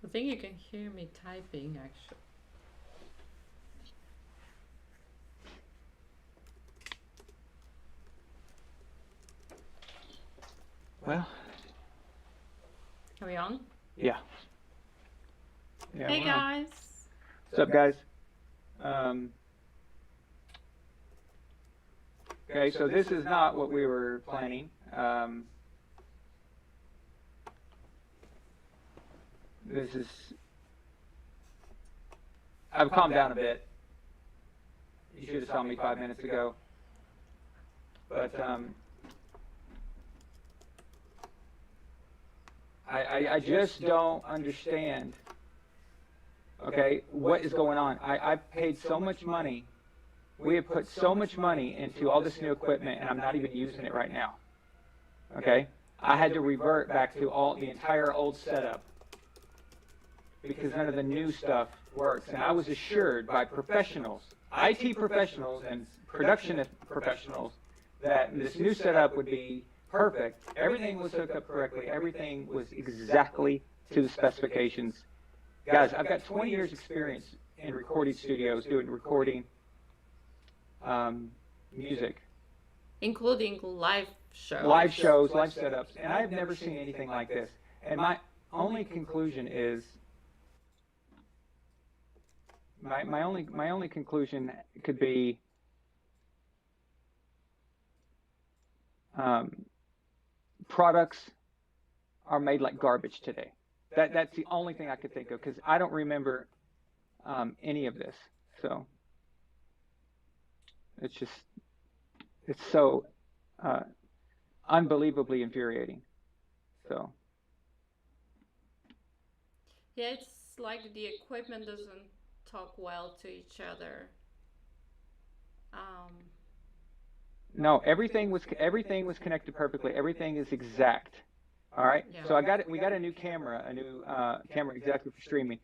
I think you can hear me typing actually. Well, Are we on? yeah. Yeah, Hey we're on. guys. What's up, guys? Um, okay, so this is not what we were planning. This is, I've calmed down a bit. You should have saw me 5 minutes ago. But I just don't understand, okay, what is going on. I've paid so much money. We have put so much money into all this new equipment, and I'm not even using it right now. Okay? I had to revert back to the entire old setup because none of the new stuff works. And I was assured by professionals, IT professionals and production professionals, that this new setup would be perfect. Everything was hooked up correctly. Everything was exactly to the specifications. Guys, I've got 20 years experience in recording studios, doing recording music. Including live shows. Live shows, live setups. And I've never seen anything like this. And my only conclusion is, my only conclusion could be products are made like garbage today. That's the only thing I could think of, because I don't remember any of this. So it's so unbelievably infuriating. So Yeah, it's like the equipment doesn't talk well to each other. Um, no, everything was connected perfectly. Everything is exact. All right. yeah. So we got a new camera, camera exactly for streaming.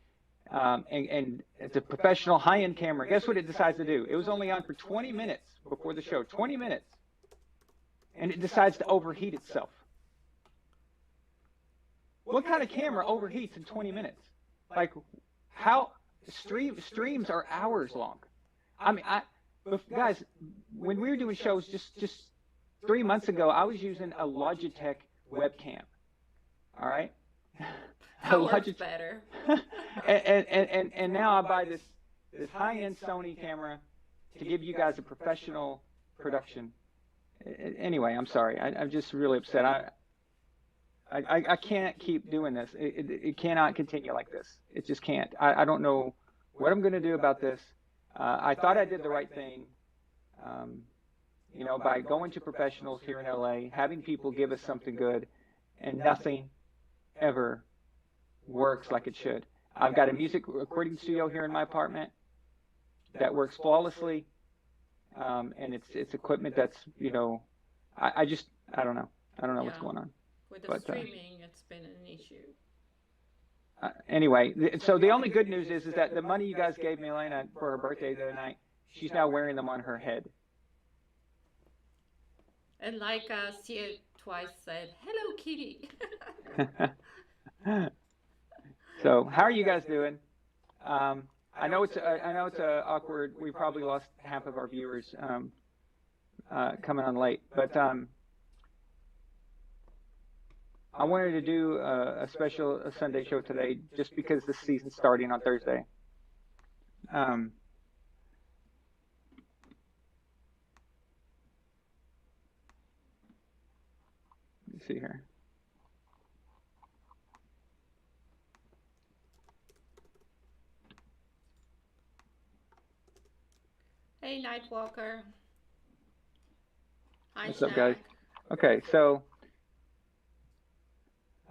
And it's a professional high-end camera. Guess what it decides to do? It was only on for 20 minutes before the show, 20 minutes. And it decides to overheat itself. What kind of camera overheats in 20 minutes? Like, how streams are hours long. I mean, guys, when we were doing shows just 3 months ago, I was using a Logitech webcam. All right? That works better. and now I buy this high-end Sony camera to give you guys a professional production. Anyway, I'm sorry. I'm just really upset. I can't keep doing this. It cannot continue like this. It just can't. I don't know what I'm going to do about this. I thought I did the right thing, by going to professionals here in LA, having people give us something good, and nothing ever works like it should. I've got a music recording studio here in my apartment that works flawlessly, and it's equipment that's, I don't know. I don't know what's going on. With the streaming, it's been an issue. Anyway, so the only good news is that the money you guys gave me, Elena, for her birthday the other night, she's now wearing them on her head. And like Sia twice said, "Hello, Kitty." So, how are you guys doing? I know it's awkward. We probably lost half of our viewers coming on late, but I wanted to do a special Sunday show today just because the season's starting on Thursday. Let's see here. Hey, Nightwalker. Hi, what's up, guys? Okay, so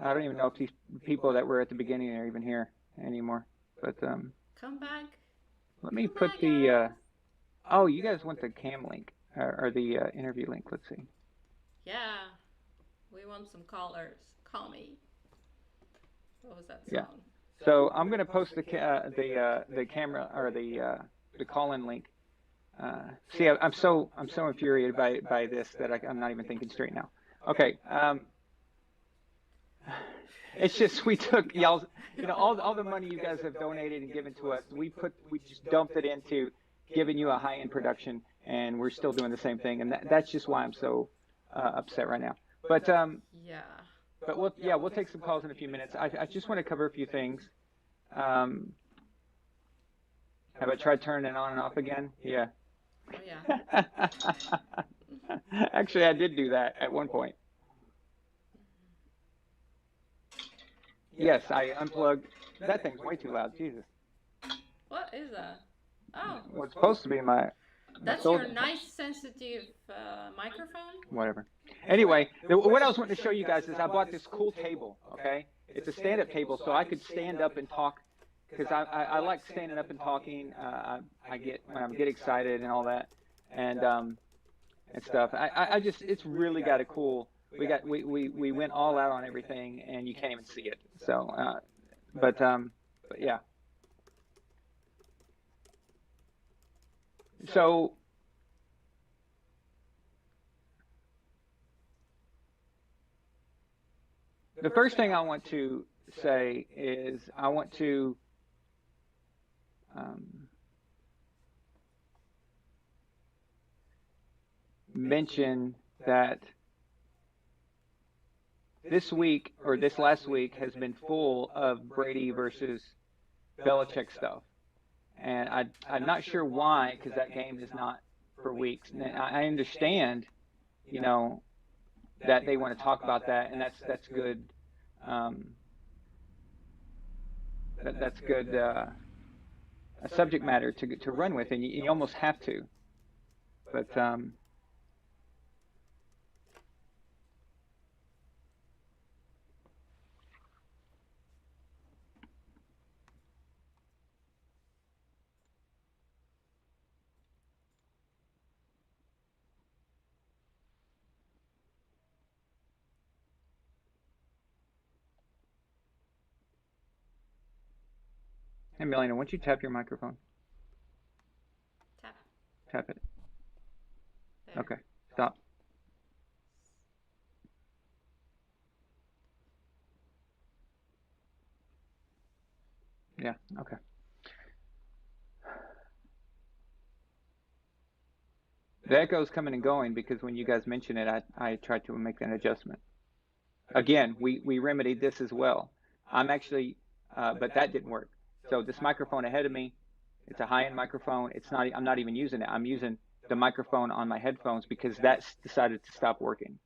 I don't even know if these people that were at the beginning are even here anymore. But come back. Let me put the. Oh, you guys want the cam link or the interview link? Let's see. Yeah, we want some callers. Call me. What was that song? Yeah. So I'm gonna post the camera or the call-in link. See, I'm so infuriated by this that I'm not even thinking straight now. Okay. It's just we took y'all's, all the money you guys have donated and given to us. We just dumped it into giving you a high end production, and we're still doing the same thing. And that's just why I'm so upset right now. But Yeah. we'll take some calls in a few minutes. I just want to cover a few things. Um, have I tried turning it on and off again? Yeah. Oh yeah. Actually, I did do that at one point. Yes, I unplugged. That thing's way too loud. Jesus. What is that? Oh, What's supposed to be my that's your soldier. nice sensitive microphone. Whatever. Anyway, what I was wanting to show you guys is I bought this cool table. Okay, it's a stand-up table, so I could stand up and talk because I like standing up and talking. I get when I get excited and all that, and stuff. I just it's really got a cool. We went all out on everything, and you can't even see it. So, but yeah. So the first thing I want to say is I want to um, mention that this week or this last week has been full of Brady versus Belichick stuff, and I'm not sure why because that game is not for weeks. And I understand, you know, that they want to talk about that, and that's good. Um, that's good a subject matter to run with, and you almost have to. But hey, Melina, why don't you tap your microphone? Tap Tap it. there. Okay, stop. Yeah, okay. The echo's coming and going because when you guys mention it, I tried to make an adjustment. Again, we remedied this as well. I'm actually, but that didn't work. So this microphone ahead of me, it's a high-end microphone. It's not. I'm not even using it. I'm using the microphone on my headphones because that's decided to stop working.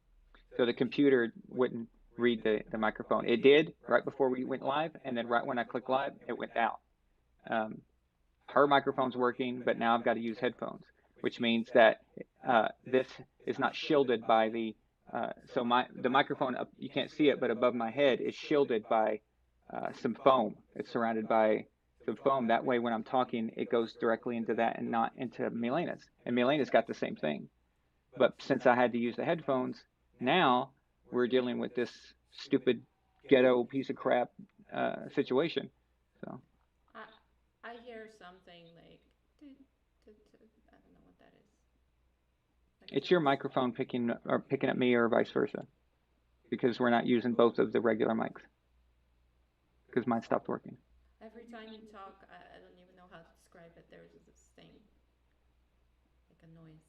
So the computer wouldn't read the microphone. It did right before we went live, and then right when I clicked live, it went down. Um, her microphone's working, but now I've got to use headphones, which means that this is not shielded by so the microphone up, you can't see it, but above my head is shielded by some foam. It's surrounded by some foam. That way, when I'm talking, it goes directly into that and not into Milena's. And Milena's got the same thing. But since I had to use the headphones, now we're dealing with this stupid ghetto piece of crap situation. So I I hear something like I don't know what that is. Like it's your microphone picking up me or vice versa because we're not using both of the regular mics because mine stopped working. every time you talk, I don't even know how to describe it. There's this thing, like a noise.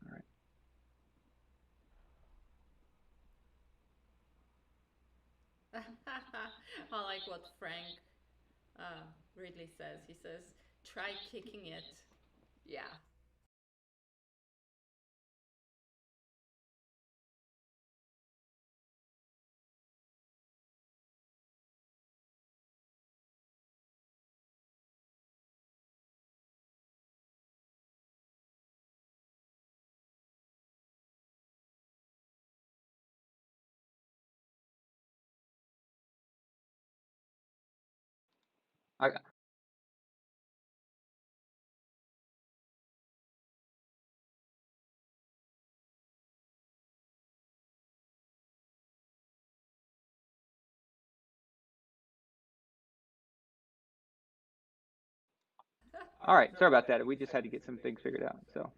All right. I like what Frank Ridley says. He says, "Try kicking it." Yeah. I, All right, sorry about that. We just had to get some things figured out. So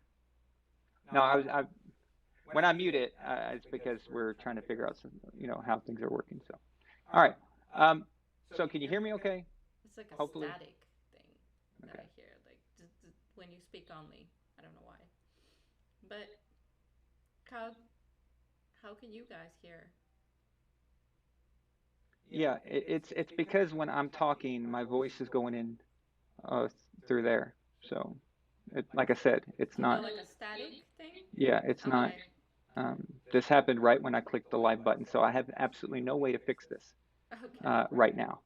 no, when I mute it, it's because we're trying to figure out some, how things are working. So all right. Um, so can you hear me? Okay. It's like a Hopefully. static thing that Okay. I hear, like when you speak only. I don't know why. But how how can you guys hear? Yeah, it's because when I'm talking, my voice is going in uh, through there. So, like I said, it's You know, not. like a static thing? Yeah, it's not. Okay. This happened right when I clicked the live button, so I have absolutely no way to fix this Okay. right now.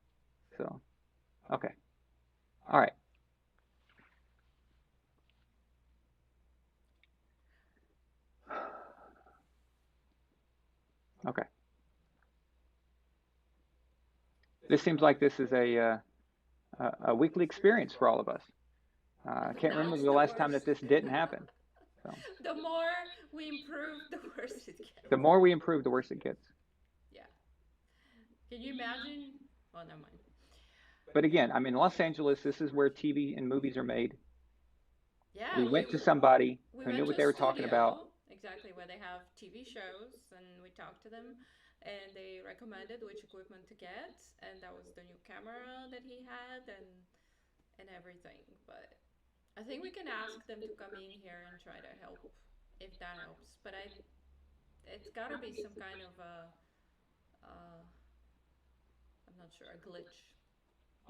So, okay, all right, okay. This seems like this is a weekly experience for all of us. I can't Now remember it's the the last time worst. that this didn't happen. So, The more we improve, the worse it the gets. more we improve, the worse it gets. Yeah. Can you imagine? Oh, never mind. But again, I'm in Los Angeles. This is where TV and movies are made. We Yeah, went to somebody we who knew went to what a they were talking about. studio, exactly, where they have TV shows, and we talked to them, and they recommended which equipment to get, and that was the new camera that he had, and everything. But I think we can ask them to come in here and try to help, if that helps. But it's got to be some kind of I'm not sure, a glitch.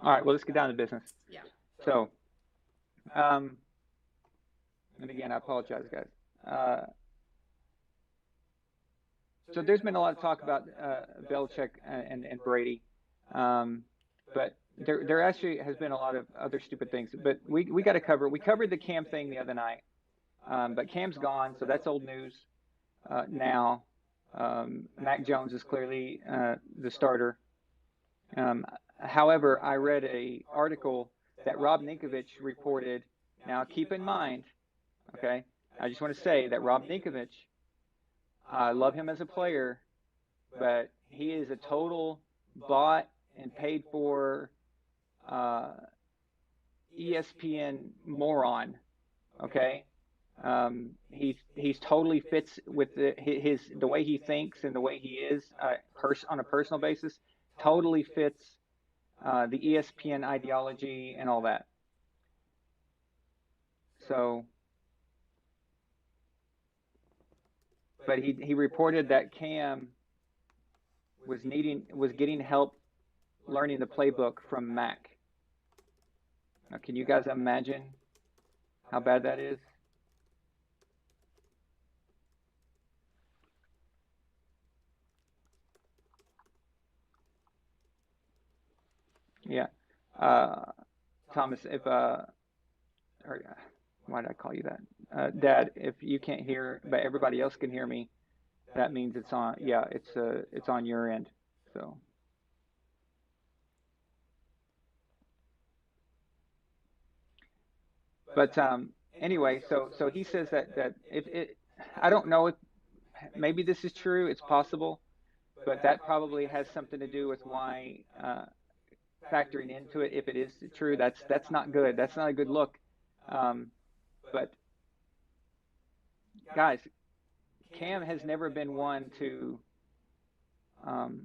All right, well, let's get down to business. Yeah. So, um, and again, I apologize, guys. Uh, so there's been a lot of talk about Belichick and Brady, um, but there actually has been a lot of other stupid things. But we got to cover. We covered the Cam thing the other night, but Cam's gone, so that's old news now. Mac Jones is clearly the starter. Um, However, I read a article that Rob Ninkovich reported. Now, keep in mind, okay, I just want to say that Rob Ninkovich, I love him as a player, but he is a total bought and paid for uh, ESPN moron. Okay, he's totally fits with the way he thinks and the way he is on a personal basis. Totally fits the ESPN ideology and all that. So, but he reported that Cam was getting help learning the playbook from Mac. Now, can you guys imagine how bad that is? Yeah. Uh, Thomas, if or why did I call you that? Dad, if you can't hear, but everybody else can hear me, that means it's on. Yeah, it's on your end. So, but anyway, so he says that if it, I don't know if maybe this is true. It's possible, but that probably has something to do with why factoring into it. If it is true, that's not good. That's not a good look. Um, but guys, Cam has never been one um,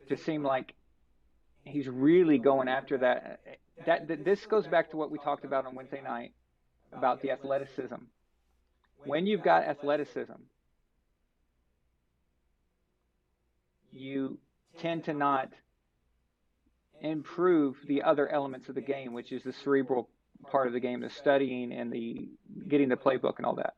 to seem like he's really going after that. This goes back to what we talked about on Wednesday night about the athleticism. When you've got athleticism, you tend to not improve the other elements of the game, which is the cerebral part of the game, the studying and the getting the playbook and all that.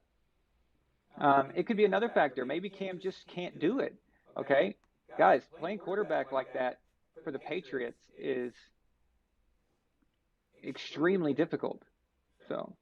It could be another factor. Maybe Cam just can't do it. Okay, guys, playing quarterback like that for the Patriots is extremely difficult. So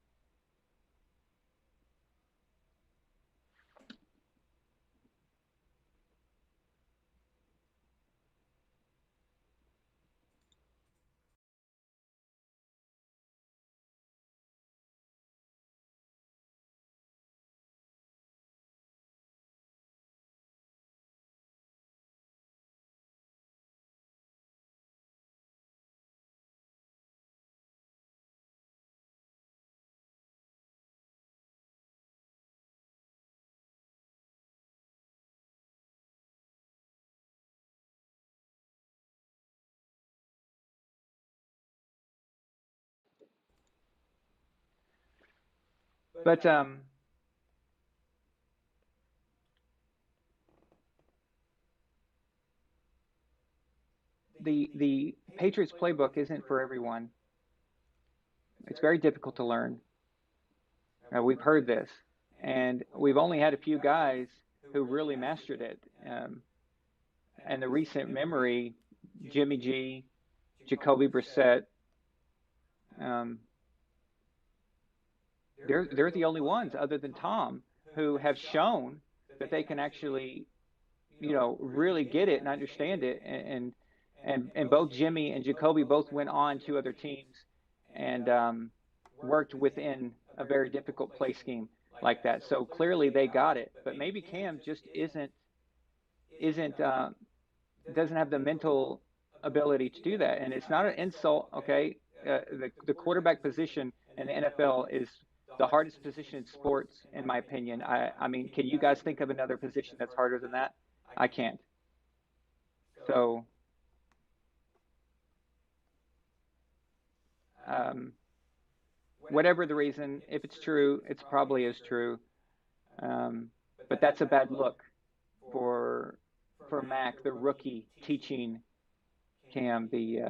But the Patriots playbook isn't for everyone. It's very difficult to learn. We've heard this, and we've only had a few guys who really mastered it. And the recent memory, Jimmy G, Jacoby Brissett, um, they're the only ones other than Tom who have shown that they can actually, really get it and understand it. And both Jimmy and Jacoby both went on to other teams and worked within a very difficult play scheme like that. So clearly they got it. But maybe Cam just isn't doesn't have the mental ability to do that. And it's not an insult, okay? The quarterback position in the NFL is the hardest position in sports, in my opinion. I mean, can you guys think of another position that's harder than that? I can't. So, um, whatever the reason, if it's true, it's probably is true. Um, but that's a bad look for Mac, the rookie, teaching Cam you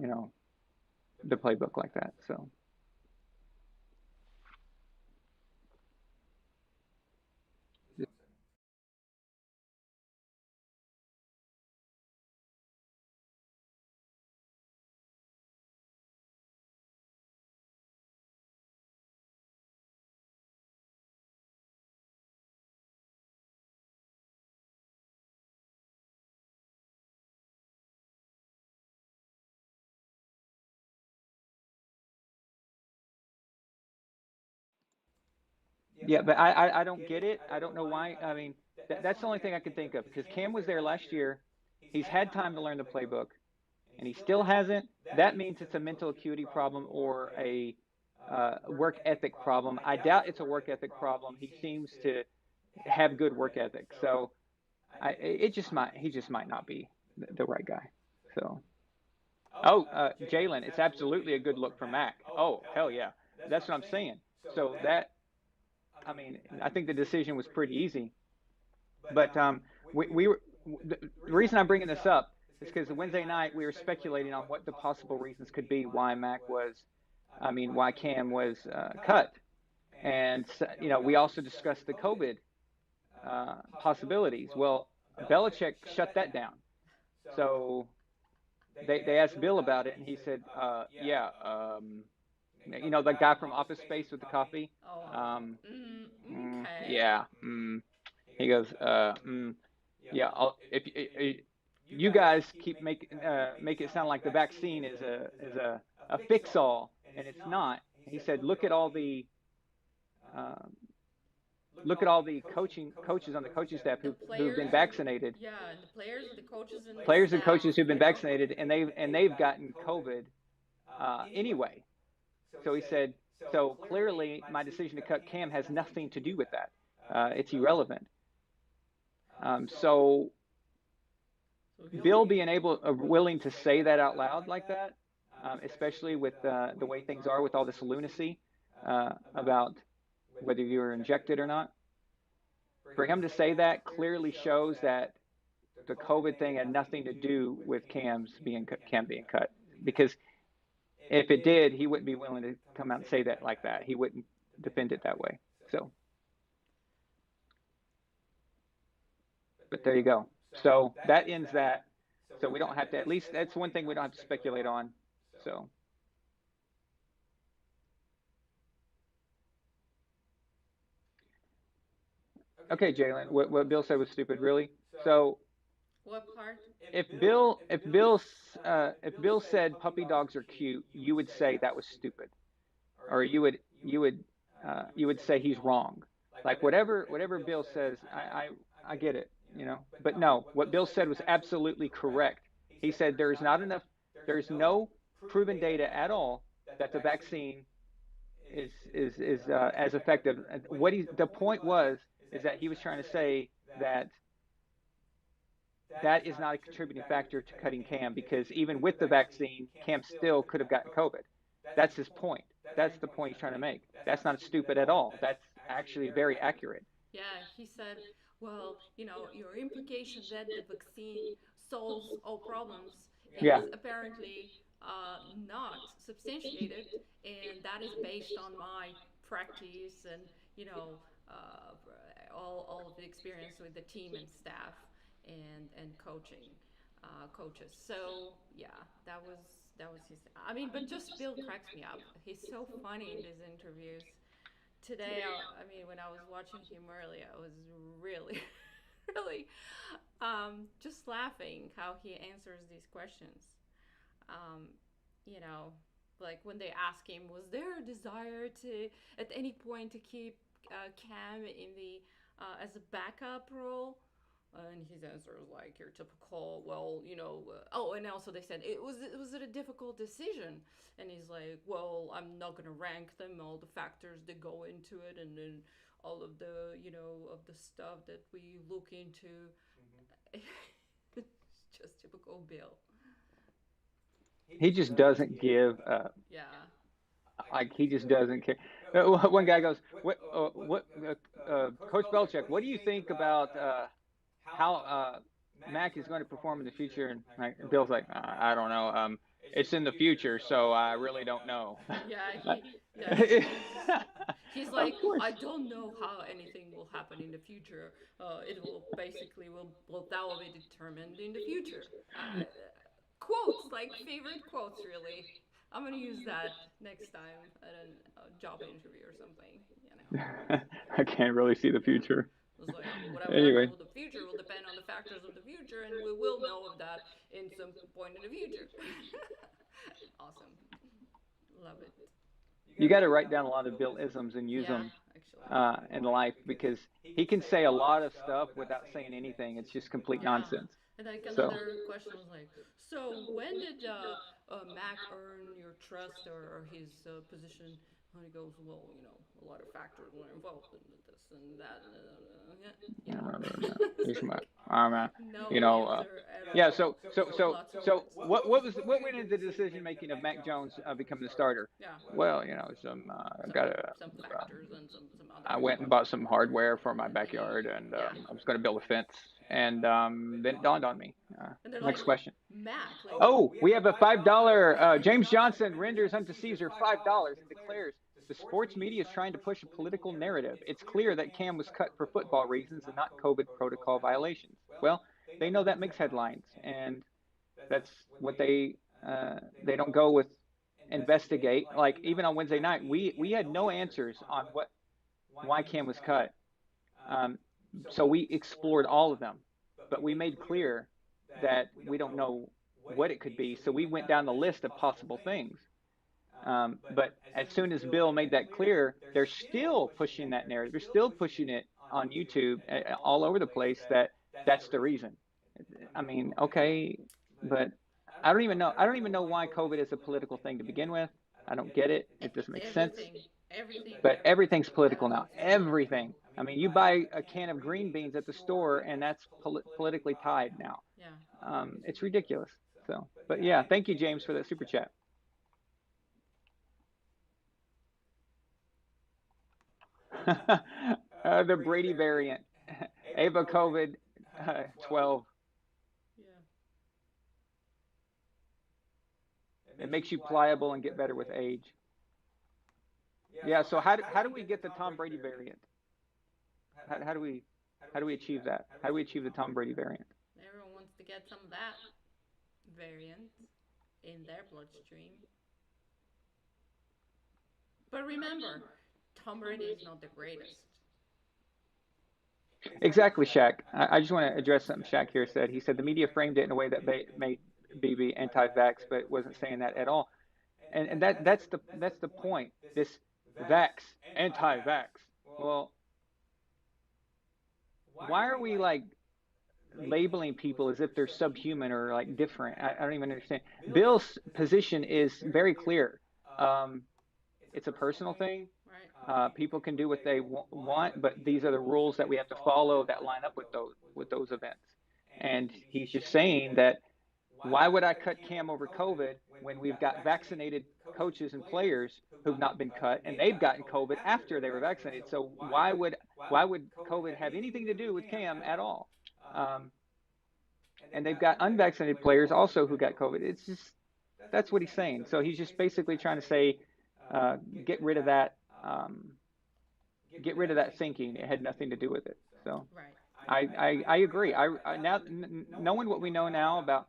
know the playbook like that. So yeah, but I don't get it. I don't know why. I mean, that's the only thing I can think of because Cam was there last year. He's had time to learn the playbook, and he still hasn't. That means it's a mental acuity problem or a work ethic problem. I doubt it's a work ethic problem. He seems to have good work ethic, so he just might not be the right guy. So Jalen, it's absolutely a good look for Mac. Oh hell yeah, that's what I'm saying. So that I mean, I think the decision was pretty easy. But we were the reason I'm bringing this up is because Wednesday night we were speculating on what the possible reasons could be why why Cam was cut, and we also discussed the COVID possibilities. Well, Belichick shut that down. So they asked Bill about it, and he said, "Yeah, the guy from Office Space with the coffee. Oh. Um, Okay. yeah, he goes, yeah. If you guys keep make it sound like the vaccine is a fix all, and it's not." He said, um, look at all the coaches on the coaching staff The who've been players and vaccinated, yeah, and the players and the coaches and the players and staff, coaches who've been vaccinated, and they've gotten COVID anyway. So he said, so clearly my decision to cut Cam has nothing to do with that. It's irrelevant. So So he'll Bill be. being willing to say that out loud like that, especially with the way things are with all this lunacy about whether you're injected or not, for him to say that clearly shows that the COVID thing had nothing to do with Cam being cut. Because if it did, he wouldn't be willing to come out and say that like that. He wouldn't defend it that way. So, but there you go. So that ends that. So we don't have to. At least that's one thing we don't have to speculate on. So okay, Jalen, what Bill said was stupid. Really? So What part? if Bill said puppy dogs are cute, you would say that was stupid, or you would say he's wrong. Like whatever Bill says, I get it, But no, what Bill said was absolutely correct. He said there's no proven data at all that the vaccine is as effective. The point was is that he was trying to say that that is not a contributing factor to cutting Cam because even with the vaccine, Cam still could have gotten COVID. That's his point. That's the point he's trying to make. That's not stupid at all. That's actually very accurate. Yeah, he said, well, your implication that the vaccine solves all problems Yeah. is apparently not substantiated, and that is based on my practice and, you know, uh, all of the experience with the team and staff and coaches. So yeah, that was his. I mean, but just Bill cracks me up. He's so funny in these interviews. Today, I mean, when I was watching him earlier, I was really, really just laughing how he answers these questions. Um, you know, like when they ask him, was there a desire to, at any point, to keep Cam in the as a backup role? And his answer was like your typical, well, oh, and also they said it was it a difficult decision, and he's like, well, I'm not gonna rank them, all the factors that go into it, and then all of the of the stuff that we look into. It's just typical Bill. He just doesn't give Yeah. like he just doesn't care. One guy goes, what Coach Belichick, what do you think about how Mac is going to perform in the future? And Bill's like, I don't know. It's in the future, so I really don't know. Yeah, he's Of like, course. I don't know how anything will happen in the future. It will basically will that will be determined in the future. Quotes, like favorite quotes, really. I'm gonna use that next time at a job interview or something. I can't really see the future. It's like whatever happens Anyway, with the future will depend on the factors of the future, and we will know of that in some point in the future. Awesome, love it. you got to write down a lot of Bill isms and use Yeah, them actually. in life because he can say a lot of stuff without saying anything. It's just complete Yeah. nonsense. And like So, another question was like, so when did Mac earn your trust or his position? And he goes, well, a lot of factors were involved in this and that. Yeah. It's here's my, like no you know, answer at yeah. all. Lots of words. What went into the decision making of Mac Jones becoming the starter? Yeah. Well, some I Some got a. some factors and some I other. went and bought some hardware for my backyard, and Yeah. I was going to build a fence. And then it dawned on me. And they're Next like, question. Mac, like, Oh, we have a $5. James Johnson renders unto Caesar $5 and declares the sports media is trying to push a political narrative. It's clear that Cam was cut for football reasons and not COVID protocol violations. Well, they know that makes headlines, and that's what they don't go with investigate. Like even on Wednesday night, we had no answers on why Cam was cut. Um, so we explored all of them, but we made clear that we don't know what it could be. So we went down the list of possible things. But as soon as Bill made that clear, they're still pushing that narrative. They're still pushing it on YouTube all over the place that that's the reason. I mean, okay, but I don't even know. I don't even know why COVID is a political thing to begin with. I don't get it. It doesn't make sense. everything, But everything's political now. everything's political. Everything. I mean, you buy a can of green beans at the store, and that's politically tied now. Yeah. It's ridiculous. So, but yeah, thank you, James, for that super chat. The Brady variant, Ava COVID 12. Yeah. It makes you pliable and get better with age. Yeah. So how do we get the Tom Brady variant? How do we achieve that? How do we achieve the Tom Brady variant? Everyone wants to get some of that variant in their bloodstream. But remember, Tom Brady is not the greatest. Exactly, Shaq. I just want to address something Shaq here said. He said the media framed it in a way that made BB anti-vax, but wasn't saying that at all. And that's the point. This vax, anti-vax. Well, why are we like labeling people as if they're subhuman or like different? I don't even understand. Bill's position is very clear. It's a personal thing. Right. People can do what they want, but these are the rules that we have to follow that line up with those events. And he's just saying that why would I cut Cam over COVID when we've got vaccinated coaches and players who've not been cut, and they've gotten COVID after they were vaccinated. So why would COVID have anything to do with Cam at all? Um, and they've got unvaccinated players also who got COVID. It's just that's what he's saying. So he's just basically trying to say, uh, get rid of that, get rid of that thinking. It had nothing to do with it. So Right. I agree. I now knowing what we know now about,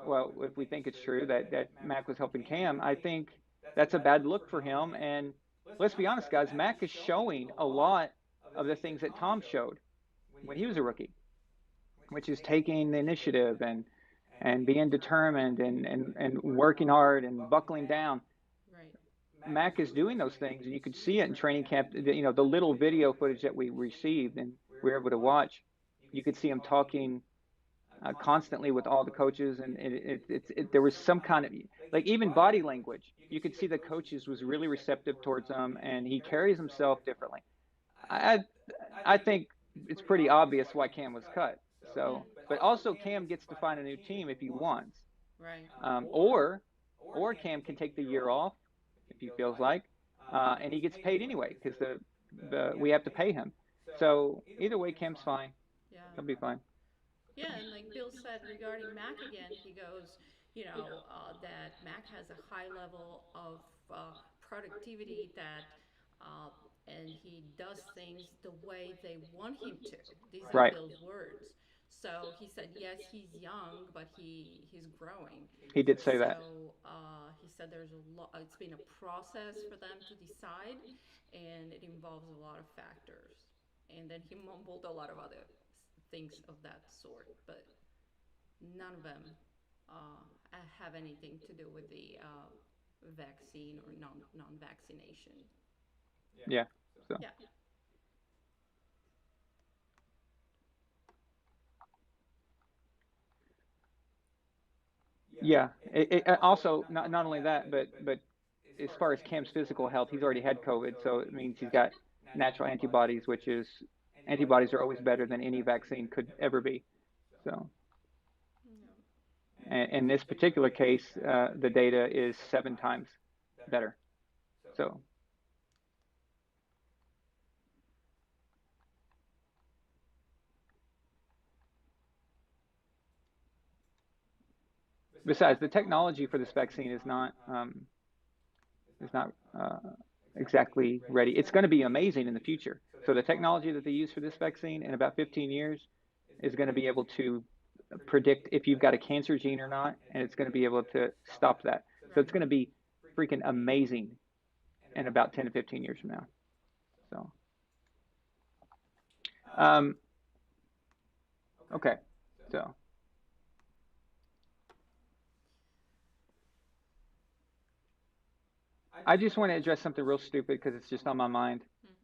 well, if we think it's true that Mac was helping Cam, I think that's a bad look for him. And let's be honest, guys, Mac is showing a lot of the things that Tom showed when he was a rookie, which is taking the initiative and being determined and working hard and buckling down. Right. Mac is doing those things, and you could see it in training camp. The little video footage that we received and we were able to watch, you could see him talking constantly with all the coaches, and there was some kind of, like, even body language. You could see the coaches was really receptive towards him, and he carries himself differently. I I think it's pretty obvious why Cam was cut. So, but also Cam gets to find a new team if he wants, Right. or Cam can take the year off if he feels like, and he gets paid anyway because the we have to pay him. So either way, Cam's fine. Yeah. He'll be fine. Yeah, and like Bill said regarding Mac again, he goes, that Mac has a high level of productivity that, and he does things the way they want him to. These are Right. Bill's words. So he said, yes, he's young, but he's growing. He did say that. So he said there's a lot. It's been a process for them to decide, and it involves a lot of factors. And then he mumbled a lot of other things of that sort, but none of them uh, have anything to do with the vaccine or non-vaccination. Yeah. So Yeah. yeah. Also, not only that, but as far as Cam's physical health, he's already had COVID, so it means he's got natural antibodies, which is antibodies are always better than any vaccine could ever be. So, Yeah. and in this particular case, the data is 7 times better. So, besides, the technology for this vaccine is not exactly ready. It's going to be amazing in the future. So the technology that they use for this vaccine in about 15 years is going to be able to predict if you've got a cancer gene or not, and it's going to be able to stop that. So Right. it's going to be freaking amazing in about 10 to 15 years from now. So, um, okay. So I just want to address something real stupid because it's just on my mind. Mm.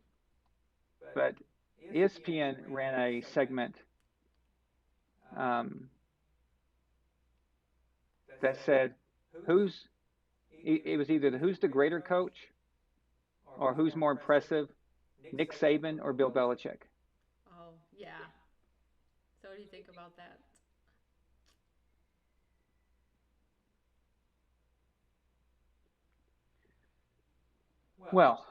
But ESPN ran a segment um, that said, who's it was either who's the greater coach or who's more impressive, Nick Saban or Bill Belichick. Oh, yeah. So what do you think about that? Well,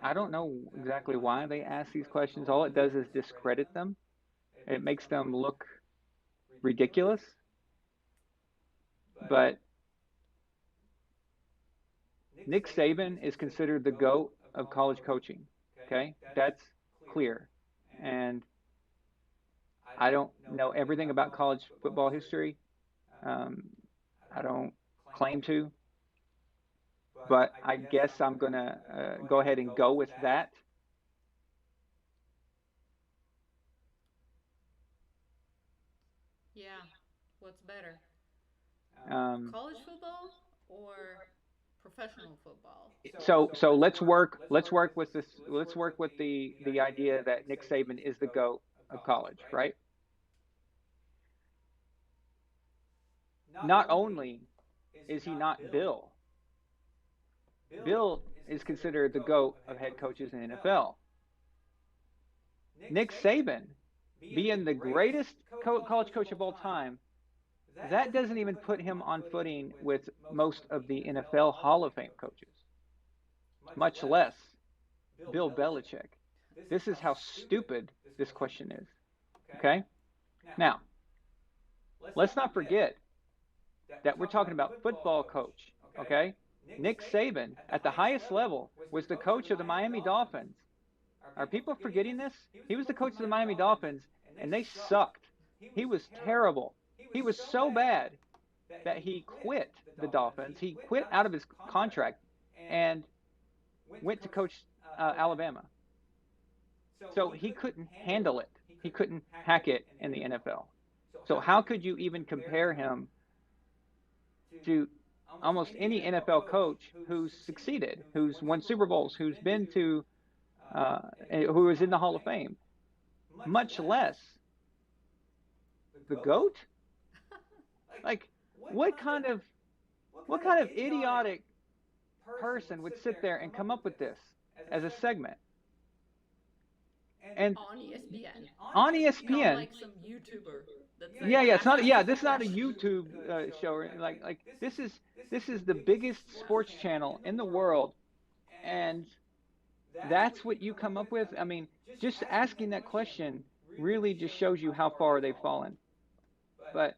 I don't know exactly why they ask these questions. All it does is discredit them. It makes them look ridiculous. But Nick Saban is considered the GOAT of college coaching. Okay, that's clear. And I don't know everything about college football history. Um, I don't claim to, but I guess I'm gonna go ahead and go with that. Yeah. What's better, Um, college football or professional football? so let's work with this. Let's work with the idea that Nick Saban is the GOAT of college, right? Not only is he not Bill, Bill is considered the GOAT of head coaches in the NFL. Nick Saban, being the greatest college coach of all time, that doesn't even put him on footing with most of the NFL Hall of Fame coaches, much less Bill Belichick. This is how stupid this question is. Okay? Now, let's not forget that we're talking about football coach. Okay? Nick Saban, at the highest level, was the coach of the Miami Dolphins. Are people forgetting this? He was the coach of the Miami Dolphins, and they sucked. He was terrible. He was so bad that he quit the Dolphins. He quit out of his contract and went to coach Alabama. So he couldn't handle it. He couldn't hack it in the NFL. So how could you even compare him to almost any NFL coach who's succeeded, who's won Super Bowls, who's been to, who is in the Hall of Fame, much less the GOAT? Like, what kind of idiotic person would sit there and come up with this as a segment? And On ESPN. on Not ESPN, like some YouTuber that's yeah, like yeah, it's not, asking yeah, the this is not a question. YouTube show. Like this is the biggest sports channel in the world, and that's what you come up with. I mean, just asking that question really just shows you how far they've fallen. But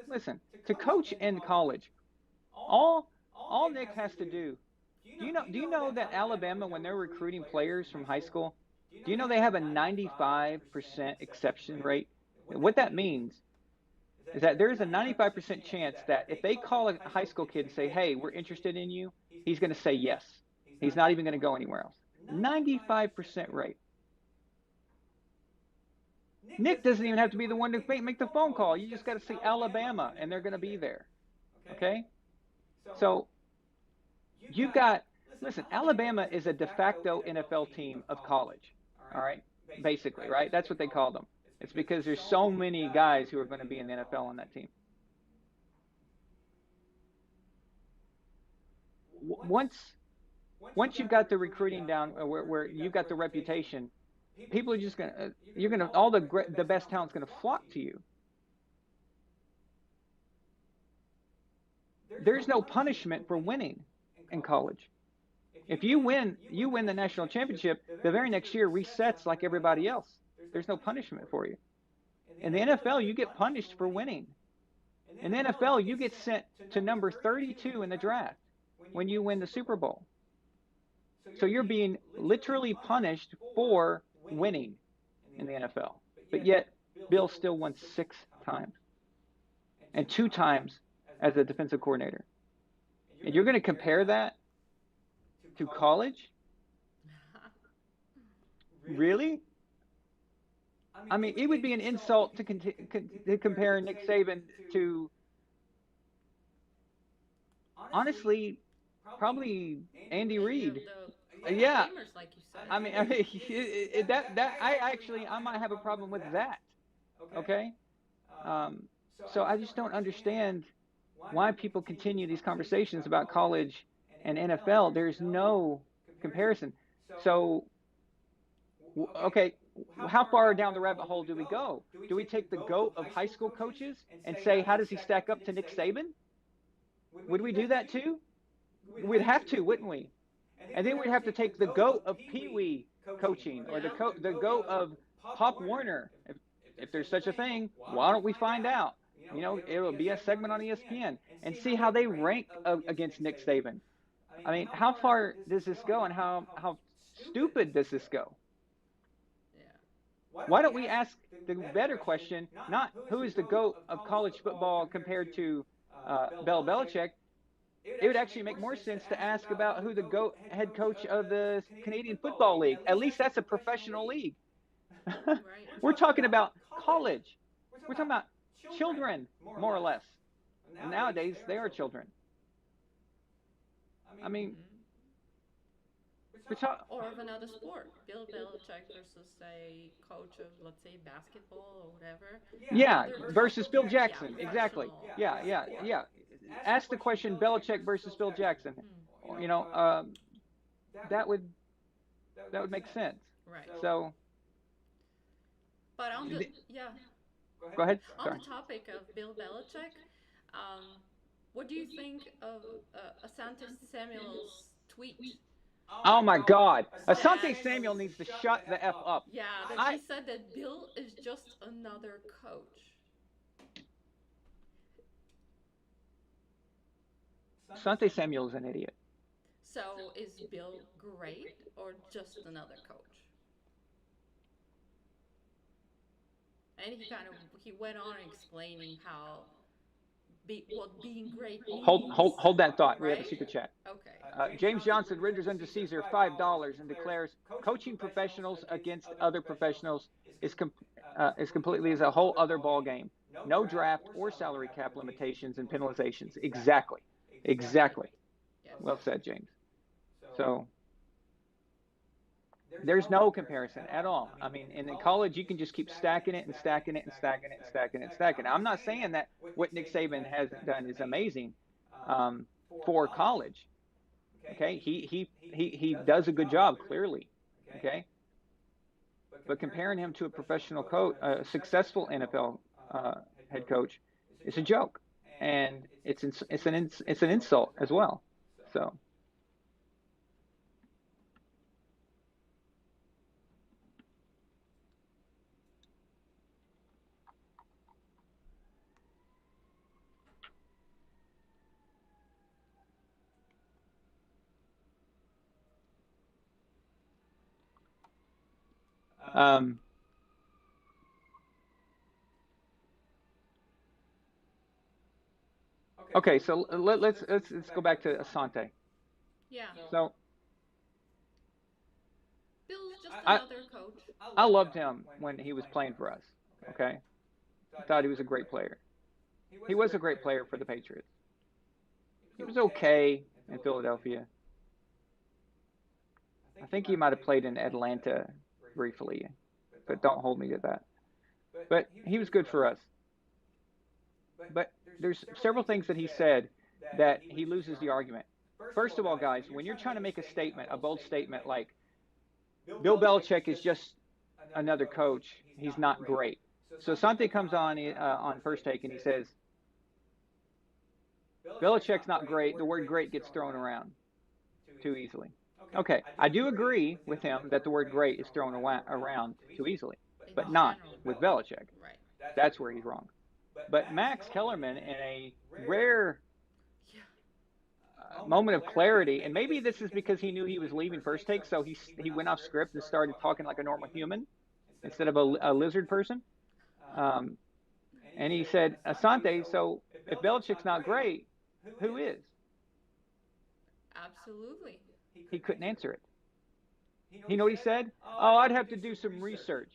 listen, to coach in college, all Nick has to do. Do you know that Alabama, when they're recruiting players from high school, do you know they have a 95% exception rate? What that means is that there's a 95% chance that if they call a high school kid and say, "Hey, we're interested in you," he's going to say yes. He's not even going to go anywhere else. 95% rate. Nick doesn't even have to be the one to make the phone call. You just got to say Alabama, and they're going to be there. Okay? So you've got, listen, Alabama is a de facto NFL team of college. All right? Basically, right? That's what they call them. It's because there's so many guys who are going to be in the NFL on that team. Once you've got the recruiting down, where you've got the reputation, people are just gonna you're gonna all the best talent's gonna flock to you. There's no punishment for winning in college. If you win the national championship. The very next year resets like everybody else. There's no punishment for you. In the NFL, you get punished for winning. In the NFL, you get sent to number 32 in the draft when you win the Super Bowl. So you're being literally punished for winning in the NFL. But yet, Bill still won 6 times and 2 times as a defensive coordinator. And you're going to compare that to college? Really? I mean, it would be an insult to compare Nick Saban to, honestly, probably Andy Any of Reid. the Hall of Yeah, Famers, like you said. I mean, that I have a problem with that. Okay, um, so I just don't understand why people continue these conversations about college and NFL. There's no comparison. So, okay, how far down the rabbit hole do we go? Do we take the GOAT of high school coaches and say, how does he stack up to Nick Saban? Would we do that too? We'd have to, wouldn't we? And then we'd have to take the GOAT of Pee Wee coaching, or Yeah. the GOAT of Pop Warner. If there's such a thing, why don't we find out? It'll be a segment on ESPN and see how they rank against Nick Saban. I mean, how far does this go, and how stupid does this go? Yeah. Why don't we ask the better question, not who is the GOAT of college football compared to Bill Belichick? It would actually make more sense to ask about who the GOAT head coach of the Canadian Football League. At least that's a professional league. Right. We're talking about college. We're talking about children, more or less. And nowadays, they are children. I mean, Mhm. we're talking. Or of another sport. Bill Belichick versus a coach of, let's say, basketball or whatever. Yeah, Other, versus Phil yeah, Jackson. Exactly. professional Yeah, yeah, sport. yeah. Ask the question Belichick versus Phil Jackson. Hmm. You know, that would make sense. Right. So, But on the, yeah. Go ahead. On the Sorry. topic of Bill Belichick, um, what do you think of Asante Samuel's tweet Oh my God. that Asante Samuel needs to shut the F up. yeah, that he I said that Bill is just another coach. Asante Samuel is an idiot. So is Bill great or just another coach? And he went on explaining how what being great means, Hold that thought. We have a right? super chat. Okay. James Johnson renders unto Caesar $5 and declares coaching professionals against other professionals is completely is a whole other ball game. No draft or salary cap limitations and penalizations. Exactly. Exactly. Yes. Well said, James. So there's no comparison at all. I mean, and in college, you can just keep stacking it and stacking it and stacking it and stacking it and stacking it. I'm not saying that what Nick Saban has done is amazing um, for college. Okay, he does a good job clearly. Okay, but comparing him to a professional coach, a successful NFL head coach, is a joke, and it's an insult as well. So. Um, okay, so let's go back to Asante. Yeah. So Bill's just I another coach. I loved him when he was playing for us. Okay, I thought he was a great player. He was a great player for the Patriots. He was okay in Philadelphia. I think he might have played in Atlanta briefly, but don't hold me to that. But he was good for us. But there's several things that he said that he loses the argument. First of all, guys, when you're trying to make a statement, a bold statement like Bill Belichick is just another coach, he's not great. So Sante comes on first take and he says, Belichick's not great. The word great gets thrown around too easily. Okay, I do agree with him that the word great is thrown around too easily, In but not general. with Belichick. Right. That's where he's wrong. But Max Kellerman, in a rare Yeah. moment of clarity, and maybe this is because he knew he was leaving first take, so he went off script and started talking like a normal human instead of a lizard person. Um, and he said, Asante, so if Belichick's not great, who is? Absolutely. He couldn't answer it. You know what he said? Oh, I'd have to do some research.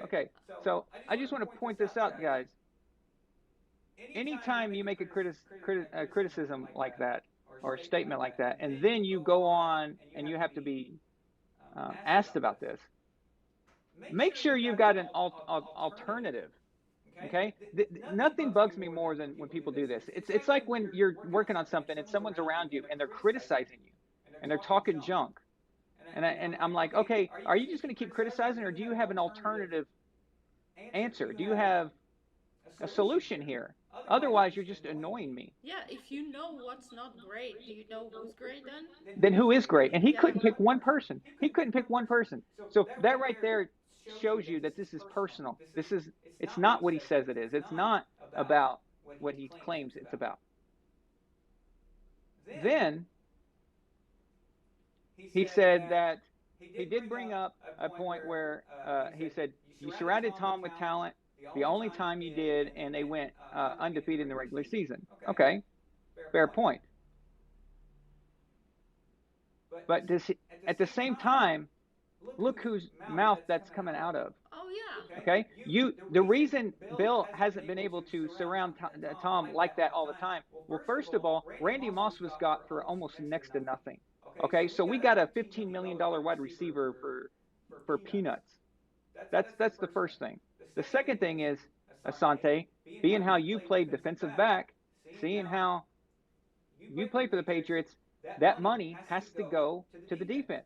Okay, so I just want to point this out, guys. Anytime you make a criticism like that or a statement like that, and then you go on and you have to be asked about this, make sure you've got an alternative. Okay, nothing bugs me more than when people do this. It's like when you're working on something and someone's around you and they're criticizing you and they're talking junk, and I'm like, okay, are you just going to keep criticizing, or do you have an alternative answer? Do you have a solution here? Otherwise, you're just annoying me. Yeah, if you know what's not great, do you know who's great then? Then who is great? And he Yeah. couldn't pick one person. He couldn't pick one person. So that right there shows you that this is personal. It's not what he says it is. It's not about what he claims it's about. Then he said that he did bring up a point where he said you surrounded Tom with talent the only time you did, and they went undefeated in the regular season. Okay, fair point. But at the same time, look whose mouth that's coming out of. Oh yeah. Okay, the reason Bill hasn't been able to surround Tom like that all the time. Well, first of all, Randy Moss was got for almost next to nothing. Okay, so we got a $15 million wide receiver for peanuts. That's the first thing. The second thing is, Asante, being how you played defensive back, seeing how you play for the Patriots, that money has to go to the defense.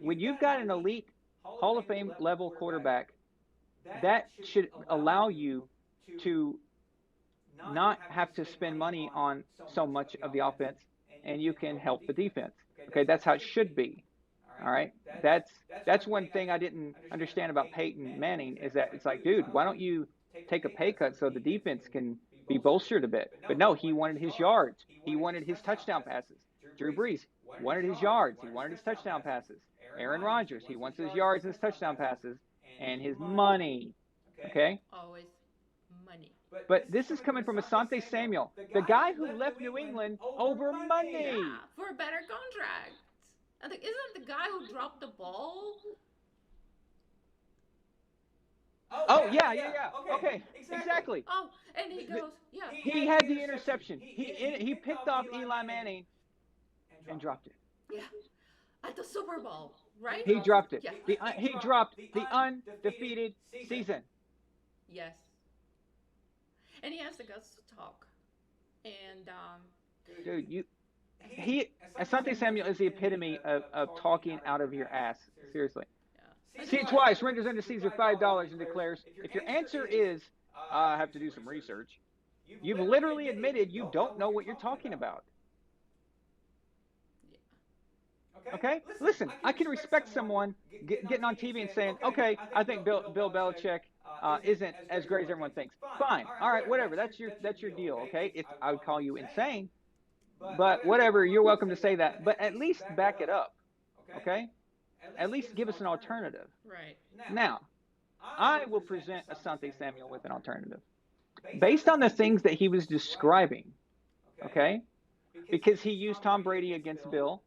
When you've got an elite Hall of Fame level quarterback that should allow you to not have to spend money on so much of the offense, and you can help the defense. Okay, that's how it should be. All right, that's one thing I didn't understand about Peyton Manning is that it's like, dude, why don't you take a pay cut so the defense can be bolstered a bit? But no, he wanted his yards, he wanted his touchdown passes. Drew Brees wanted his yards, he wanted his touchdown passes. Aaron Rodgers, he wants his yards and his touchdown passes and his money. Okay, Always money. but this is coming from Asante Samuel, the guy who left New England over money. Yeah, for a better contract. I think isn't the guy who dropped the ball? Oh yeah. Okay, exactly. Oh, and he goes, yeah, He had the interception. He picked off Eli Manning and dropped it. yeah, at the Super Bowl, right? He dropped it. Yeah. He dropped the undefeated season. Yes. And he has the guts to talk. And Dude, Asante Samuel is the epitome of talking out of your ass. Seriously. yeah. See it twice, renders unto Caesar $5 and declares, if your answer is, I have to do some research, you've literally admitted you don't know what you're talking about. Okay? Listen, I can respect someone getting on TV and saying, okay, I think Bill Belichick isn't as great as everyone thinks. Fine. All right, whatever. That's your deal, okay? I would call you insane, but whatever, you're welcome to say that. But at least back it up, okay? At least give us an alternative. Right. Now, I will present Asante Samuel with an alternative. Based on the things that he was describing, okay? Because he used Tom Brady against Bill,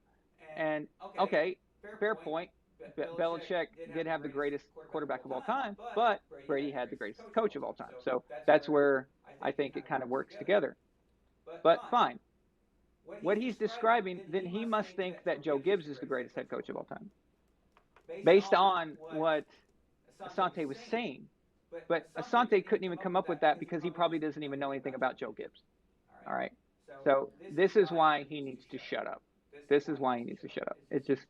and, okay, fair point. Belichick did have the greatest quarterback of all time, but Brady had the greatest coach of all time. So that's where I think it kind of works together. But fine. What he's describing, then he must think that Joe Gibbs is the greatest head coach of all time, based on what Asante was saying. But Asante couldn't even come up with that because he probably doesn't even know anything about Joe Gibbs. All right. So this is why he needs to shut up. This is why he needs to shut up. It's just,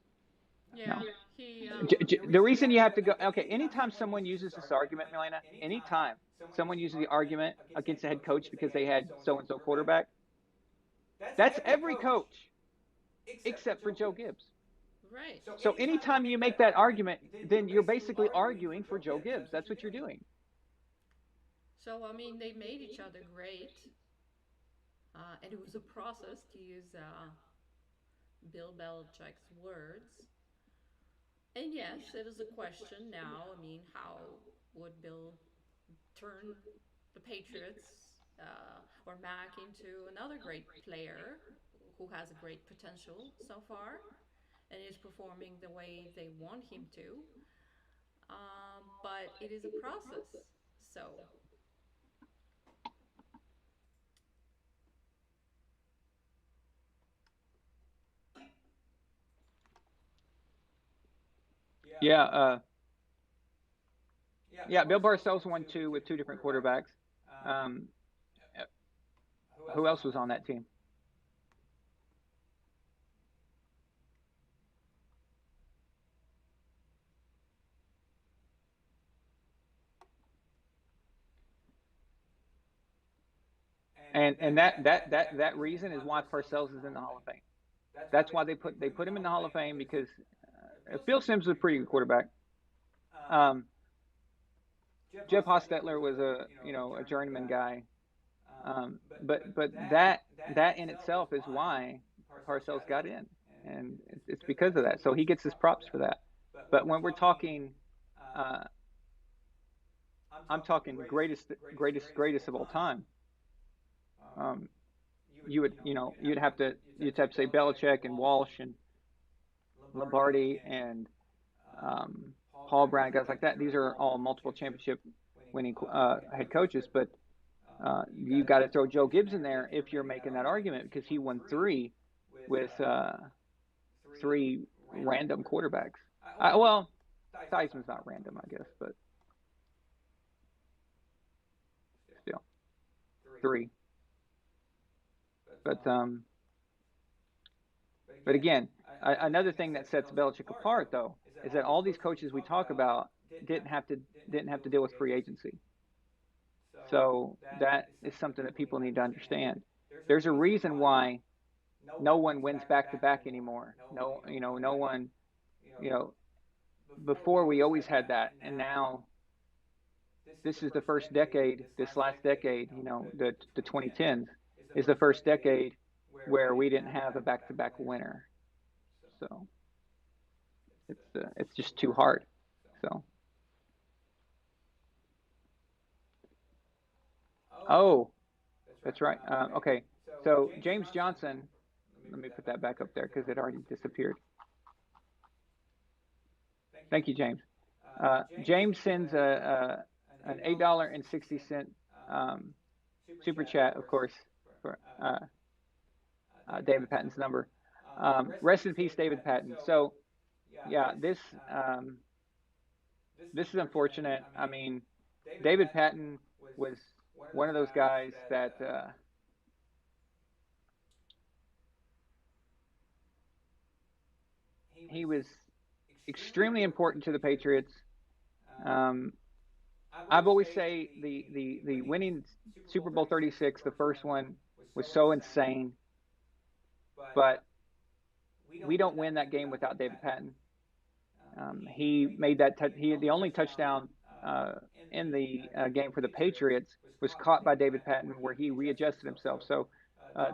Yeah. no. He. The reason you have to go, okay, anytime someone uses this argument, Milena, anytime someone uses the argument against a head coach because they had so-and-so quarterback, that's every coach except for Joe Gibbs. Right. So anytime you make that argument, then you're basically arguing for Joe Gibbs. That's what you're doing. So I mean, they made each other great, and it was a process to use Bill Belichick's words. And yes, it is a question now. I mean, how would Bill turn the Patriots or Mac into another great player who has a great potential so far and is performing the way they want him to? But it is a process. So. Yeah, Bill Parcells won two with two different quarterbacks. Um, who else was on that team? And that reason is why Parcells is in the Hall of Fame. That's why they put him in the Hall of Fame because Phil Simms was a pretty good quarterback. Jeff Hostetler was a journeyman guy. But that in itself is why Parcells got in, and it's because of that. So he gets his props for that. But when we're talking, I'm talking greatest of all time. You'd have to say Belichick and Walsh and Lombardi and Paul Brown, guys like that. These are all multiple championship winning head coaches, but you got to throw Joe Gibbs in there if you're making that argument because he won three with three random quarterbacks. Well, Theismann's not random, I guess, but still three. But again, another thing that sets Belichick apart, though, is that all these coaches we talk about, didn't have to didn't have to deal with free agency. So that is something that people need to understand. There's a reason why no one wins back to back anymore. No, no one, you know, before we always had that, and now this is the first decade. This last decade, the 2010s is the first decade where we didn't have a back to back winner. So it's just too hard. So oh, that's right. Okay, so James Johnson. Let me put that back up there because it already disappeared. Thank you, James. James sends an $8.60 super chat, of course, for David Patton's number. Rest in peace, David Patton. So, yeah, this is unfortunate. I mean, David Patton was one of those guys that he was extremely important to the Patriots. Um, I've always say the winning Super Bowl 36, the first one, was so insane, but we don't win that game without David Patton. He made that the only touchdown in the game for the Patriots was caught by David Patton where he readjusted himself. So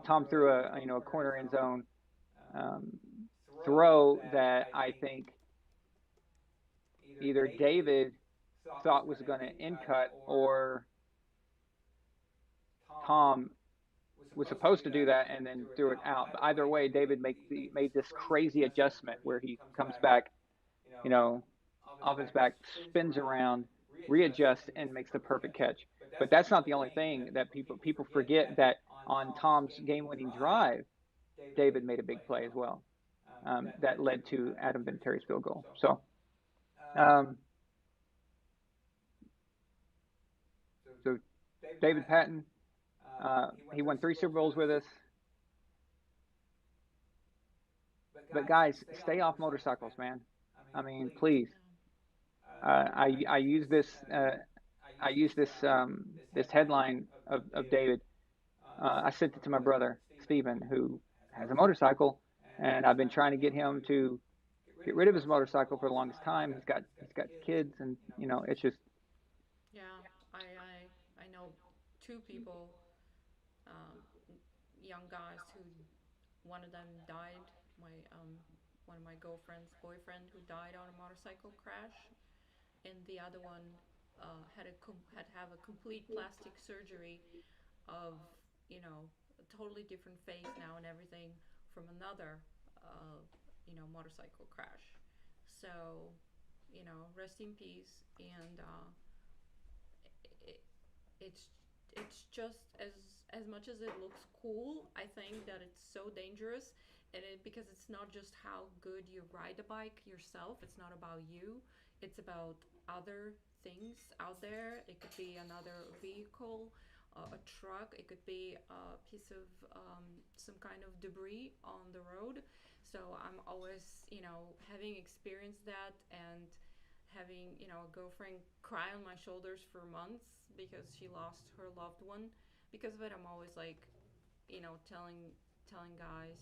Tom threw a corner end zone um, throw that I think either David thought was going to in cut or Tom was supposed to do that and then threw it out. But either way, David made this crazy adjustment where he comes back, you know, off his back, spins around, readjusts, and makes the perfect catch. But that's not the only thing that people forget that on Tom's game-winning drive, David made a big play as well. That led to Adam Vinatieri's field goal. So, um, so David Patton, he won 3 Super Bowls with us. But guys, stay off motorcycles, man. I mean, please. I use this this headline of David. I sent it to my brother Stephen, who has a motorcycle, and I've been trying to get him to get rid of his motorcycle for the longest time. He's got kids, and it's just Yeah, I know two people, um, young guys who one of them died. My one of my girlfriend's boyfriend who died on a motorcycle crash, and the other one had to have a complete plastic surgery of a totally different face now and everything from another motorcycle crash. So rest in peace. And it, it's just as much as it looks cool, I think that it's so dangerous, because it's not just how good you ride a bike yourself. It's not about you. It's about other things out there. It could be another vehicle, a truck. It could be a piece of some kind of debris on the road. So I'm always, having experienced that, and having, a girlfriend cry on my shoulders for months because she lost her loved one. Because of it, I'm always like, telling guys,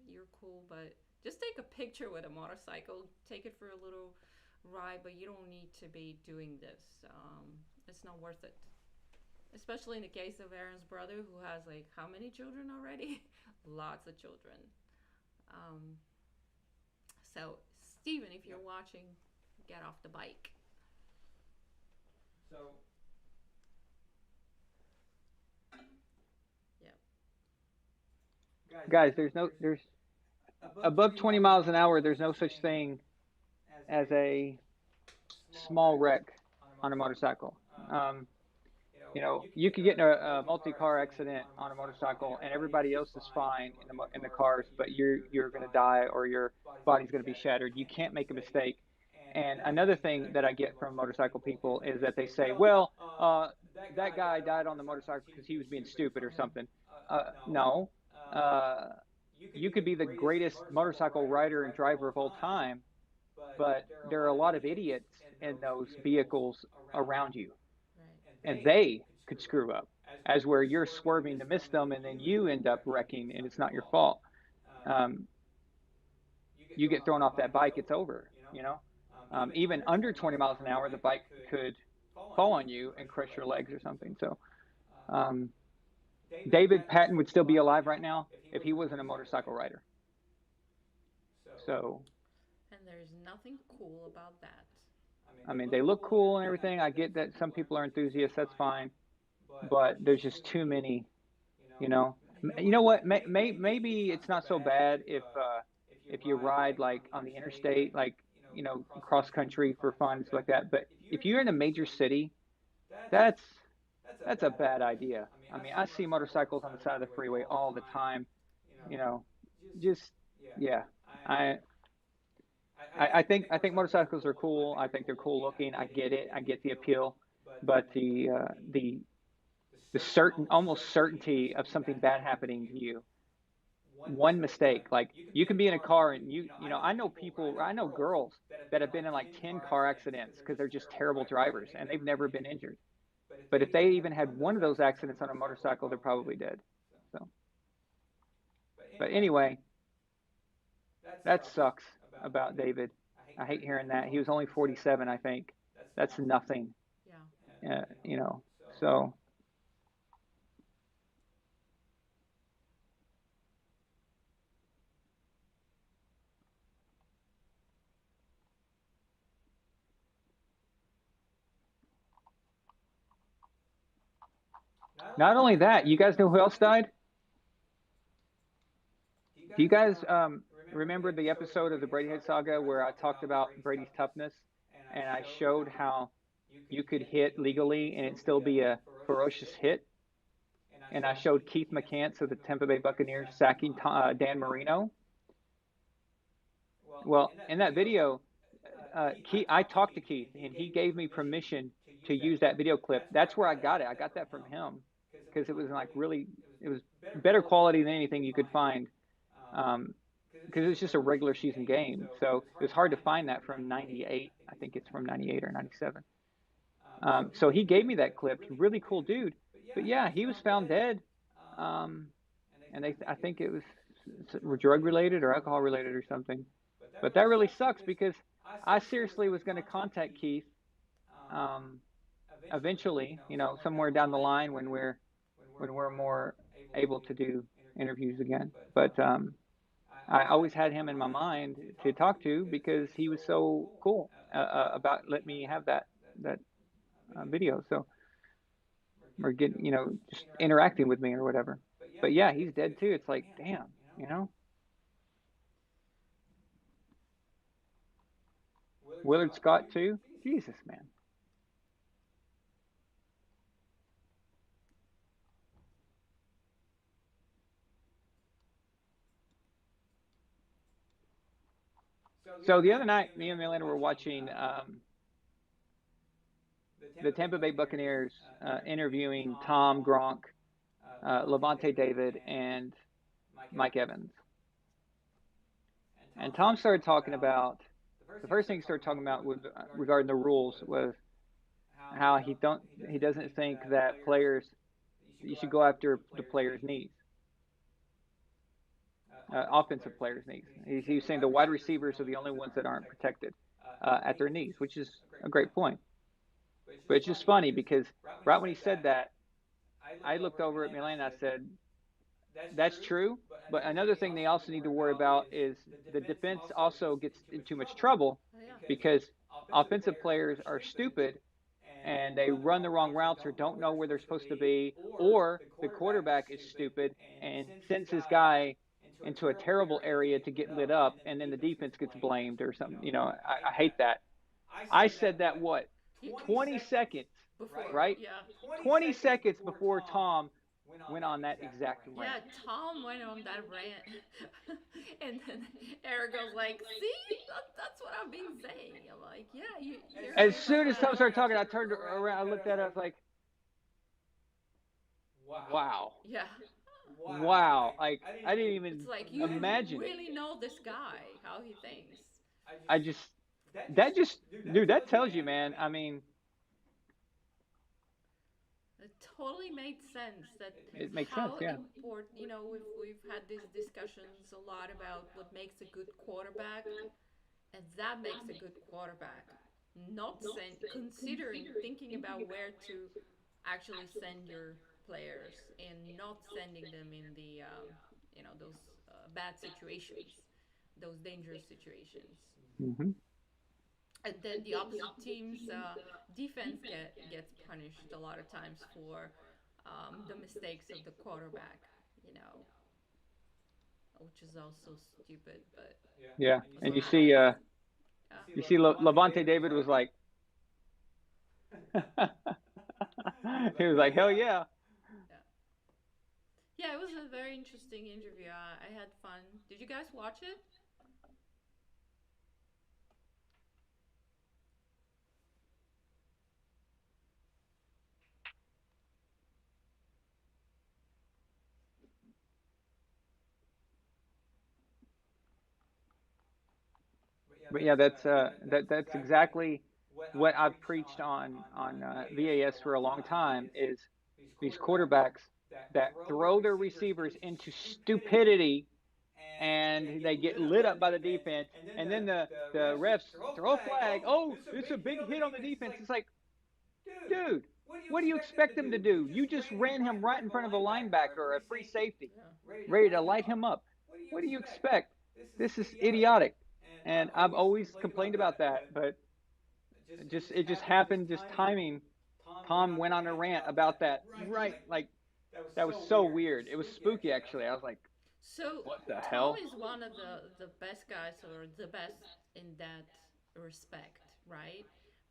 you're cool, but just take a picture with a motorcycle, take it for a little ride, but you don't need to be doing this. It's not worth it. Especially in the case of Aaron's brother, who has like how many children already? Lots of children. Um, so, Steven, if you're watching, get off the bike. so. Yeah. Guys, there's above 20 miles an hour. There's no such thing as a small wreck on a motorcycle. You could get in a multi-car accident on a motorcycle, and everybody else is fine in the cars, but you're going to die or your body's going to be shattered. You can't make a mistake. And another thing that I get from motorcycle people is that they say, well, that guy died on the motorcycle because he was being stupid or something. No. You could be the greatest motorcycle rider and driver of all time, but there are a lot of idiots in those vehicles around you, Right. and they could screw up, as where you're swerving to miss them, and then you end up wrecking, and it's not your fault. Um, you get thrown off that bike, it's over. Even under 20 miles an hour, the bike could fall on you and crush your legs or something. So um, David Patton would still be alive right now if he wasn't a motorcycle rider. So And there's nothing cool about that. I mean, they look cool and everything. I get that some people are enthusiasts. That's fine, but there's just too many. You know, you know what? Maybe it's not so bad if you ride like on the interstate, like cross country for fun and stuff like that. But if you're in a major city, that's that's a bad idea. I mean, I see motorcycles on the side of the freeway all the time. You know, just yeah. I I think motorcycles are cool. I think they're cool looking. I get it. I get the appeal, but the certain almost certainty of something bad happening to you, one mistake, like you can be in a car and I know people, I know girls that have been in like 10 car accidents because they're just terrible drivers and they've never been injured. But if they even had one of those accidents on a motorcycle, they're probably dead. So, but anyway, that sucks about David. I hate hearing that. He was only 47, I think. That's nothing. Yeah. So not only that, you guys know who else died? Do you guys remember the episode of the Brady Head saga where I talked about Brady's toughness and I showed how you could hit legally and it still be a ferocious hit? And I showed Keith McCants of the Tampa Bay Buccaneers sacking Dan Marino. Well, in that video, I talked to Keith and he gave me permission to use that video clip. That's where I got it. I got that from him because it was like really, it was better quality than anything you could find. Because it's just a regular season game. So it was hard to find that from 98. I think it's from 98 or 97. So he gave me that clip. Really cool dude. But yeah, he was found dead. Um, and I think it was drug related or alcohol related or something. But that really sucks because I seriously was going to contact Keith um, eventually, somewhere down the line when we're more able to do interviews again. But I always had him in my mind to talk to because he was so cool about letting me have that video. So or getting, just interacting with me or whatever. But yeah, he's dead too. It's like, damn, Willard Scott too. Jesus, man. So the other night, me and Milena were watching the Tampa Bay Buccaneers interviewing Tom Gronk, Levante David, and Mike Evans. And Tom started talking about the first thing he started talking about with regarding the rules was how he doesn't think that players you should go after the players' knees, offensive players' knees. He's saying the wide receivers are the only ones that aren't protected at their knees, which is a great point. But it's just funny because right when he said that, I looked over at Milan and I said, that's true. But another thing they also need to worry about is the defense also gets in too much trouble Oh, yeah. because offensive players are stupid and they run the wrong routes or don't know where they're supposed to be, or the quarterback is stupid and sends his guy into a terrible area to get lit up, and then the defense gets blamed or something. I hate that. I said that what 20 seconds, Before, right? yeah. 20 seconds before Tom went on that exact Yeah, rant. Tom went on that rant. And then Eric goes like, see? That's what I've been saying. I'm like, yeah, As you're soon as Tom right. started talking, I turned around, I looked at it, I was like, wow. Yeah. Wow. Like, I didn't It's even like you imagine it. really know this guy, how he thinks. I just, That just, dude, that tells you, man. I mean, It totally made sense that it makes sense. how Yeah. important, we've had these discussions a lot about what makes a good quarterback, and that makes a good quarterback. Not considering thinking about where to actually send your players and not sending them in the those bad situations, those dangerous situations. Hmm. And then the opposite team's defense gets punished a lot of times for the mistakes of the quarterback, you know, which is also stupid, but Yeah. And also happens. Yeah, you see, Levante David was like, he was like, hell yeah. yeah, yeah. It was a very interesting interview. I had fun. Did you guys watch it? But yeah, that's exactly what I've preached on VAS for a long time is these quarterbacks that throw their receivers into stupidity and they get lit up by the defense, and then the refs throw a flag. Oh, it's a big hit on the defense. It's like, dude, what do you expect them to do? You just ran him right in front of a linebacker or a free safety, Yeah. ready to light him up. What do you expect? This is idiotic. And I've always complained about that, but it just happened, just timing. Tom went on a rant about that. Right, like that was so weird. It was spooky actually. I was like, So what the Tom hell? is one of the best guys, or the best in that respect, right?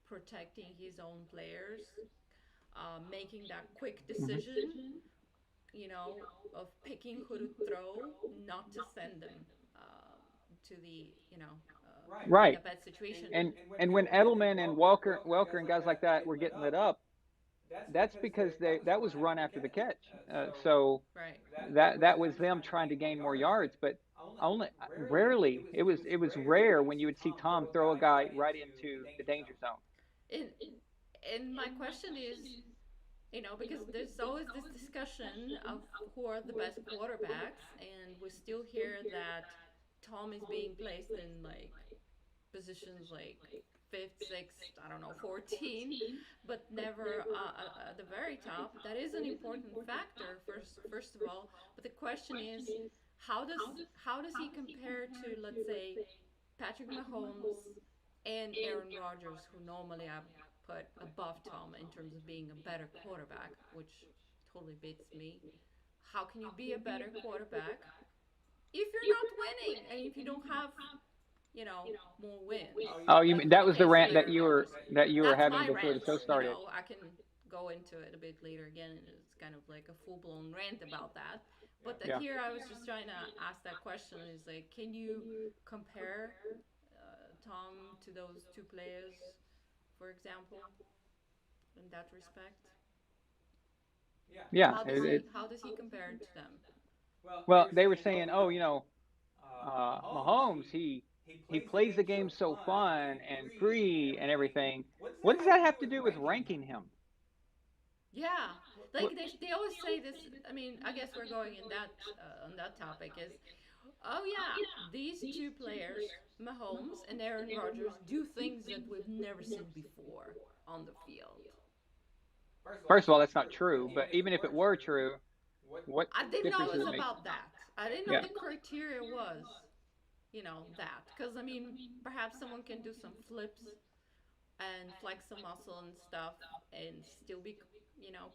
Protecting his own players, making that quick Hmm. decision, of picking who to throw, not to send them to the, in a Right. bad situation. And when Edelman and Welker and guys like that were getting lit up, that's because that was run after the catch. So Right. that was them trying to gain more yards, but only rarely it was rare when you would see Tom throw a guy right into the danger zone. And and my question is, because there's always this discussion of who are the best quarterbacks, and we still hear that Tom is being placed in like positions like fifth, sixth, I don't know, 14, but never at the very top. That is an important factor, first of all. But the question is, how does he compare to, let's say, Patrick Mahomes and Aaron Rodgers, who normally I put above Tom in terms of being a better quarterback, which totally beats me. How can you be a better quarterback if you're not winning and if you don't have, more wins? Oh, you Like mean in that the was the case of rant Aaron Rodgers. that you were That's having my before the rant. show started? I can go into it a bit later again, and it's kind of like a full blown rant about that. But Yeah. here I was just trying to ask that question: is like, can you compare Tom to those two players, for example, in that respect? Yeah. How does he compare to them? Well, they were saying, oh, Mahomes, he plays the game so fun and free and everything. What does that have to do with ranking him? Yeah, like What, they always say this. I mean, I guess we're going in that on that topic is, oh yeah, these two players, Mahomes and Aaron Rodgers, do things that we've never seen before on the field. first of all, that's not true. But even if it were true, what I didn't know difference it does was it make? about that. I didn't know Yeah. the criteria was, that. Because, I mean, perhaps someone can do some flips and flex some muscle and stuff and still be,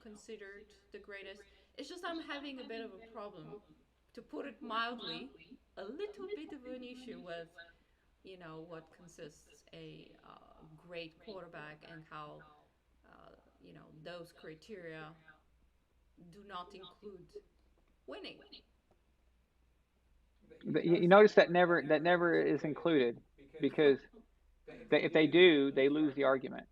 considered the greatest. It's just I'm having a bit of a problem, to put it mildly, a little bit of an issue with, what consists a great quarterback, and how, those criteria do not include winning. You notice that never is included because if they do, they lose the argument.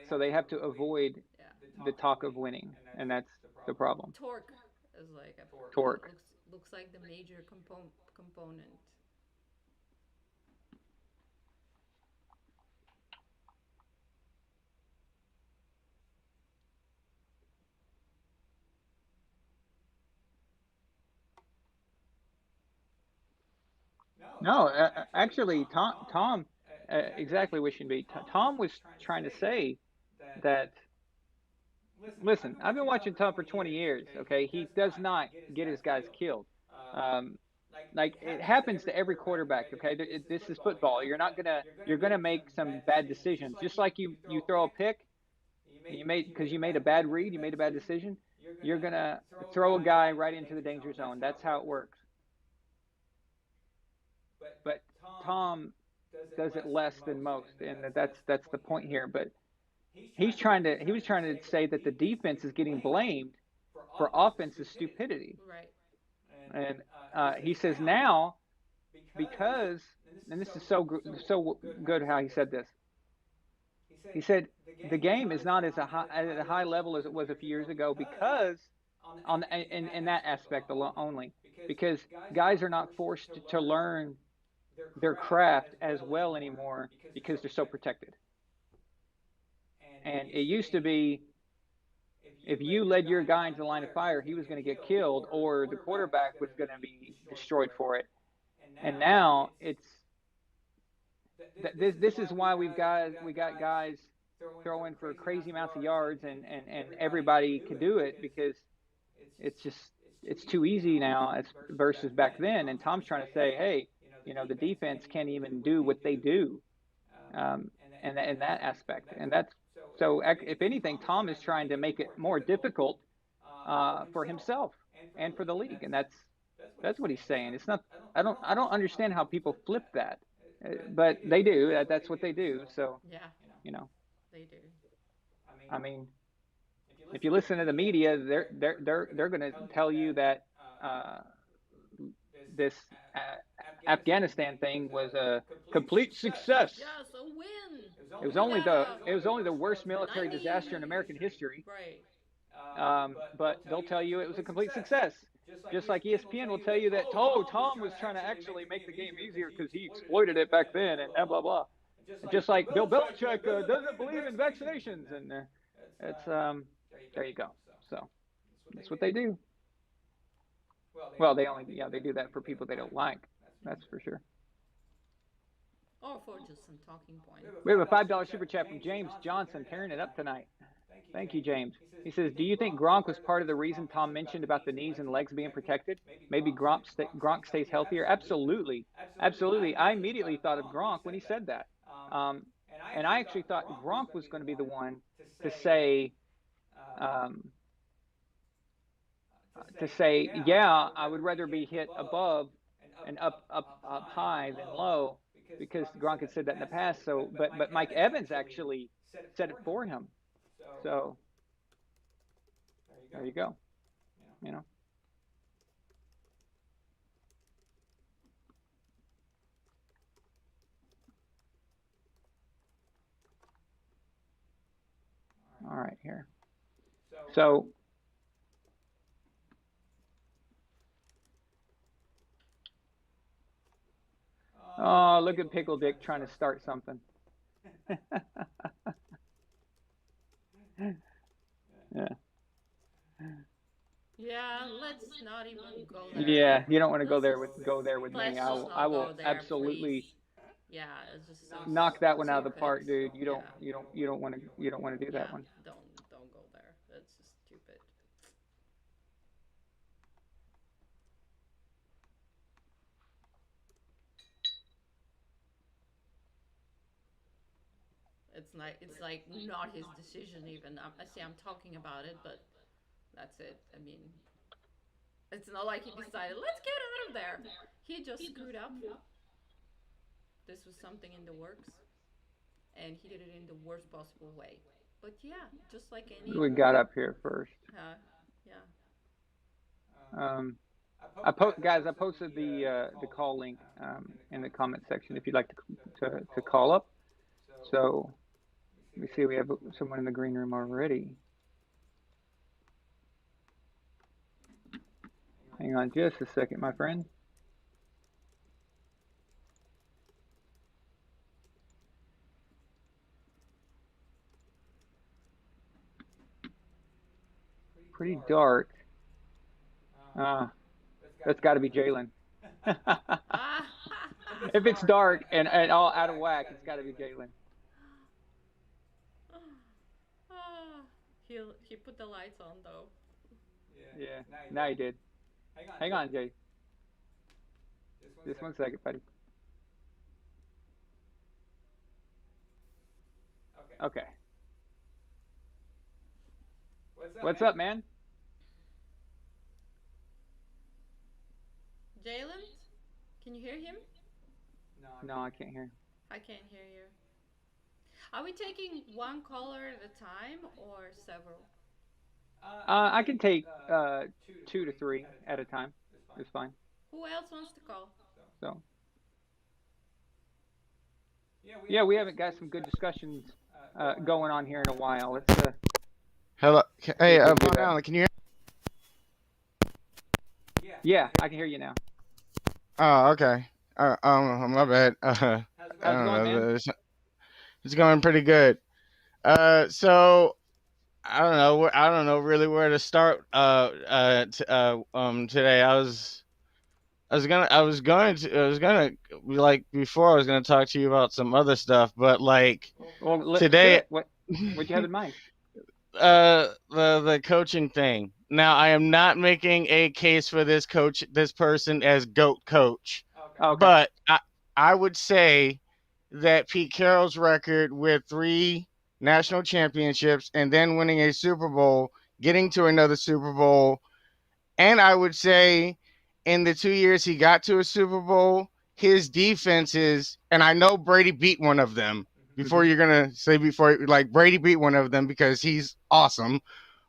So they have to avoid Yeah. the talk of winning, and that's the problem. Torque is like Torque. looks like the major component. No, actually, Tom, exactly what should be. Tom was trying to say that, listen, I've been watching Tom for 20 years. Okay, he does not get his guys killed. Um, like it happens to every quarterback. Okay, this is football. You're gonna make some bad decisions. Just like you throw a pick, you made a bad read, you made a bad decision. You're gonna throw a guy right into the danger zone. That's how it works. But Tom does it less than most, and that's the point here. But he was trying to say that the defense is getting blamed for offense's stupidity, Right. and he says now because, and this is so good how he said this. He said the game is not at a high level as it was a few years ago because in that aspect alone only because guys are not forced to learn their craft as well anymore because they're so protected. And it used to be if you led your guy into the line of fire, he was going to get killed or the quarterback was going to be destroyed for it. And now it's this is why we got guys throwing for crazy amounts of yards and everybody can do it because it's just it's too easy now as versus back then. And Tom's trying to say, hey, the defense can't even do what they do, in that aspect. And that's so. If anything, Tom is trying to make it more difficult for himself and for the league, and that's what he's saying. It's not. I don't understand how people flip that, but they do. That's what they do. So Yeah, you know, they do. I mean, if you listen to the media, they're going to tell you that uh, this Afghanistan thing was a complete success. Yes, a win. We gotta It was only the worst military disaster in American history. right. But they'll tell you it was a complete success. Just like ESPN will tell you that, oh, Tom was trying to actually make the game easier because he exploited it back then and blah blah blah. Just like Bill Belichick doesn't believe in vaccinations, and it's there you go. So that's what they do. Well, they do that for people they don't like. That's for sure. Or for just some talking points. We have a $5 super chat from James Johnson tearing it up tonight. Thank you, James. He says, "Do you think Gronk was part of the reason Tom mentioned about the knees and legs being protected? Maybe Gronk stays healthier." Absolutely, absolutely. I immediately thought of Gronk when he said that, um, and I actually thought Gronk was going to be the one to say, um, yeah, I would rather be hit above and up high than low, because Gronk had said that in the past. So, but Mike Evans actually said it for him. So there you go. You know. All right, here. So oh, look at Pickle Dick trying to start something. Yeah. Yeah, let's not even go there. Yeah, you don't want to Let's just go there with me. let's just I not go will there, please. absolutely Yeah, it's just so knock that one out of the stupid. park, dude. Yeah, You don't want to do yeah. that one. Don't go there. That's just stupid. It's like not his decision even. I see I'm talking about it, but that's it. I mean, it's not like he decided let's get out of there. He just screwed up. This was something in the works, and he did it in the worst possible way. But yeah, just like any, We got up here first. yeah, Um, guys, I posted the call link in the comment section if you'd like to call up. So we see we have someone in the green room already. Hang on just a second, my friend. Pretty dark. That's got to be Jalen. If it's dark and all out of whack, it's got to be Jalen. Ah, he put the lights on though. Yeah. Now you did. Hang on, Jay. Just 1 second, buddy. Okay. What's up, man? Jalen, can you hear him? No, I can't hear. I can't hear you. Are we taking one caller at a time or several? I can take 2 to 3 at a time. It's fine. Who else wants to call? So yeah, we haven't got some good discussions going on here in a while. Let's Hello. see Hey, if we can do Von that. Allen, can you hear? Yeah, I can hear you now. Oh, okay. My bad. I How's it don't going, man? know. It's going pretty good. So I don't know. I don't know really where to start. Today I was gonna like before I was gonna talk to you about some other stuff, but like Well, let's do today, it. What you have in mind? the coaching thing. Now I am not making a case for this person as goat coach, Oh, okay. but I would say that Pete Carroll's record with 3 national championships and then winning a Super Bowl, getting to another Super Bowl, and I would say in the 2 years he got to a Super Bowl, his defenses, and I know Brady beat one of them. Hmm. Before you're gonna say before like Brady beat one of them because he's awesome,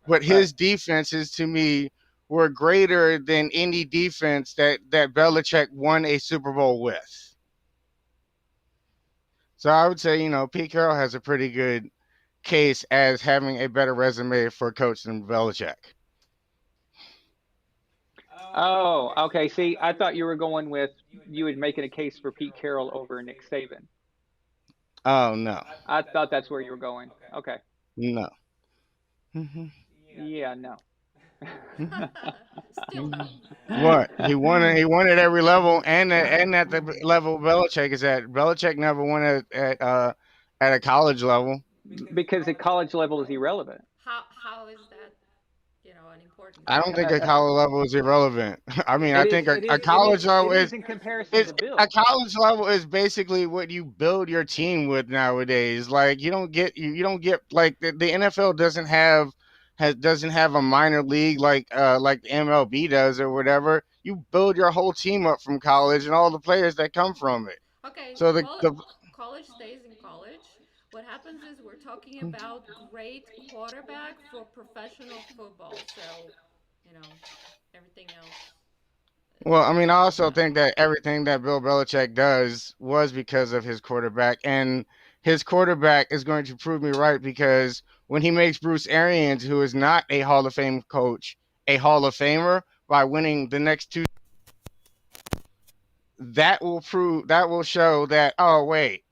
but Right. his defenses to me were greater than any defense that Belichick won a Super Bowl with. So I would say, Pete Carroll has a pretty good case as having a better resume for a coach than Belichick. Oh, okay. See, I thought you were going with you would making a case for Pete Carroll over Nick Saban. Oh no, I thought that's where you were going. Okay. no. Mhm. Yeah, no. Still no. What he won at every level, and at the level Belichick is at. Belichick never won at a college level. Because at college level is irrelevant. How is that, an important I don't thing? think a college level is irrelevant. I mean, I It is. think It a is. It college is. level It is is in comparison it's to a Bill. college level is basically what you build your team with nowadays. Like you don't get like the NFL doesn't have a minor league like the MLB does or whatever. You build your whole team up from college and all the players that come from it. Okay, So the college stays in college. What happens is we're talking about great quarterback for professional football. So, you know, everything else Well, I mean, I doesn't also think matter. that everything that Bill Belichick does was because of his quarterback, and his quarterback is going to prove me right because when he makes Bruce Arians, who is not a Hall of Fame coach, a Hall of Famer by winning the next 2, that will show that, oh wait,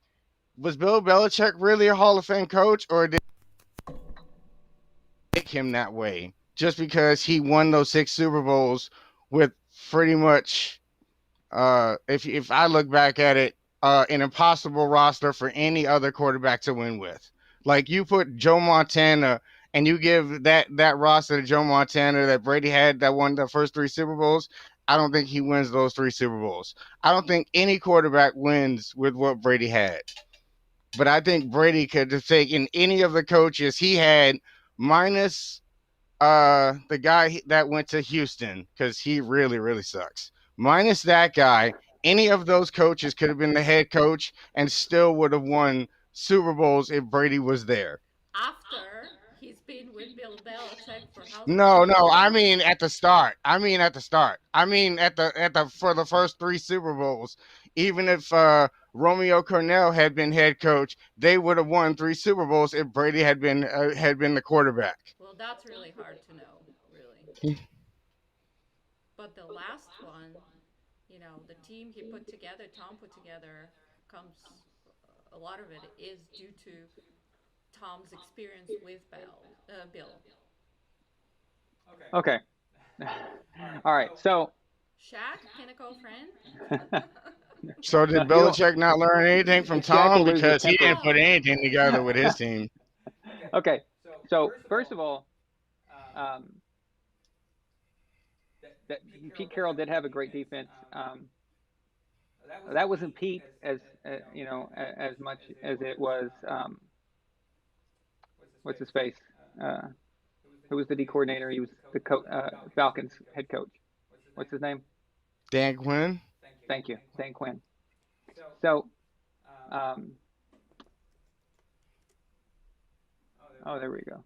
was Bill Belichick really a Hall of Fame coach, or did they make him that way just because he won those 6 Super Bowls with pretty much if I look back at it, an impossible roster for any other quarterback to win with. Like you put Joe Montana and you give that roster to Joe Montana that Brady had that won the first 3 Super Bowls. I don't think he wins those 3 Super Bowls. I don't think any quarterback wins with what Brady had. But I think Brady could have taken any of the coaches he had minus the guy that went to Houston because he really sucks. Minus that guy, any of those coaches could have been the head coach and still would have won Super Bowls if Brady was there. After he's been with Bill Belichick for how No, long? I mean at the start. I mean at the start. I mean at the for the first 3 Super Bowls. Even if Romeo Cornell had been head coach, they would have won 3 Super Bowls if Brady had been the quarterback. Well, that's really hard to know, really. But the last one, the team he put together, Tom put together, comes a lot of it is due to Tom's experience with Bill. Okay. All right. So Shaq, can I call friend? So did You know, Belichick not learn anything from Shaq Tom will lose his because he temper. didn't put anything together with his team? Okay, so first of all, um, that Pete Carroll did have a great defense. That wasn't Pete as as much as it was what's his face, uh, who was the D coordinator. He was the Falcons head coach. What's his name? Dan Quinn. Thank you, Dan Quinn. So, um, oh, there we go.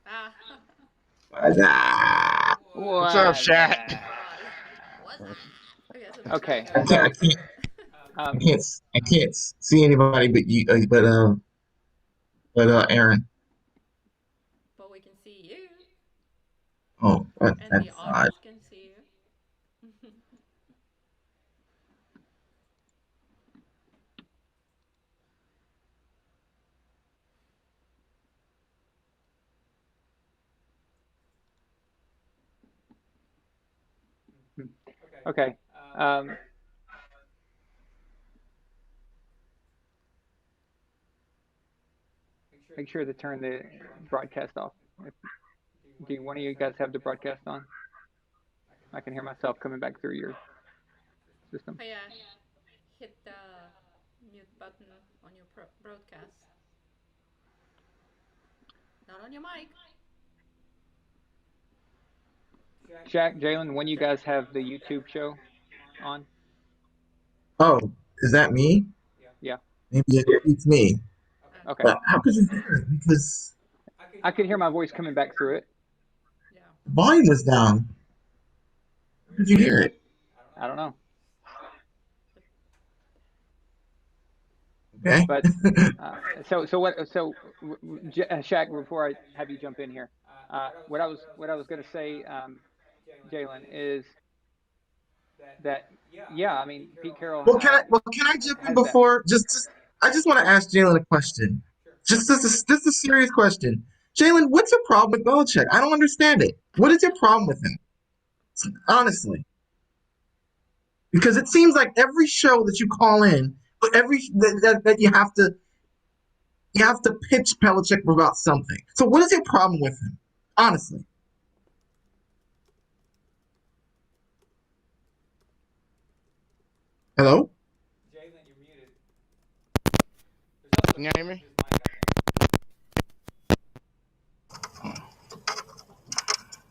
Ah. What's up, Was Shaq? What's that? Okay, so the okay. question I So, is. can't, um, I can't see anybody but you, Aaron. But we can see you, Oh, and the that's odd. audience can see you. okay. Um, make sure to turn the broadcast off. Do one of you guys have the broadcast on? I can hear myself coming back through your system. Oh yeah, hit the mute button on your broadcast, not on your mic. Shaq, Jalen, when you guys have the YouTube show on? Oh, is that me? Yeah. Maybe it's me. Okay. But how could you hear it? Because I could hear my voice coming back through it. Yeah. the volume was down. How could you hear it? I don't know, Okay. but so what? So Shaq, before I have you jump in here, what I was going to say, Jalen, is that yeah, I mean Pete Carroll Can I jump in has that. before? I just want to ask Jalen a question. Just a serious question. Jalen, what's your problem with Belichick? I don't understand it. What is your problem with him? Honestly, because it seems like every show that you call in, that you have to pitch Belichick about something. So what is your problem with him? Honestly. Hello? Can you hear me?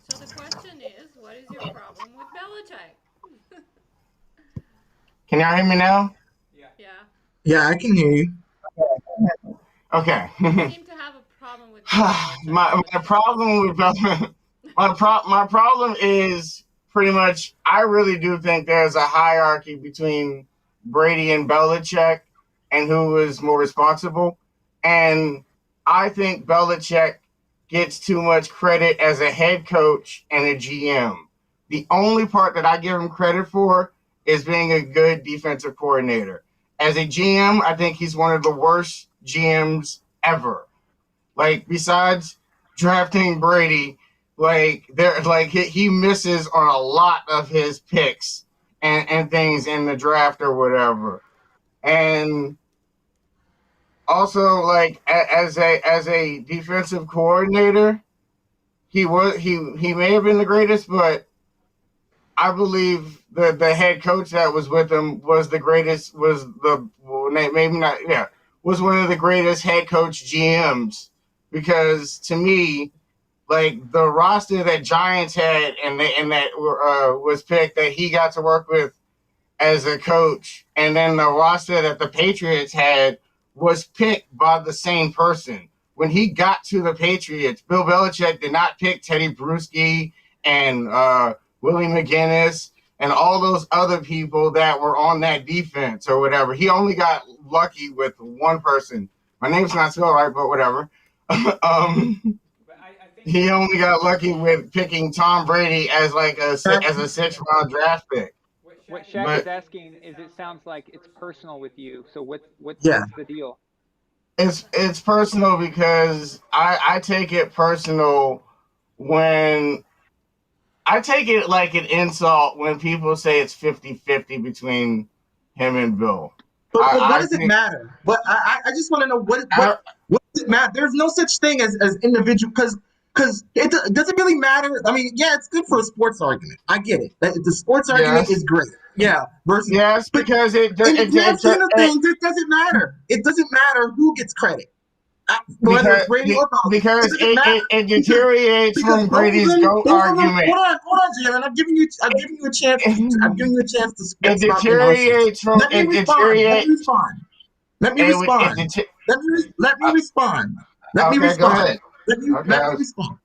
So the question is, what is your problem with Belichick? Can y'all hear me now? Yeah. Yeah, I can hear you. Okay. You seem to have a problem with Belichick, is what My you mean to problem say. with my problem is pretty much I really do think there's a hierarchy between Brady and Belichick and who is more responsible. And I think Belichick gets too much credit as a head coach and a GM. The only part that I give him credit for is being a good defensive coordinator. As a GM, I think he's one of the worst GMs ever. Like besides drafting Brady, he misses on a lot of his picks and things in the draft or whatever. And also as a defensive coordinator, he may have been the greatest, but I believe the head coach that was with him was the greatest. Was the maybe not? Yeah, was one of the greatest head coach GMs because to me, like the roster that Giants had and that was picked that he got to work with as a coach, and then the roster that the Patriots had was picked by the same person. When he got to the Patriots, Bill Belichick did not pick Teddy Bruschi and Willie McGinnis and all those other people that were on that defense or whatever. He only got lucky with one person. My name's not spelled right, but whatever. um, he only got lucky with picking Tom Brady as like as a 6th round draft pick. What Shaq is But asking is, it sounds like it's personal with you. So Yeah. what's the deal? it's personal because I take it personal when I take it like an insult when people say it's 50-50 between him and Bill. But what I does it think matter? But I just want to know I, what does it matter? There's no such thing as individual because does it really matter? I mean, yeah, it's good for a sports argument. I get it. The sports argument yes, is great. Yeah, versus yes, but because in the grand scheme of things, it doesn't matter. It doesn't matter who gets credit, whether it's because Brady or Belichick. It because doesn't matter it because deteriorates because from Brady's GOAT both of them. argument. Hold on, Jalen. I'm giving you a chance to I'm giving you a chance to It spout your nonsense. deteriorates from Let me it respond. Let me deteriorates respond. Let me it, would- it respond. deter- Let me respond. Let me okay, go respond. ahead. Okay, Let me respond.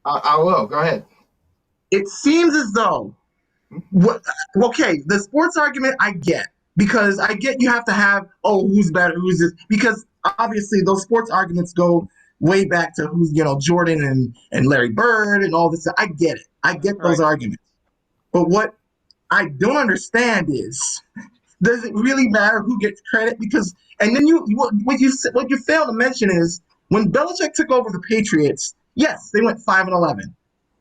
I will go ahead. It seems as though what okay, the sports argument I get because I get you have to have who's better, who's this because obviously those sports arguments go way back to who's Jordan and Larry Bird and all this. I get it. I get those Right. arguments. But what I don't understand is does it really matter who gets credit? Because and then what you fail to mention is when Belichick took over the Patriots, yes, they went 5-11.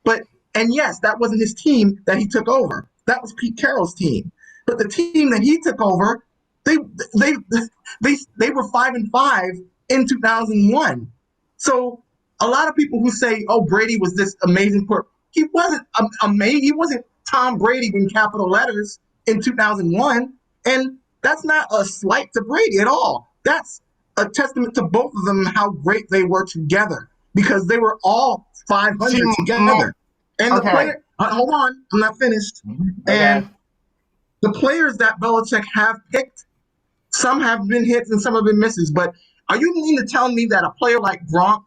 But and yes, that wasn't his team that he took over. That was Pete Carroll's team. But the team that he took over, they they they were 5-5 in 2001. So a lot of people who say, "Oh, Brady was this amazing player," he wasn't amazing. He wasn't Tom Brady in capital letters in 2001, and that's not a slight to Brady at all. That's a testament to both of them how great they were together because they were all See, 500 together. And the okay, player, hold on, I'm not finished. okay. And the players that Belichick have picked, some have been hits and some have been misses. But are you mean to tell me that a player like Gronk,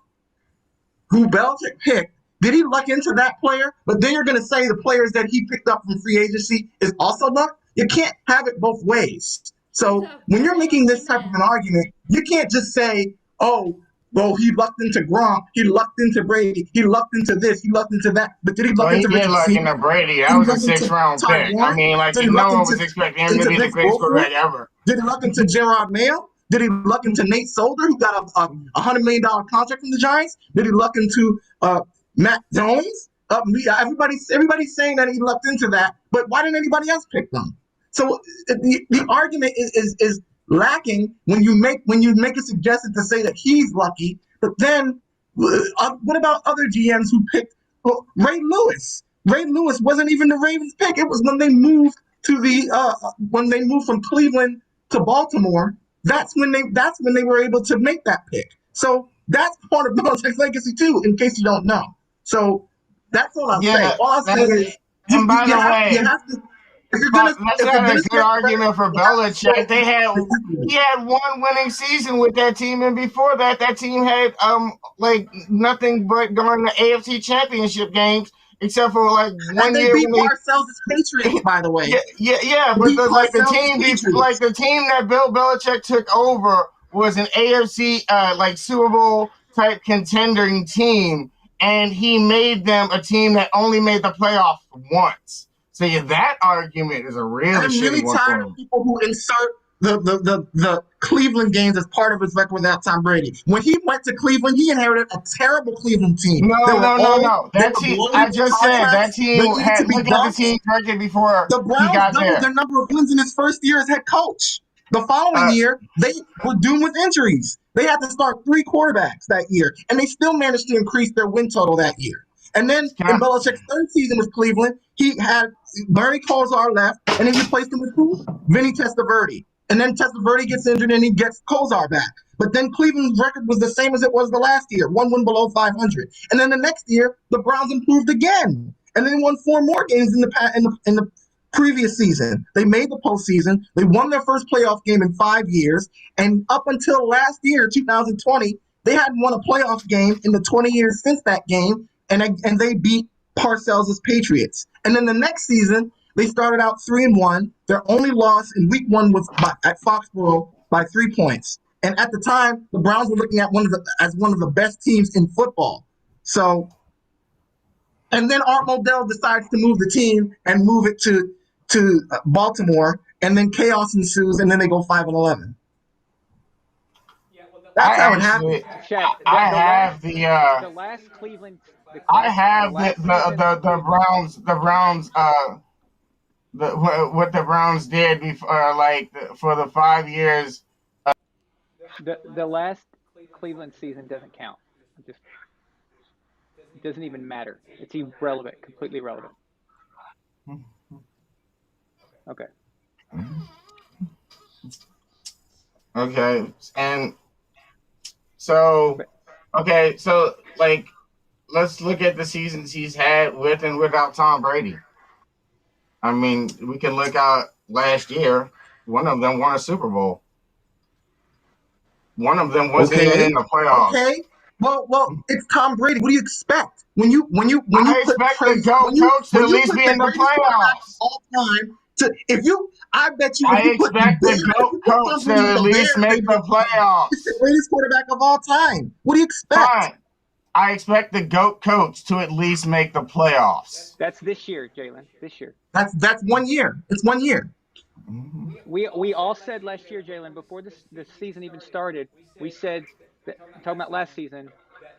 who Belichick picked, did he luck into that player? But then you're going to say the players that he picked up from free agency is also luck? You can't have it both ways. He's So a when you're very making lucky this type of an man. argument, you can't just say, oh, well, he lucked into Gronk, he lucked into Brady, he lucked into this, he lucked into that. But did he luck Well, he into did Richard luck Seymour? into Brady. That Did he was a luck into 6th round Ty pick. I Warren? mean, like Did he no luck one was expecting him to be the Vince greatest quarterback Wilfork? ever. Did he luck into Gerard Mayo? Did he luck into Nate Solder, who got $100 million contract from the Giants? Did he luck into Matt Jones? Everybody's saying that he lucked into that, but why didn't anybody else pick them? So the argument is lacking when you make a suggestion to say that he's lucky, but then what about other GMs who picked Ray Lewis? Ray Lewis wasn't even the Ravens pick. It was when they moved to the when they moved from Cleveland to Baltimore. That's when they were able to make that pick. So that's part of Belichick's legacy too, in case you don't know. So that's all I'll say. Yeah, All I'll say that, is and by the you way, have to but that's if you're not a gonna good say credit, argument for you have to Belichick. show He had one winning season with that team, and before that, that team had like nothing but going to AFC Championship games, except for like and one they year beat when they Parcells' Patriots, by the way. yeah. They But beat Parcells' like Patriots. the team that Bill Belichick took over was an AFC like Super Bowl type contending team, and he made them a team that only made the playoff once. So yeah, that argument is a really I'm shitty really one for tired of me. people who insert the Cleveland games as part of his record without Tom Brady. When he went to Cleveland, he inherited a terrible Cleveland team. They No, were no, no, old, no. they That were team, blowing I their just said that contracts, they team needed to had. be Look at the dumped. team record before The he Browns got doubled there. their number of wins in his first year as head coach. The following Uh, year, they were doomed with injuries. They had to start three quarterbacks that year, and they still managed to increase their win total that year. And then can in I, Belichick's third season with Cleveland, he had Bernie Kosar left, and he replaced him with who? Vinny Testaverde. And then Testaverde gets injured, and he gets Kosar back. But then Cleveland's record was the same as it was the last year, one win below 500. And then the next year, the Browns improved again, and they won four more games in the previous season. They made the postseason. They won their first playoff game in 5 years. And up until last year, 2020, they hadn't won a playoff game in the 20 years since that game. And they beat Parcells' Patriots. And then the next season, they started out 3-1. Their only loss in week one was at Foxborough by 3 points. And at the time, the Browns were looking at as one of the best teams in football. So, and then Art Modell decides to move the team and move it to Baltimore, and then chaos ensues, and then they go 5-11. That's I how it happened. actually, Chat. I The last have the last Cleveland I the have last season. The Browns, what the Browns did before, for the 5 years. The last Cleveland season doesn't count. It just it doesn't even matter. It's irrelevant, completely irrelevant. Okay. Okay, and so But okay, so like let's look at the seasons he's had with and without Tom Brady. I mean, we can look out last year. One of them won a Super Bowl. One of them wasn't even Okay. in the playoffs. Okay. Well, it's Tom Brady. What do you expect when you I put expect the praise GOAT coach to when at you least put be the in the greatest quarterback of playoffs. all time to if you I bet you if I you put the expect the Bears if GOAT you put Tom coach to Brady with at the least Bears, make they'd be the fine. It's the playoffs. greatest quarterback of all time. What do you expect? Fine. I expect the GOAT coach to at least make the playoffs. that's this year, Jalen. This year. That's 1 year. It's 1 year. Mhm. We all said last year, Jalen, before this season even started, we said that talking about last season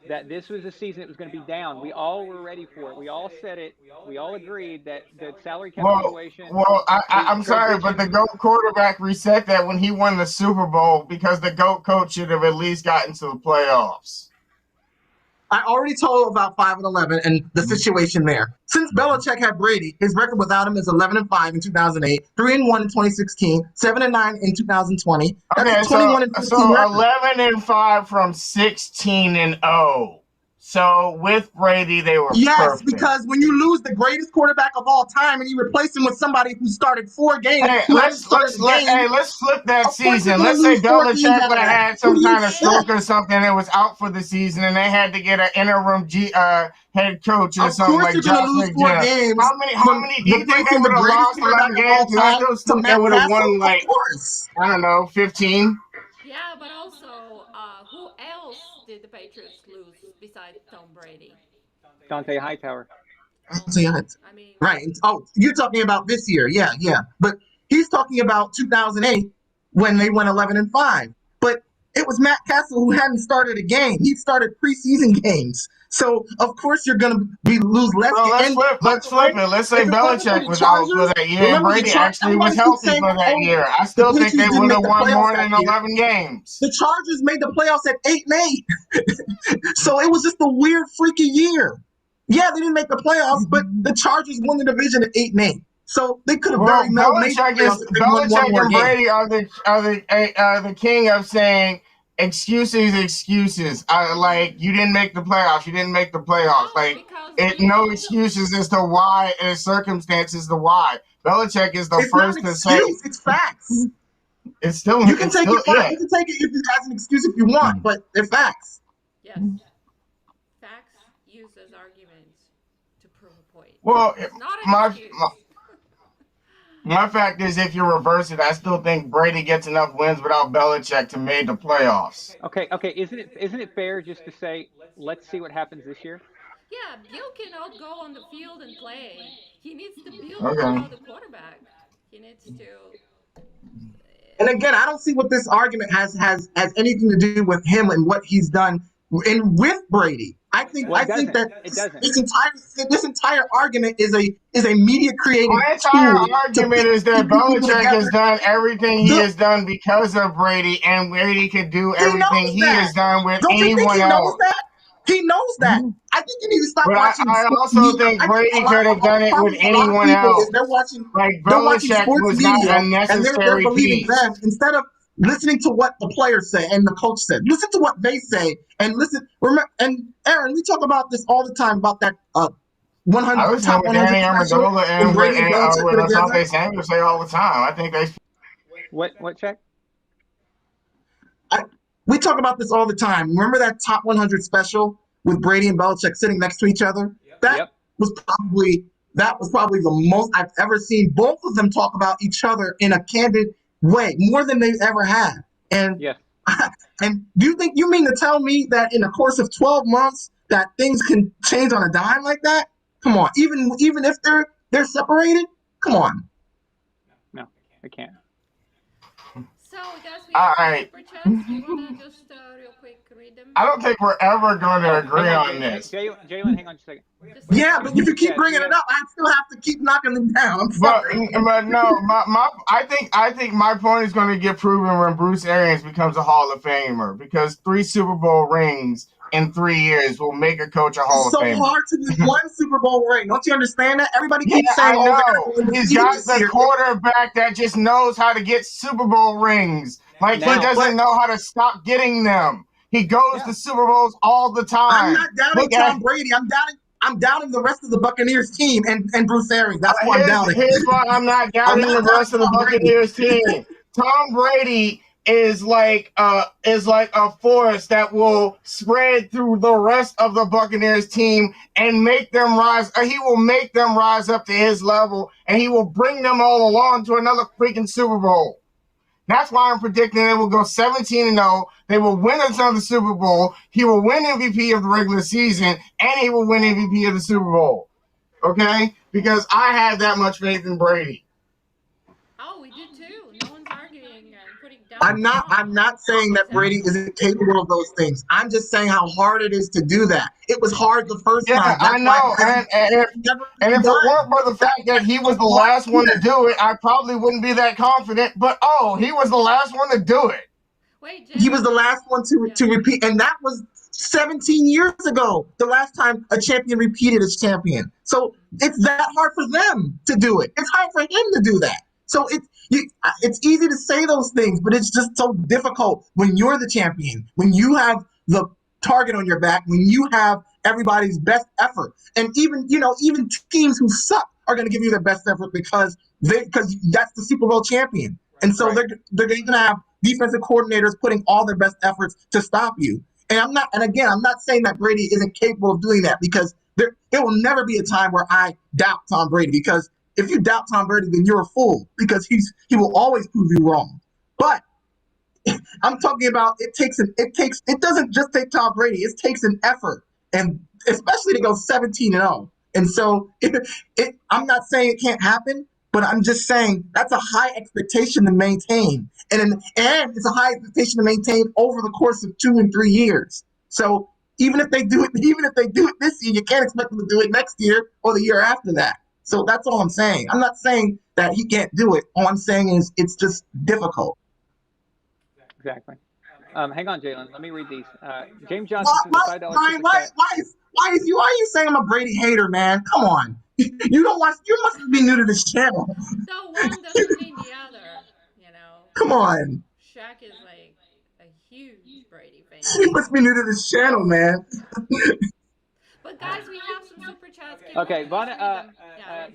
that this was a season that was going to be down. We all were ready for it. We all said it. We all agreed that the salary cap Well, situation, well, the I'm sorry, but the transition. GOAT quarterback reset that when he won the Super Bowl because the GOAT coach should have at least gotten to the playoffs. I already told about 5-11 and the situation there. Since Belichick had Brady, his record without him is 11-5 in 2008, 3-1 in 2016, 7-9 in 2020. That's a Okay, 21 and 15 so record. 11-5 from 16-0. So with Brady, they were Yes, perfect. because when you lose the greatest quarterback of all time and you replace him with somebody who started 4 games, Hey, who hasn't started a game, let's flip that of course you're season. going to Let's say lose 4 games Belichick out would of have that. had What some do you kind of expect? stroke or something and was out for the season, and they had to get an interim head coach or Of something course like you're going to Josh lose four McDaniel. games How from many do you think they replacing would the have greatest lost quarterback 11 of all games? And I time still to think they Matt would have Castle. won Of like course. I don't know 15. Yeah, but also, who else did the Patriots lose besides Tom Brady? Dante Hightower. Well, So, yeah, I mean, right. Oh, you're talking about this year. Yeah, yeah. But he's talking about 2008 when they went 11-5. But it was Matt Castle who hadn't started a game. He started preseason games. So of course you're gonna be lose less. So And by let's the flip way, it. Let's say if it wasn't for Belichick the was out for Chargers, that year and remember the Brady actually was everybody keeps healthy saying, for that "Oh, year. I the still think they Patriots didn't would make have the won playoffs more that than year." 11 games. The Chargers made the playoffs at 8-8. So it was just a weird, freaky year. Yeah, they didn't make the playoffs, but the Chargers won the division at 8-8. So they could have very Well, well made the playoffs if they won one Belichick more and game. Brady are the king of saying excuses. Like you didn't make the playoffs. You didn't make the playoffs. no, Like because it, you no don't. excuses as to why and circumstances to why. Belichick is the It's not an first to say excuse, it's facts. it's You still yeah. can take it as an excuse if you want, but they're facts. Yes, facts used as arguments to prove a point. Well, It's not an my excuse. my fact is, if you reverse it, I still think Brady gets enough wins without Belichick to make the playoffs. Okay. Isn't it fair just to say let's see what happens this year? Yeah, Bill cannot go on the field and play. He needs to build Okay. around the quarterback. He needs to. And again, I don't see what this argument has anything to do with him and what he's done in with Brady. Well, I it think doesn't. that It doesn't. this entire argument is a media created My entire tool to argument is that keep people Belichick has together. done everything he The has done because of Brady, and Brady could do He everything knows he that. has done with Don't you think anyone he knows else. that? He knows that. I think you need to stop But watching I sports also media. think I think Brady could have done it with a lot of anyone people is else. Like they're watching Belichick sports was not media a and they're necessary believing piece. them instead of listening to what the players say and the coach said. Listen to what they say and listen. Remember, and Aaron, we talk about this all the time about that I 100 listen top with 100 Danny special Amendola when and Brady and Belichick with were together. Asante Samuel say all the time. I think they. What check? I, we talk about this all the time. Remember that top 100 special with Brady and Belichick sitting next to each other? That Yep. was probably the most I've ever seen both of them talk about each other in a candid way, more than they've ever had. And Yes. and do you think you mean to tell me that in the course of 12 months that things can change on a dime like that? Come on, even if they're separated, come on. No, I can't. So, guys, we have All some right. super chats. You wanna just real quick read them? I don't think we're ever going to Oh, hang agree on, on this. Jalen, hang on just a second. Just We say have Yeah, three hi. but if super you keep chats. We bringing it have up, I still have to keep knocking them down. I'm But sorry. no, I think my point is going to get proven when Bruce Arians becomes a Hall of Famer because 3 Super Bowl rings in 3 years will make a coach a Hall It's of so Famer. hard to win one Super Bowl ring. Don't you understand that? Everybody Yeah, keeps saying, I "Oh, they're know. going to win He's the lead got this the year." quarterback that just knows how to get Super Bowl rings. Like he now. But doesn't know how to stop getting them. He goes Yeah, to Super Bowls all the I'm time. not doubting Look at Tom Brady. I'm doubting the rest of the Buccaneers team and Bruce Arians. That's who I'm doubting. here's why I'm not I'm doubting not the doubting rest of the Tom Brady. Buccaneers team. Tom Brady is like a force that will spread through the rest of the Buccaneers team and make them rise. He will make them rise up to his level, and he will bring them all along to another freaking Super Bowl. That's why I'm predicting they will go 17-0. They will win another Super Bowl. He will win MVP of the regular season, and he will win MVP of the Super Bowl. Okay? Because I have that much faith in Brady. Oh, we do too. No one's arguing and putting down I'm not. Tom. I'm not saying that Brady Exactly. isn't capable of those things. I'm just saying how hard it is to do that. It was hard the first Yeah, time. I That's why know. it's never And been if it done. weren't for the fact that he was It's the so hard last to do one to that. do it, I probably wouldn't be that confident. But he was the last one to do it. Wait, He was Jalen. the last one Yeah. to repeat, and that was 17 years ago. The last time a champion repeated as champion. So it's that hard for them to do it. It's hard for him to do that. So it's easy to say those things, but it's just so difficult when you're the champion, when you have the target on your back, when you have everybody's best effort, and even teams who suck are going to give you their best effort because that's the Super Bowl champion, and so right. they're going to have defensive coordinators putting all their best efforts to stop you. And again, I'm not saying that Brady isn't capable of doing that because there will never be a time where I doubt Tom Brady because if you doubt Tom Brady, then you're a fool because he will always prove you wrong. But I'm talking about it doesn't just take Tom Brady. It takes an effort, and especially to go 17-0. And so I'm not saying it can't happen, but I'm just saying that's a high expectation to maintain, and it's a high expectation to maintain over the course of 2 and 3 years. So even if they do it this year, you can't expect them to do it next year or the year after that. So that's all I'm saying. I'm not saying that he can't do it. All I'm saying is it's just difficult. Exactly. Hang on, Jalen. Let me read these. James Johnson Why, sends a $5 Brian? super chat. Why are you saying I'm a Brady hater, man? Come on. You don't watch. You must be new to this channel. No, one doesn't mean the other. You know, Come on. Shaq is like a huge Brady You fan. must be new to this channel, man. But guys, we have some super chats. Can we Okay, please read them? Yeah,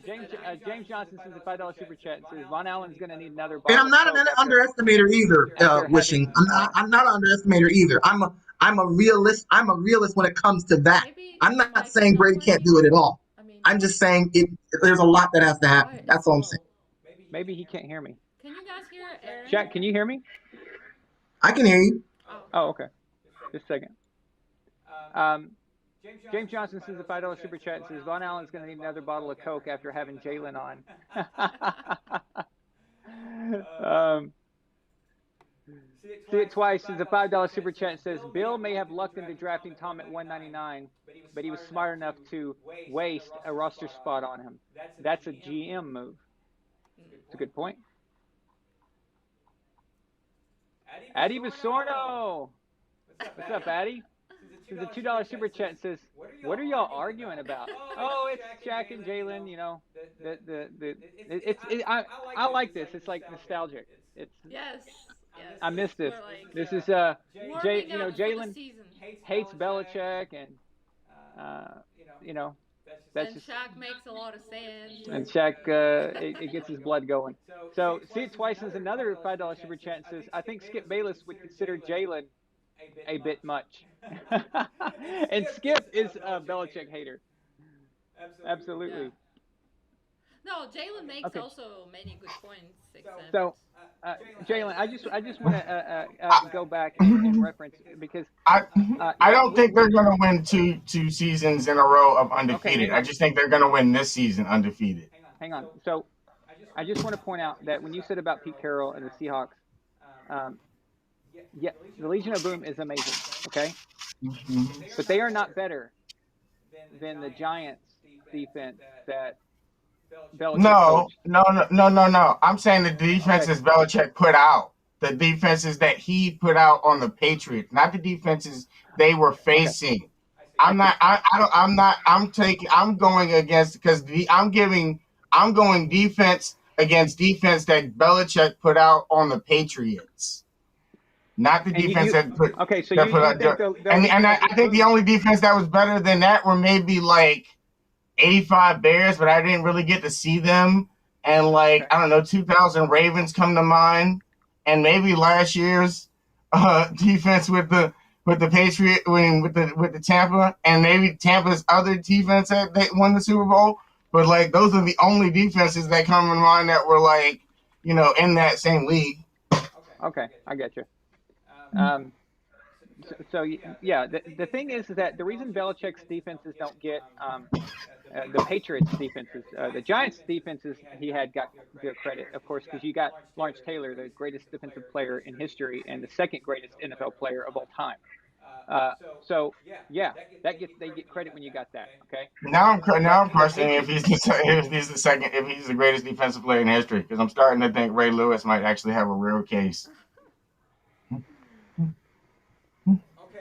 James Johnson sends a $5 super chat and says Von Allen's going to need another And bottle I'm of not an Coke underestimator either. after Wishing. having I'm not an underestimator either. I'm a realist. I'm a realist when it comes to that. maybe I'm the not mic is saying not Brady can't working. do it at all. I mean, I'm just saying it. There's a lot that has to why happen. it's That's all I'm saying. low? maybe he can't hear me. Can you guys hear Aaron? Jack, can you hear me? I can hear you. Oh, Oh, okay. Just a second. James Johnson sends a $5 super chat and says Von Allen's going to need another bottle of Coke after having Jalen on. See it twice sends a $5 super chat and says Bill may have lucked into drafting Tom at 199, but he was smart enough to waste a roster spot on him. That's a GM move. It's a good point. Addy Visorno. What's up, Addy? There's a $2 super chat and says, "What are y'all arguing about?" Oh, it's Jack and Jalen. You know, I like this. It's like nostalgic. It's yes, yes. I miss this. We're like This is warming up for the Jalen season. hates Belichick and you know that's And just Shaq makes a lot of sense. and Shaq it gets his blood going. So see it twice as another $5 super chat and says, "I think Skip Bayless would consider Jalen a bit much." And Skip is a Belichick hater. Absolutely. Yeah. No, Jalen makes Okay. also many good points. Except So, Jalen, I just want to go back and reference because I I don't we think they're going to win two seasons in a row of okay. undefeated. Hang I on, just think they're going to win this season undefeated. hang on. So, I just want to point out that when you said about Pete Carroll and the Seahawks, Um, yeah, the Legion of Boom is amazing. Okay, Mhm. but they are not better than the Giants defense that Belichick No, coached. no, no, no, no, no. I'm saying the Okay, defenses Belichick put out, the defenses that he put out on the Patriots, not the defenses they were okay, facing. I I'm see. not. I don't. I'm not. I'm taking. I'm going against because I'm giving. I'm going defense against defense that Belichick put out on the Patriots, not the And defense that put okay, so that put you out. think the And Legion I, of I think the Boom? only defense that was better than that were maybe like 85 Bears, but I didn't really get to see them. And like, Okay, I don't know, 2000 Ravens come to mind. And maybe last year's defense with the Patriot with the Tampa, and maybe Tampa's other defense that they won the Super Bowl. But like those are the only defenses that come to mind that were like, in that same league. okay, I get you. Um, yeah, the thing is that the reason Belichick's defenses don't get the Patriots defenses, the Giants defenses, he had got good credit, of course, because you got Lawrence Taylor, the greatest defensive player in history and the second greatest NFL player of all time. So yeah, they get credit when you got that. Okay, Now but I'm the questioning if Patriots, he's the second, if he's the greatest defensive player in history, because I'm starting to think Ray Lewis might actually have a real case.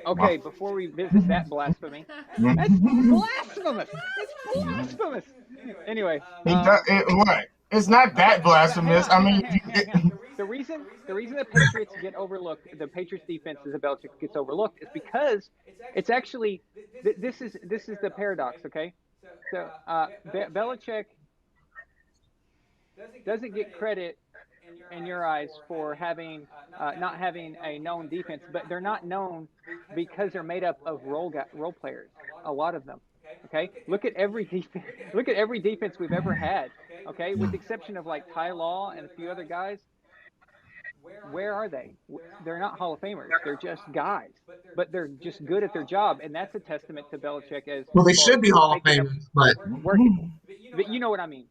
okay, before we visit that blasphemy, that's blasphemous. It's blasphemous. Anyway, What? It's not okay, that blasphemous. I mean, hang on. The reason the Patriots get overlooked, the Patriots defense as a Belichick gets overlooked, is because it's actually this is the paradox. Okay, so Belichick doesn't get credit in your eyes for having not having a known defense, but they're not known because they're made up of role players. A lot of them. Okay, look at every defense. Look at every defense we've ever had. Okay, with the exception of like Ty Law and a few other guys. Where are they? They're not Hall of Famers. They're just guys, but they're just good at their job, and that's a testament to Belichick Well, as they far should as be Hall of making up Famers, but working. You know what I mean?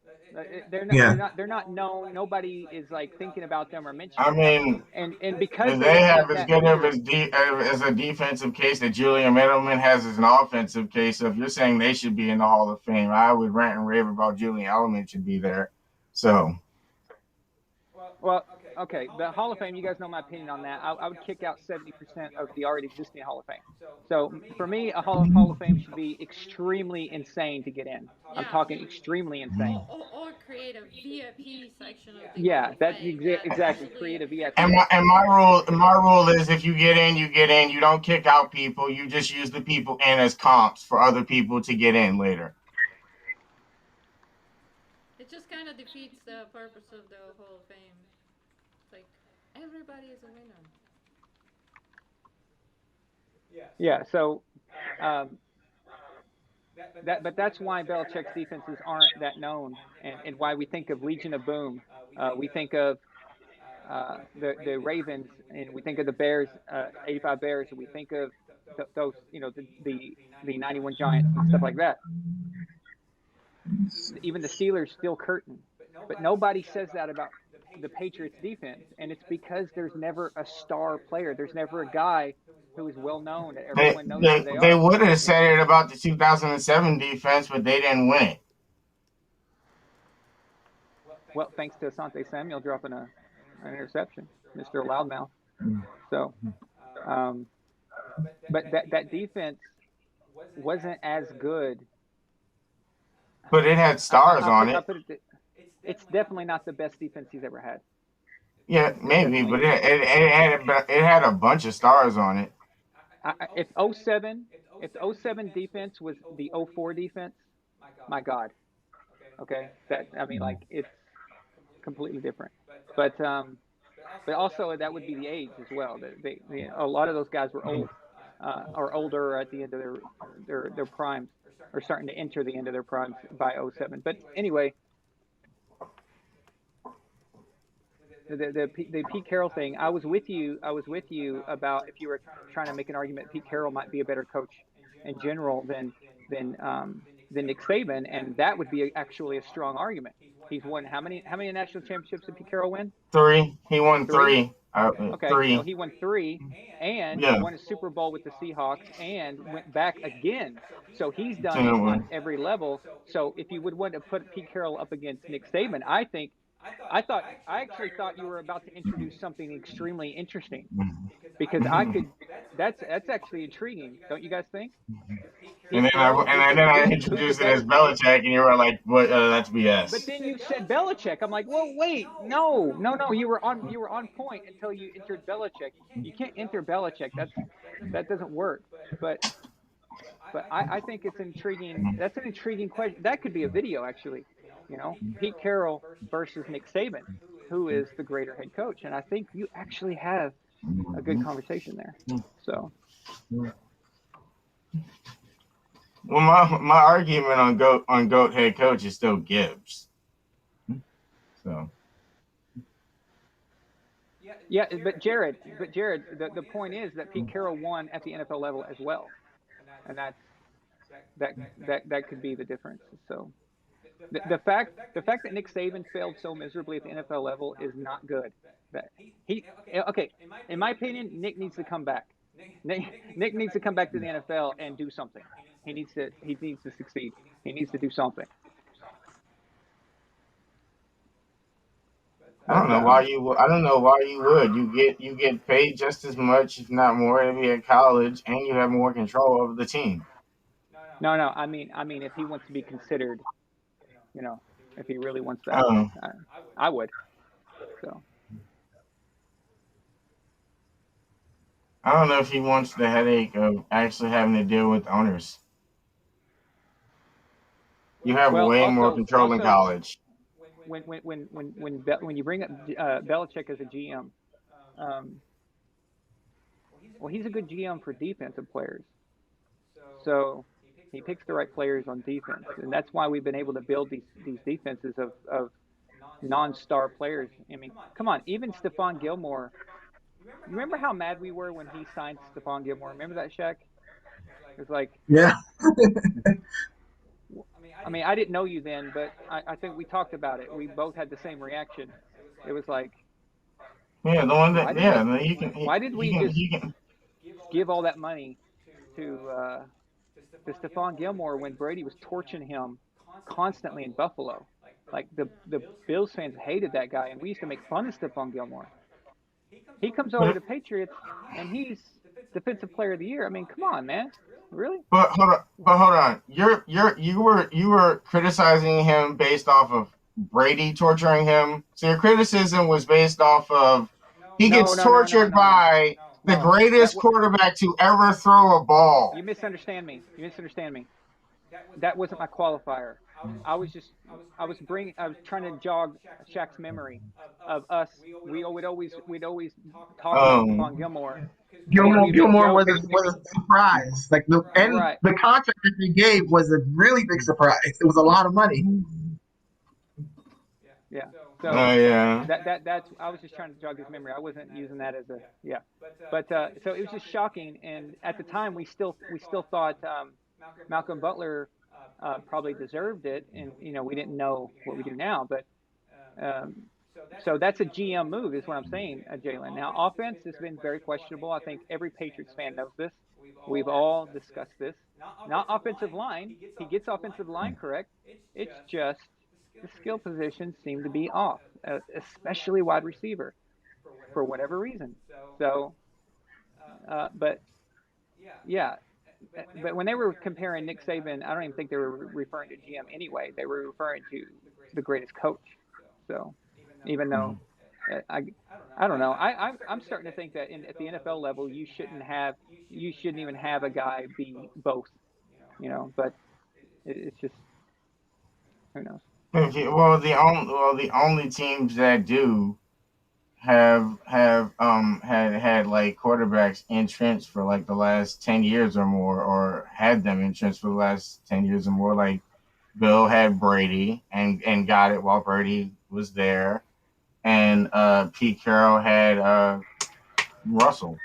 yeah. They're not known. Nobody is like thinking about them or I mentioning them, mean, and because they they don't have get as that good of leader. as a defensive case that Julian Edelman has as an offensive case. So if you're saying they should be in the Hall of Fame, I would rant and rave about Julian Edelman should be there. So Well, okay, the Hall of Fame. You guys know my opinion on that. I would kick out 70% of the already existing Hall of Fame. So for me, a Hall of Fame should be extremely insane to get in. I'm Yeah, talking extremely insane. or create a VIP section of the Hall Yeah, of that's Fame that exactly actually create a VIP. and my and my rule my rule is if you get in, you get in. You don't kick out people. You just use the people in as comps for other people to get in later. it just kind of defeats the purpose of the Hall of Fame. It's like everybody is a winner. Yeah, so um, that's why Belichick's defenses aren't that known, and why we think of Legion of Boom, we think of the Ravens, and we think of the Bears, 85 Bears, and we think of those, the 91 Giants and stuff like that. Even the Steelers still curtain, but nobody says that about the Patriots defense, and it's because there's never a star player. There's never a guy who is well known that They everyone knows who they, they they are. would have said it about the 2007 defense, but they didn't win it. Well, thanks to Asante Samuel dropping an interception, Mr. Loudmouth. So, um, but that defense wasn't as good. But it had stars on I'll it. put it. It's definitely not the best defense he's ever had. Yeah, It maybe, definitely but isn't. it had a bunch of stars on it. If '07 defense was the '04 defense, my God. Okay, that I mean, like it's completely different. But also that would be the age as well. A lot of those guys were old, or older at the end of their primes, or starting to enter the end of their primes by '07. But anyway, the Pete Carroll thing. I was with you. I was with you about if you were trying to make an argument, Pete Carroll might be a better coach in general than than Nick Saban, and that would be actually a strong argument. He's won how many national championships did Pete Carroll win? Three. He won Three. three. Okay, so Three. he won three and Yeah. won a Super Bowl with the Seahawks and went back again. So he's done it on Two. every level. So if you would want to put Pete Carroll up against Nick Saban, I actually thought you were about to introduce something extremely interesting because I could. That's actually intriguing, don't you guys think? And Pete then I Carroll, who's the introduced it as better. Belichick, and you were like, "What? That's But BS." then you said Belichick. I'm like, well, wait, no, no, no. You were on point until you entered Belichick. You can't enter Belichick. That doesn't work. But I think it's intriguing. That's an intriguing question. That could be a video actually. Pete Carroll versus Nick Saban, who is the greater head coach? And I think you actually have a good conversation there. So Well, my argument on goat head coach is still Gibbs. So yeah, but Jared, the point is that Pete Carroll won at the NFL level as well, and that could be the difference. So the fact that Nick Saban failed so miserably at the NFL level is not good. That he okay, in my opinion, Nick needs to come back. Nick needs to come back to the NFL and do something. He needs to succeed. He needs to do something. But I don't know why you would. You get paid just as much, if not more, to be at college, and you have more control over the team. no, I mean, if he wants to be considered, if he really wants that, Um, I would. So I don't know if he wants the headache of actually having to deal with owners. You have well, way more control in also college. when you bring up Belichick as a GM, um, well, he's a good GM for defensive players. So he picks the right players on defense, and that's why we've been able to build these defenses of non-star players. I mean, come on, even Stephon Gilmore. You remember how mad we were when he signed Stephon Gilmore? Remember that, Shaq? It was like, Yeah. I mean, I didn't know you then, but I think we talked about it. We both had the same reaction. It was like, Yeah, the one why that did we, why did we just he can. give all that money to Stephon Gilmore when Brady was torching him constantly in Buffalo? Like the Bills fans hated that guy, and we used to make fun of Stephon Gilmore. He comes over to Patriots, and he's Defensive Player of the Year. I mean, come on, man, really? But hold on. You were criticizing him based off of Brady torturing him. So your criticism was based off of he No, gets no, no, no, tortured no, no, by the no. That greatest quarterback to ever throw a ball. You misunderstand me. You misunderstand me. That wasn't my qualifier. I was trying to jog Shaq's memory of us. We'd always talk about Um, Stephon Gilmore, and Gilmore we make Gilmore jokes. was a surprise. Like Right. the contract that he gave was a really big surprise. It was a lot of money. Yeah. So yeah. that's I was just trying to jog his memory. I wasn't using that as a yeah. But so it was just shocking, and at the time we still thought Malcolm Butler probably deserved it, and we didn't know what we do now. But um, so that's a GM move, is what I'm saying, Jalen. Now offense has been very questionable. I think every Patriots fan knows this. We've all discussed this. Not offensive line. He gets offensive line correct. It's just the skill positions seem to be off, especially wide receiver, for whatever reason. So, but yeah, but when they were comparing Nick Saban, I don't even think they were referring to GM anyway. They were referring to the greatest coach. So, even though I don't know, I'm starting to think that at the NFL level, you shouldn't even have a guy be both. But it's just who knows. Okay, well the only teams that do have had like quarterbacks entrenched for like the last 10 years or more, or had them entrenched for the last 10 years or more. Like Bill had Brady and got it while Brady was there, and Pete Carroll had Russell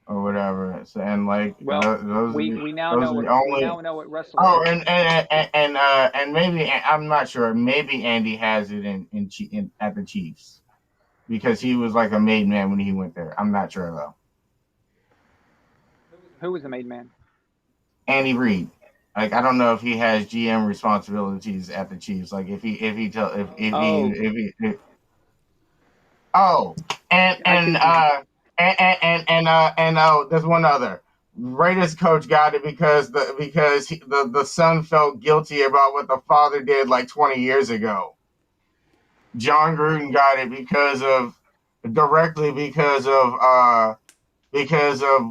or whatever. So, and like Well, we now those know are what the we only. now know what Russell Oh, is. and maybe I'm not sure. Maybe Andy has it in at the Chiefs. because he was like a made man when he went there. I'm not sure though. Who was the made man? Andy Reid. Like I don't know if he has GM responsibilities at the Chiefs. Like if he tell Oh, if he if, oh I see what you mean. there's one other. Raiders coach got it because the son felt guilty about what the father did like 20 years ago. John Gruden got it directly because of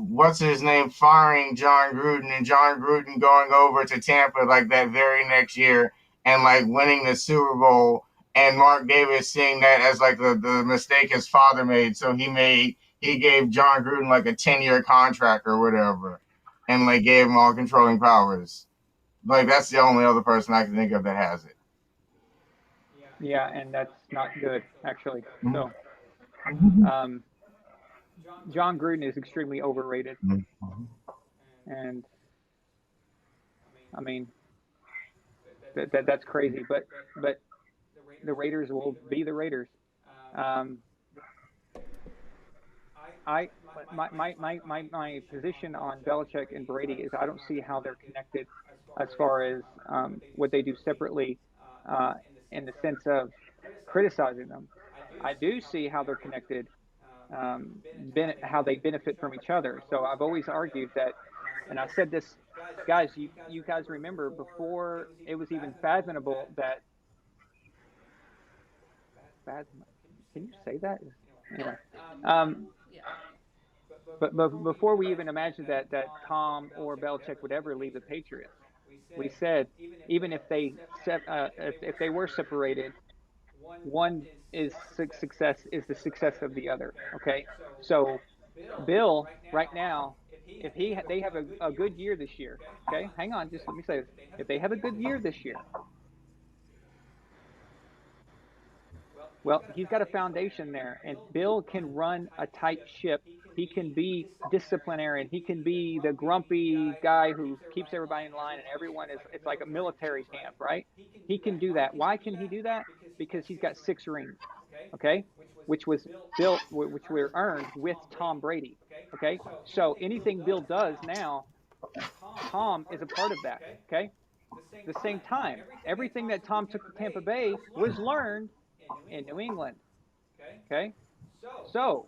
what's his name firing John Gruden and John Gruden going over to Tampa like that very next year and like winning the Super Bowl and Mark Davis seeing that as like the mistake his father made. So he gave John Gruden like a 10-year contract or whatever and like gave him all controlling powers. Like that's the only other person I can think of that has it. Yeah, and that's not good actually. So, um, John Gruden is extremely overrated, and I mean that's crazy. But the Raiders will be the Raiders. Um, I my position on Belichick and Brady is I don't see how they're connected as far as what they do separately uh, in the sense of criticizing them. I do see how they're connected, how they benefit from each other. So I've always argued that, and I said this, guys. You guys remember before it was even fathomable that can you say that? Anyway, um, Yeah. but before we even imagined that Tom or Belichick would ever leave the Patriots, we said even if if they were separated, one is success is the success of the other. Okay, so Bill right now, if they have a good year this year, okay, hang on, just let me say this. If they have a good year this year, well, he's got a foundation there, and Bill can run a tight ship. He can be disciplinarian. He can be the grumpy guy who keeps everybody in line, and everyone is. It's like a military camp, right? He can do that. Why can he do that? Because he's got 6 rings, okay, which was built, which were earned with Tom Brady, okay. So anything Bill does now, Tom is a part of that, okay. At the same time, everything that Tom took to Tampa Bay was learned in New England. Okay, so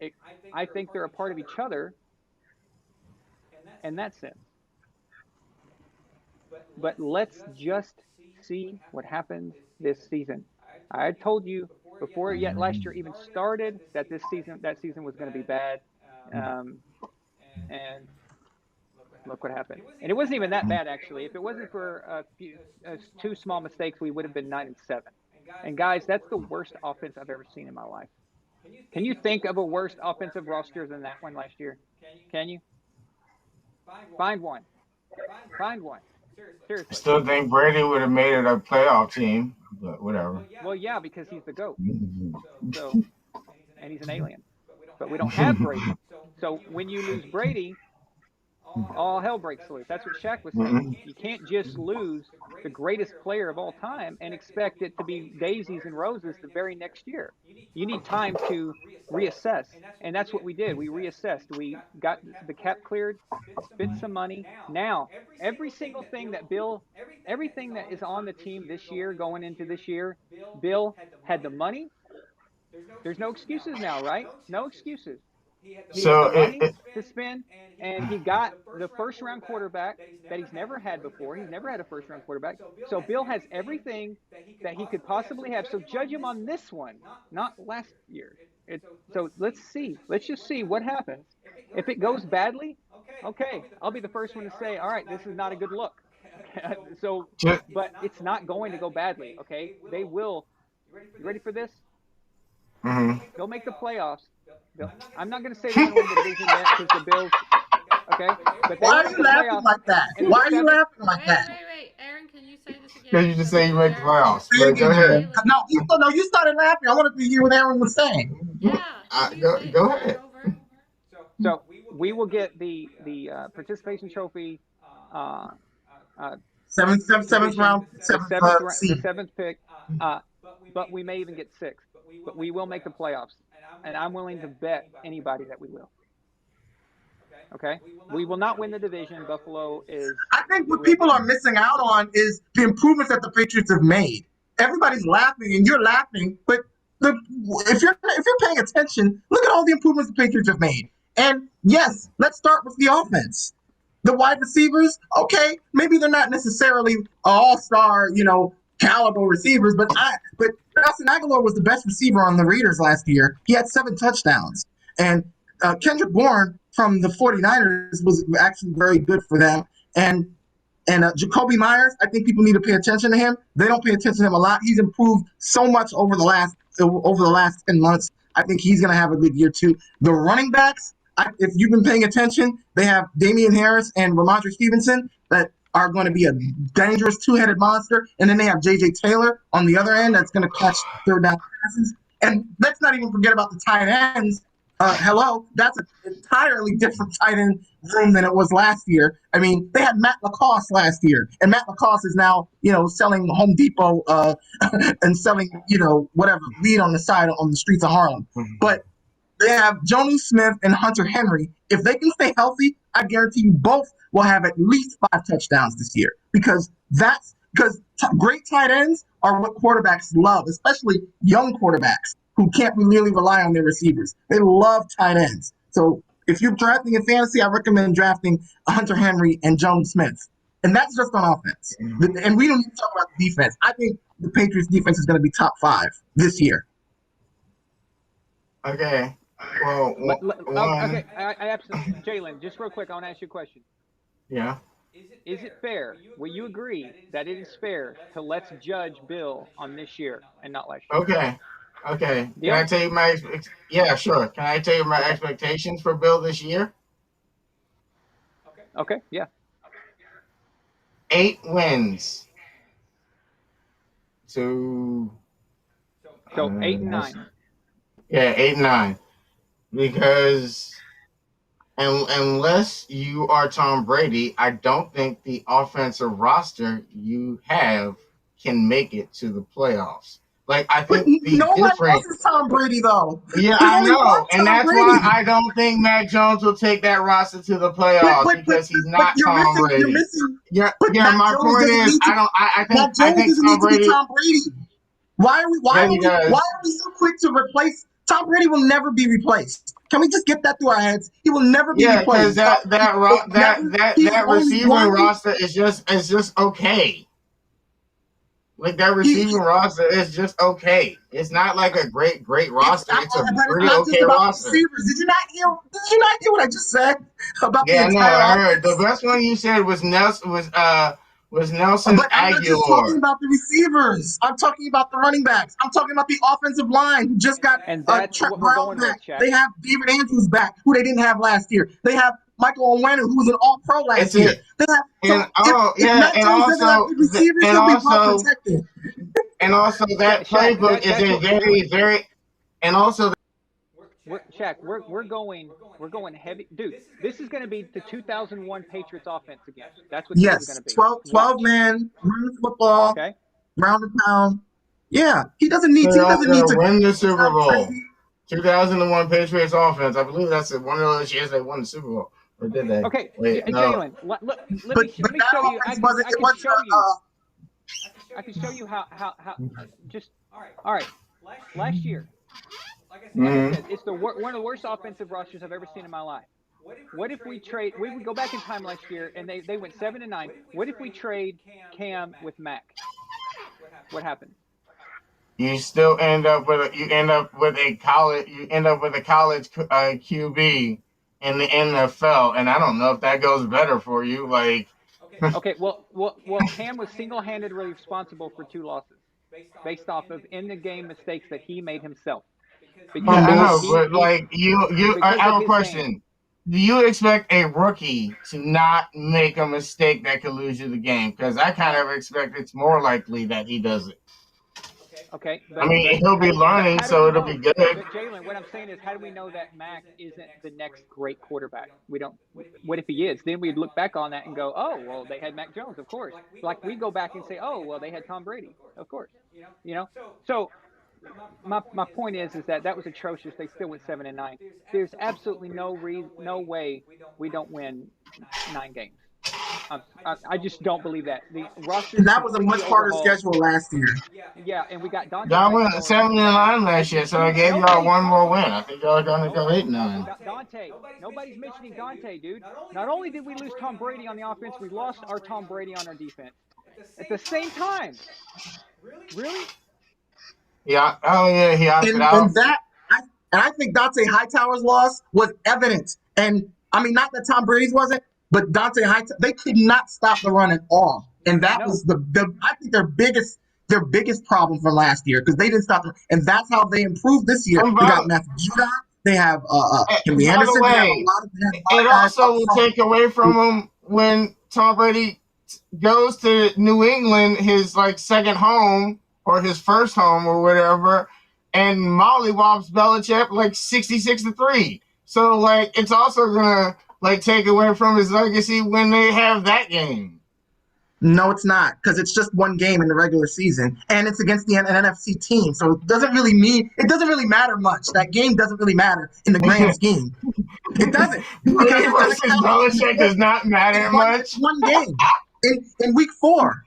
it, I think they're a part of each other in that sense. But let's just see what happens this season. I told you before yet last year even started that that season was going to be bad, um, and look what happened. And it wasn't even that bad actually. If it wasn't for two small mistakes, we would have been 9-7. And guys, that's the worst offense I've ever seen in my life. Can you think of a worse offensive roster than that one last year? Can you find one? Find one. I Seriously. still think Brady would have made it a playoff team, but whatever. Well, yeah, because he's the GOAT. So, and he's an alien. But we don't have Brady. So when you lose Brady, all hell breaks loose. That's what Shaq was saying. You can't just lose the greatest player of all time and expect it to be daisies and roses the very next year. You need time to reassess. And that's what we did. We reassessed. We got the cap cleared, spent some money. Now, every single thing that everything that is on the team this year, going into this year, Bill had the money. There's no excuses now, right? No excuses. He had the So money to spend, and he got the first round quarterback that he's never had before. He's never had a first round quarterback. So Bill has everything that he could possibly have. So judge him on this one, not last year. So let's see. Let's just see what happens. If it goes badly, okay, I'll be the first one to say, all right, this is not a good look. So, just, but it's not going to go badly. Okay, they will. You ready for this? mm-hmm. They'll make the playoffs. I'm not going to say they're going to win the division yet because the Bills. Okay, but they Why will are make you the laughing playoffs like that? in the Why are you seventh. laughing like that? Wait. Aaron, can you say this again? Because you just say you make the Aaron, playoffs. Say it But go again, ahead. Aaron. No, you started laughing. I wanted to hear what Aaron was saying. Yeah, can you Go start ahead. over? So we will get the participation trophy, uh, uh, Seventh position, round, seventh the seed. seventh pick, but we may even get sixth. but we will make the playoffs, and I'm willing to bet anybody that we will. Okay, we will not win the division. Buffalo is I think the what real people are team. missing out on is the improvements that the Patriots have made. Everybody's laughing, and you're laughing, but if you're paying attention, look at all the improvements the Patriots have made. And yes, let's start with the offense. The wide receivers, okay, maybe they're not necessarily all-star, caliber receivers, but Nelson Aguilar was the best receiver on the Raiders last year. He had 7 touchdowns. And Kendrick Bourne from the 49ers was actually very good for them. And Jacoby Myers, I think people need to pay attention to him. They don't pay attention to him a lot. He's improved so much over the last 10 months. I think he's going to have a good year too. The running backs, if you've been paying attention, they have Damian Harris and Ramondre Stevenson that are going to be a dangerous two-headed monster. And then they have J.J. Taylor on the other end that's going to catch third down passes. And let's not even forget about the tight ends. Hello, that's an entirely different tight end room than it was last year. I mean, they had Matt Lacoste last year, and Matt Lacoste is now, selling Home Depot and selling, whatever weed on the side on the streets of Harlem. But they have Jonnu Smith and Hunter Henry. If they can stay healthy, I guarantee you both will have at least 5 touchdowns this year because great tight ends are what quarterbacks love, especially young quarterbacks who can't really rely on their receivers. They love tight ends. So if you're drafting in fantasy, I recommend drafting Hunter Henry and Jonnu Smith. And that's just on offense. And we don't need to talk about the defense. I think the Patriots defense is going to be top 5 this year. Okay. Well, okay. I absolutely, Jalen, just real quick, I want to ask you a question. Yeah. Is it fair? Will you agree that it is fair to let's judge Bill on this year and not last year? Okay. Deal? Can I tell you yeah, sure. Can I tell you my expectations for Bill this year? Okay. Yeah. 8 wins. So 8 and 9. Yeah, 8 and 9. Because unless you are Tom Brady, I don't think the offensive roster you have can make it to the playoffs. Like, I But think the no one difference. else is Tom Brady, though. Yeah, There's I only one know, and Tom that's why Brady. I don't think Mac Jones will take that roster to the But playoffs but but because he's but not you're Tom missing. You're Brady. missing. Yeah, But yeah. Mac My Jones point doesn't is, need to. I don't. Mac I Jones think doesn't Tom need to be Brady. Tom Brady. Why are we? Why Yeah, are he we? Why does. are we so quick to replace Tom Brady? Will never be replaced. Can we just get that through our heads? He will never be Yeah, because replaced. Tom Brady will never. He's that only receiving one. roster is just okay. Like, that receiving He, roster is just okay. It's not like a great roster. It's a but it's pretty not just okay about the roster. receivers. Did you not hear what I just said about the Yeah, I know. entire I heard the offense? best one you said was Nelson But I'm not just talking Aguilar. about the receivers. I'm talking about the running backs. I'm talking about the offensive line who just got And that's Trent what we're Brown going with, back. Shaq. They have David Andrews back, who they didn't have last year. They have Michael Onwenu, who was an All-Pro last It's year. it. They have, so And oh if yeah, Matt Jones doesn't have good receivers, and he'll be well also protected. and also that Shaq, playbook is that's a what very and also Shaq, we're going heavy, dude. This is going to be the 2001 Patriots offense again. That's what this is going Yes, to be. 12 man, run football, Okay. round the pound. Yeah, he doesn't need they're all to gonna win the Super sound Bowl. crazy. 2001 Patriots offense. I believe that's one of those years they won the Super Bowl. Or did they? Okay, Wait, no. Jalen, look, let But me that show you. offense wasn't. I It can wasn't. show you. I can show you how just all right. Last year, like I said, it's one of the worst offensive rosters I've ever seen in my life. What if we trade? We would go back in time last year, and they went 7 and 9. What if we trade Cam with Mac? What happened? You still end up with a college QB in the NFL, and I don't know if that goes better for you. Like, Okay, well, Cam was single-handedly responsible for 2 losses, based off of in-the-game mistakes that he made himself. Because I know, he but like I because of have a his question. game. Do you expect a rookie to not make a mistake that could lose you the game? Because I kind of expect it's more likely that he does it. Okay, I mean, he'll be learning, how do so we it'll know? be good. Jalen, what I'm saying is, how do we know that Mac isn't the next great quarterback? We don't. What if he is? Then we'd look back on that and go, oh, well, they had Mac Jones, of course. Like we go back and say, oh, well, they had Tom Brady, of course. You know. So my point is that was atrocious. They still went 7-9. There's absolutely no way we don't win 9 games. I just don't believe that. The roster is And that was a completely much harder overhauled. schedule last year. Yeah, and we got Dante Y'all ready to went go in week 7 and 7. 9 last year, so I gave y'all Nobody, one more win. I think y'all are gonna go nobody, 8 and no, 9. Dante. Nobody's mentioning Dante, dude. Not only did we lose Tom Brady on the offense, we lost our Tom Brady on our defense at the same time. Really? Yeah. Oh yeah, he opted And out. that I, and I think Dante Hightower's loss was evident. And I mean, not that Tom Brady's wasn't, but Dante Hightower, they could not stop the run at all. And that No. was the I think their biggest problem from last year because they didn't stop them. And that's how they improved this year. And They by, got Matthew Judah, they have Henry by the Anderson, way, they have a lot it of guys also up will front. take away from him when Tom Brady goes to New England, his like second home or his first home or whatever, and mollywops Belichick like 66-3. So like it's also gonna like take away from his legacy when they have that game. No, it's not because it's just one game in the regular season, and it's against an NFC team. So it doesn't really matter much. That game doesn't really matter in the grand scheme. It doesn't because Brady it's going to versus count Belichick does not in matter one much. one game in week 4.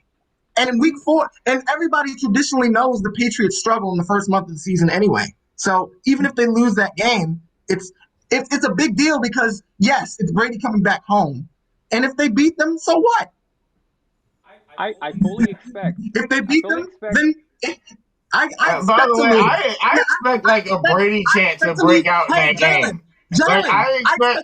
And in week 4, and everybody traditionally knows the Patriots struggle in the first month of the season anyway. So even if they lose that game, it's a big deal because yes, it's Brady coming back home, and if they beat them, so what? I fully expect. If they I beat fully them, expect. then I By expect the to way, lose. I Yeah, expect I like a expect Brady I chant to expect to lose. break out in Hey, that game. Like I I expect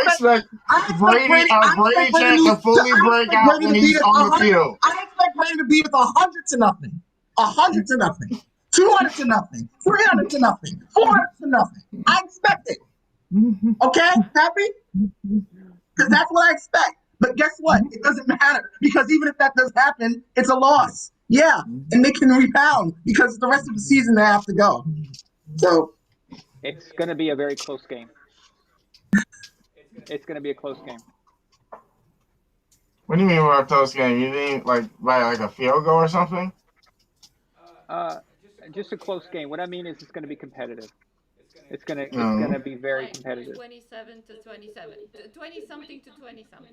expect I expect Brady Brady. a I expect Brady Brady to chant lose. to fully I break expect out Brady when to beat he's it on the 100. field. I expect Brady to beat it 100-0, 100-0, 200-0, 300-0, 400-0. I expect it. Okay, happy? Because that's what I expect. But guess what? It doesn't matter because even if that does happen, it's a loss. Yeah, and they can rebound because the rest of the season they have to go. So It's going to be a very close game. It's going to be a close game. What do you mean by a close game? You mean like by like a field goal or something? Uh, just a close game. What I mean is it's going to be competitive. It's gonna No. be very Like competitive. 27 to 27, 20 something to 20 something,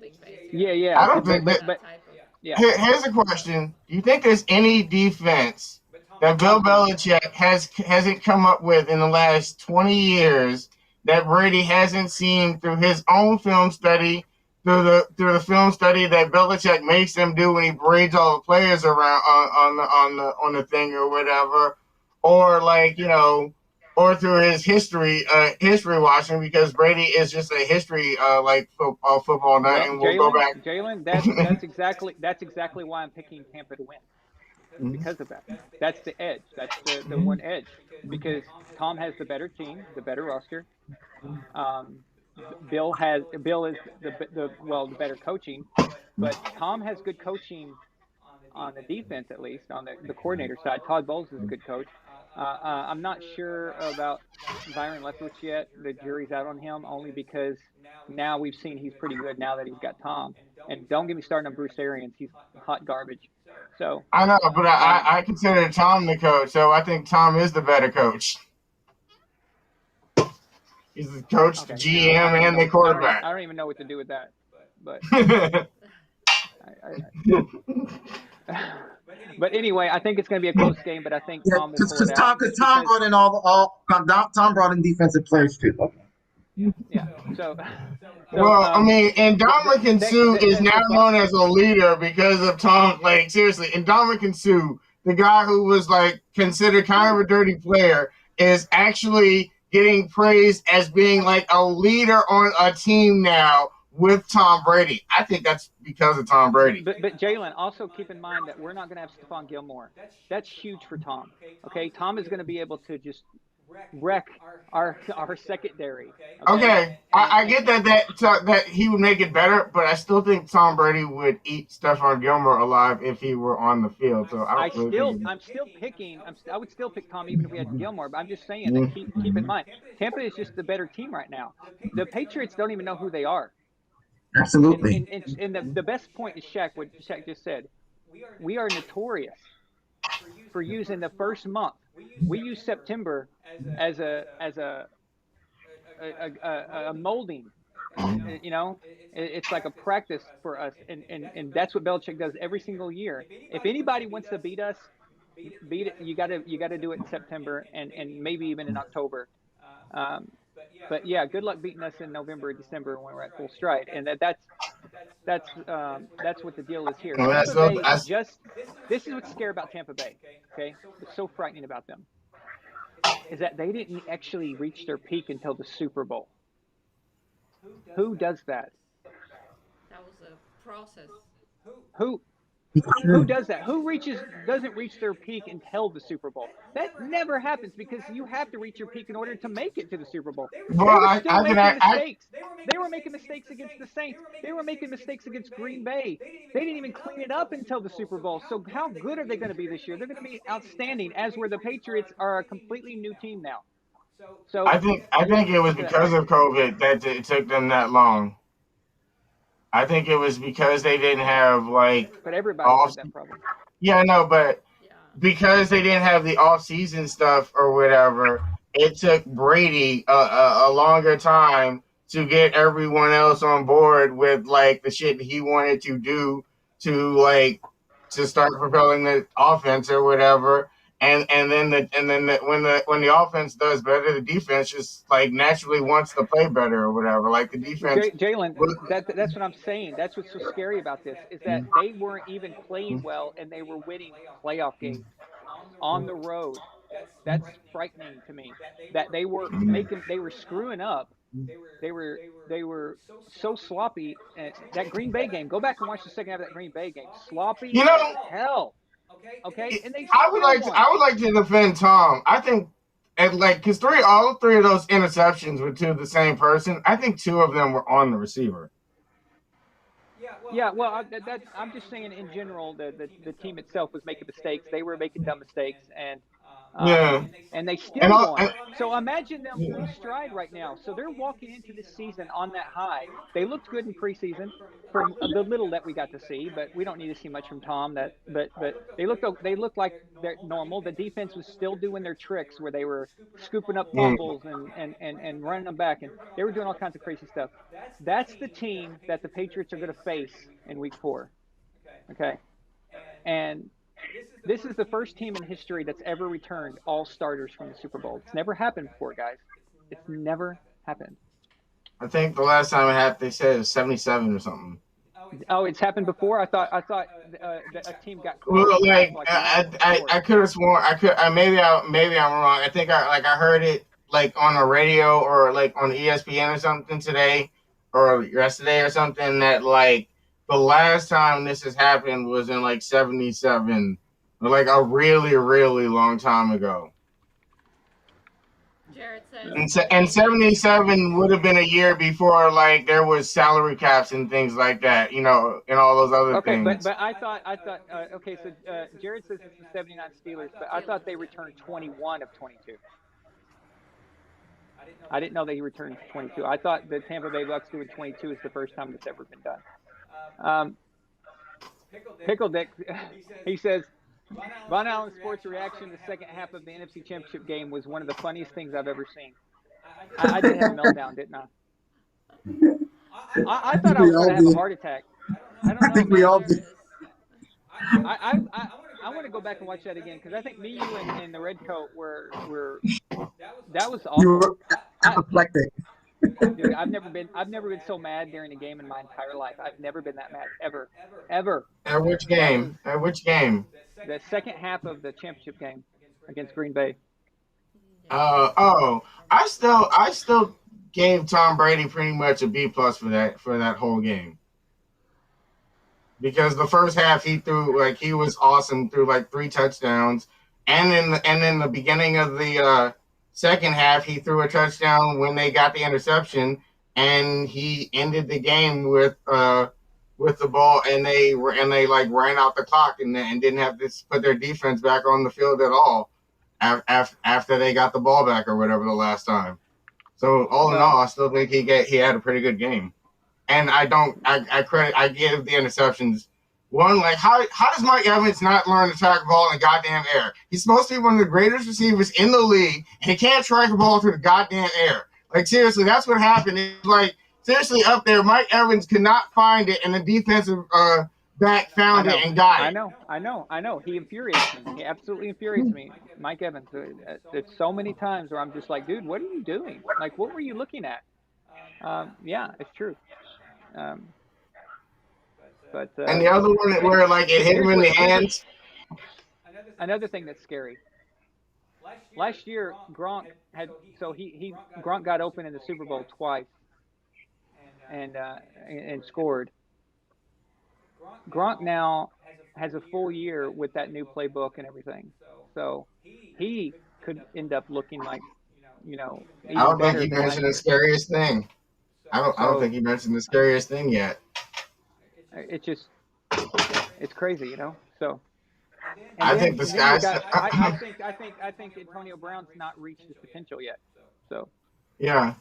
Yeah, basically. yeah, I don't think that. but That type of. yeah. Here's a question: do you think there's any defense that Bill Belichick hasn't come up with in the last 20 years that Brady hasn't seen through his own film study, through the film study that Belichick makes them do when he braids all the players around on the thing or whatever, or like or through his history watching because Brady is just a history like football nut, Well, and we'll go back. Jalen, that's exactly why I'm picking Tampa to win. It's because of that. That's the edge. That's the one edge because Tom has the better team, the better roster. Um, Bill is the better coaching, but Tom has good coaching on the defense at least on the coordinator side. Todd Bowles is a good coach. I'm not sure about Byron Leftwich yet. The jury's out on him only because now we've seen he's pretty good now that he's got Tom. And don't get me started on Bruce Arians. He's hot garbage. So, I know, but um, I consider Tom the coach, so I think Tom is the better coach. He's the coach, the okay, I GM, don't even and know the what quarterback. I don't even know what to do with that. But but anyway, I think it's going to be a close game. But I think yeah, Tom will pull it because out Tom, just Tom because. brought in Tom brought in defensive players too. Okay. Yeah. So so Well, I mean, and Dominican Sue is now the known as a leader because of Tom. Like seriously, and Dominican Sue, the guy who was like considered kind of a dirty player, is actually getting praised as being like a leader on a team now with Tom Brady. I think that's because of Tom Brady. but Jalen, also keep in mind that we're not going to have Stephon Gilmore. That's huge for Tom. Okay, Tom is going to be able to just wreck our secondary. Okay, Okay, I get that he would make it better, but I still think Tom Brady would eat Stephon Gilmore alive if he were on the field. So I don't really think. I'm still picking. I would still pick Tom even if we had Gilmore. But I'm just saying that Mm. keep in mind Tampa is just the better team right now. The Patriots don't even know who they are. Absolutely. And the best point is what Shaq just said. We are notorious for using the first month we use September as a molding. You know, it's like a practice for us, and that's what Belichick does every single year. If anybody wants to beat us, beat it. You got to do it in September and maybe even in October. Um, but yeah, good luck beating us in November or December when we're at full stride. And that's what the deal is here. Well, Tampa Bay just this is what's scary about Tampa Bay. Okay, what's so frightening about them is that they didn't actually reach their peak until the Super Bowl. Who does that? That was a process. Who It's who true. does that? Who reaches doesn't reach their peak until the Super Bowl? That never happens because you have to reach your peak in order to make it to the Super Bowl. well, They were I, still I can making I mistakes. They were making mistakes against the Saints. They were making mistakes against Green Bay. They didn't even clean it up until the Super Bowl. So how good are they going to be this year? They're going to be outstanding. As where the Patriots are a completely new team now. So I think it was look at that. because of COVID that it took them that long. I think it was because they didn't have like But everybody off. had that problem. Yeah, no, but Yeah. because they didn't have the off season stuff or whatever, it took Brady a longer time to get everyone else on board with like the shit he wanted to do to like to start propelling the offense or whatever. When the offense does better, the defense just like naturally wants to play better or whatever. Like the defense. Jalen, that's what I'm saying. That's what's so scary about this is that they weren't even playing well and they were winning playoff games on the road. That's frightening to me. That they were screwing up. They were so sloppy. That Green Bay game. Go back and watch the second half of that Green Bay game. Sloppy You as know, hell. Okay, and they I would still like to. won. I would like to defend Tom. I think, and like, because all three of those interceptions were to the same person. I think two of them were on the receiver. Yeah, well, I'm just saying in general, the team itself was making mistakes. They were making dumb mistakes, um, Yeah, and they and still all. won. So imagine them full stride right now. So they're walking into this season on that high. They looked good in preseason from the little that we got to see, but we don't need to see much from Tom. But they looked like they're normal. The defense was still doing their tricks where they were scooping up fumbles and running them back, and they were doing all kinds of crazy stuff. That's the team that the Patriots are going to face in Week 4. Okay, and this is the first team in history that's ever returned all starters from the Super Bowl. It's never happened before, guys. It's never happened. I think the last time it happened, they said it was 77 or something. Oh, it's happened before. I thought that a team got close Well, enough like like once before. I could have sworn maybe I'm wrong. I think I heard it like on the radio or like on ESPN or something today or yesterday or something that like the last time this has happened was in like 77, like a really really long time ago. Jared says And they need to start. 77 would have been a year before like there was salary caps and things like that, and all those other Okay, but things. but I thought okay. So Jared says it's the '79 Steelers, but I thought they returned 21 of 22. I didn't know they returned 22. I thought the Tampa Bay Bucks doing 22 is the first time that's ever been done. Um, Pickle Dick, he says, Von Allen Sports' reaction to the second half of the NFC Championship game was one of the funniest things I've ever seen. I did have a meltdown, didn't I? I I thought think I we was going all to have a did. heart attack. I don't I know, think we It's man. all did. hilarious. I want to go back and watch that again because I think me, you, and the red coat were that was You awful. were I apoplectic. Dude, I've never been so mad during a game in my entire life. I've never been that mad ever, ever. At which That was game? At which game? the second half of the championship game against Green Bay. Yeah. Oh, I still gave Tom Brady pretty much a B+ for that whole game because the first half he threw like he was awesome, threw like three touchdowns, and in the beginning of the second half he threw a touchdown when they got the interception, and he ended the game with the ball, and they like ran out the clock and didn't have to put their defense back on the field at all after they got the ball back or whatever the last time. So all in Well, all, I still think he had a pretty good game. And I give the interceptions One, like how does Mike Evans not learn to track a ball in the goddamn air? He's supposed to be one of the greatest receivers in the league, and he can't track a ball through the goddamn air. Like seriously, that's what happened. It's like seriously up there, Mike Evans could not find it, and the defensive back I found it know, and got I it. know, I know, I know. He infuriates me. He absolutely infuriates me. Mike Evans. There's so many times where I'm just like, dude, what are you doing? Like, what were you looking at? Yeah, it's true. Um, but And the other one and where like it hit him here's in what the hands. another thing that's scary. Last year, Gronk had so he Gronk got open in the Super Bowl twice and scored. Gronk now has a full year with that new playbook and everything, so he could end up looking like I even don't think better you than last mentioned the year. scariest thing. I don't think So you mentioned the scariest thing yet. it's just it's crazy, So I think the and then you sky's. got I think Antonio Brown's not reached his potential yet. So Yeah,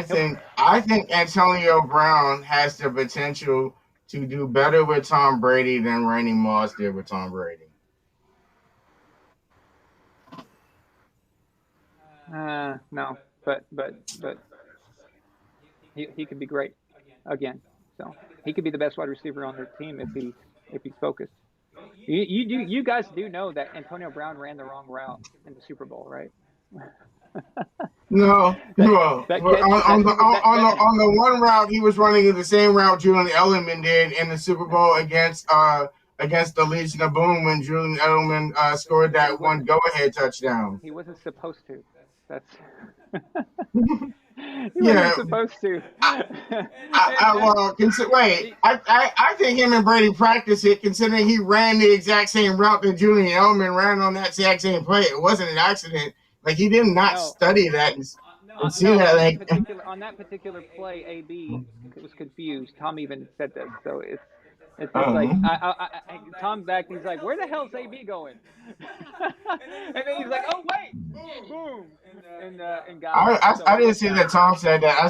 he'll I think Antonio Brown has the potential to do better with Tom Brady than Randy Moss did with Tom Brady. no, but he could be great again. So he could be the best wide receiver on their team if he's focused. You guys do know that Antonio Brown ran the wrong route in the Super Bowl, right? No, that no. that Well, catch that On the one route, he was running the same route Julian Edelman did in the Super Bowl against the Legion of Boom when Julian Edelman scored he that one wasn't go ahead touchdown. he wasn't supposed to. That's he Yeah, wasn't supposed to. well, wait. He, I think him and Brady practiced it, considering he ran the exact same route that Julian Edelman ran on that exact same play. It wasn't an accident. Like he did not no, study that and see no, that. Like, on that particular play, AB was confused. Tom even said this, so it's just like um, Tom back. He's like, "Where the hell's AB going?" And then he's like, "Oh wait, boom," and got him. I So it didn't worked see out. that Tom said that. I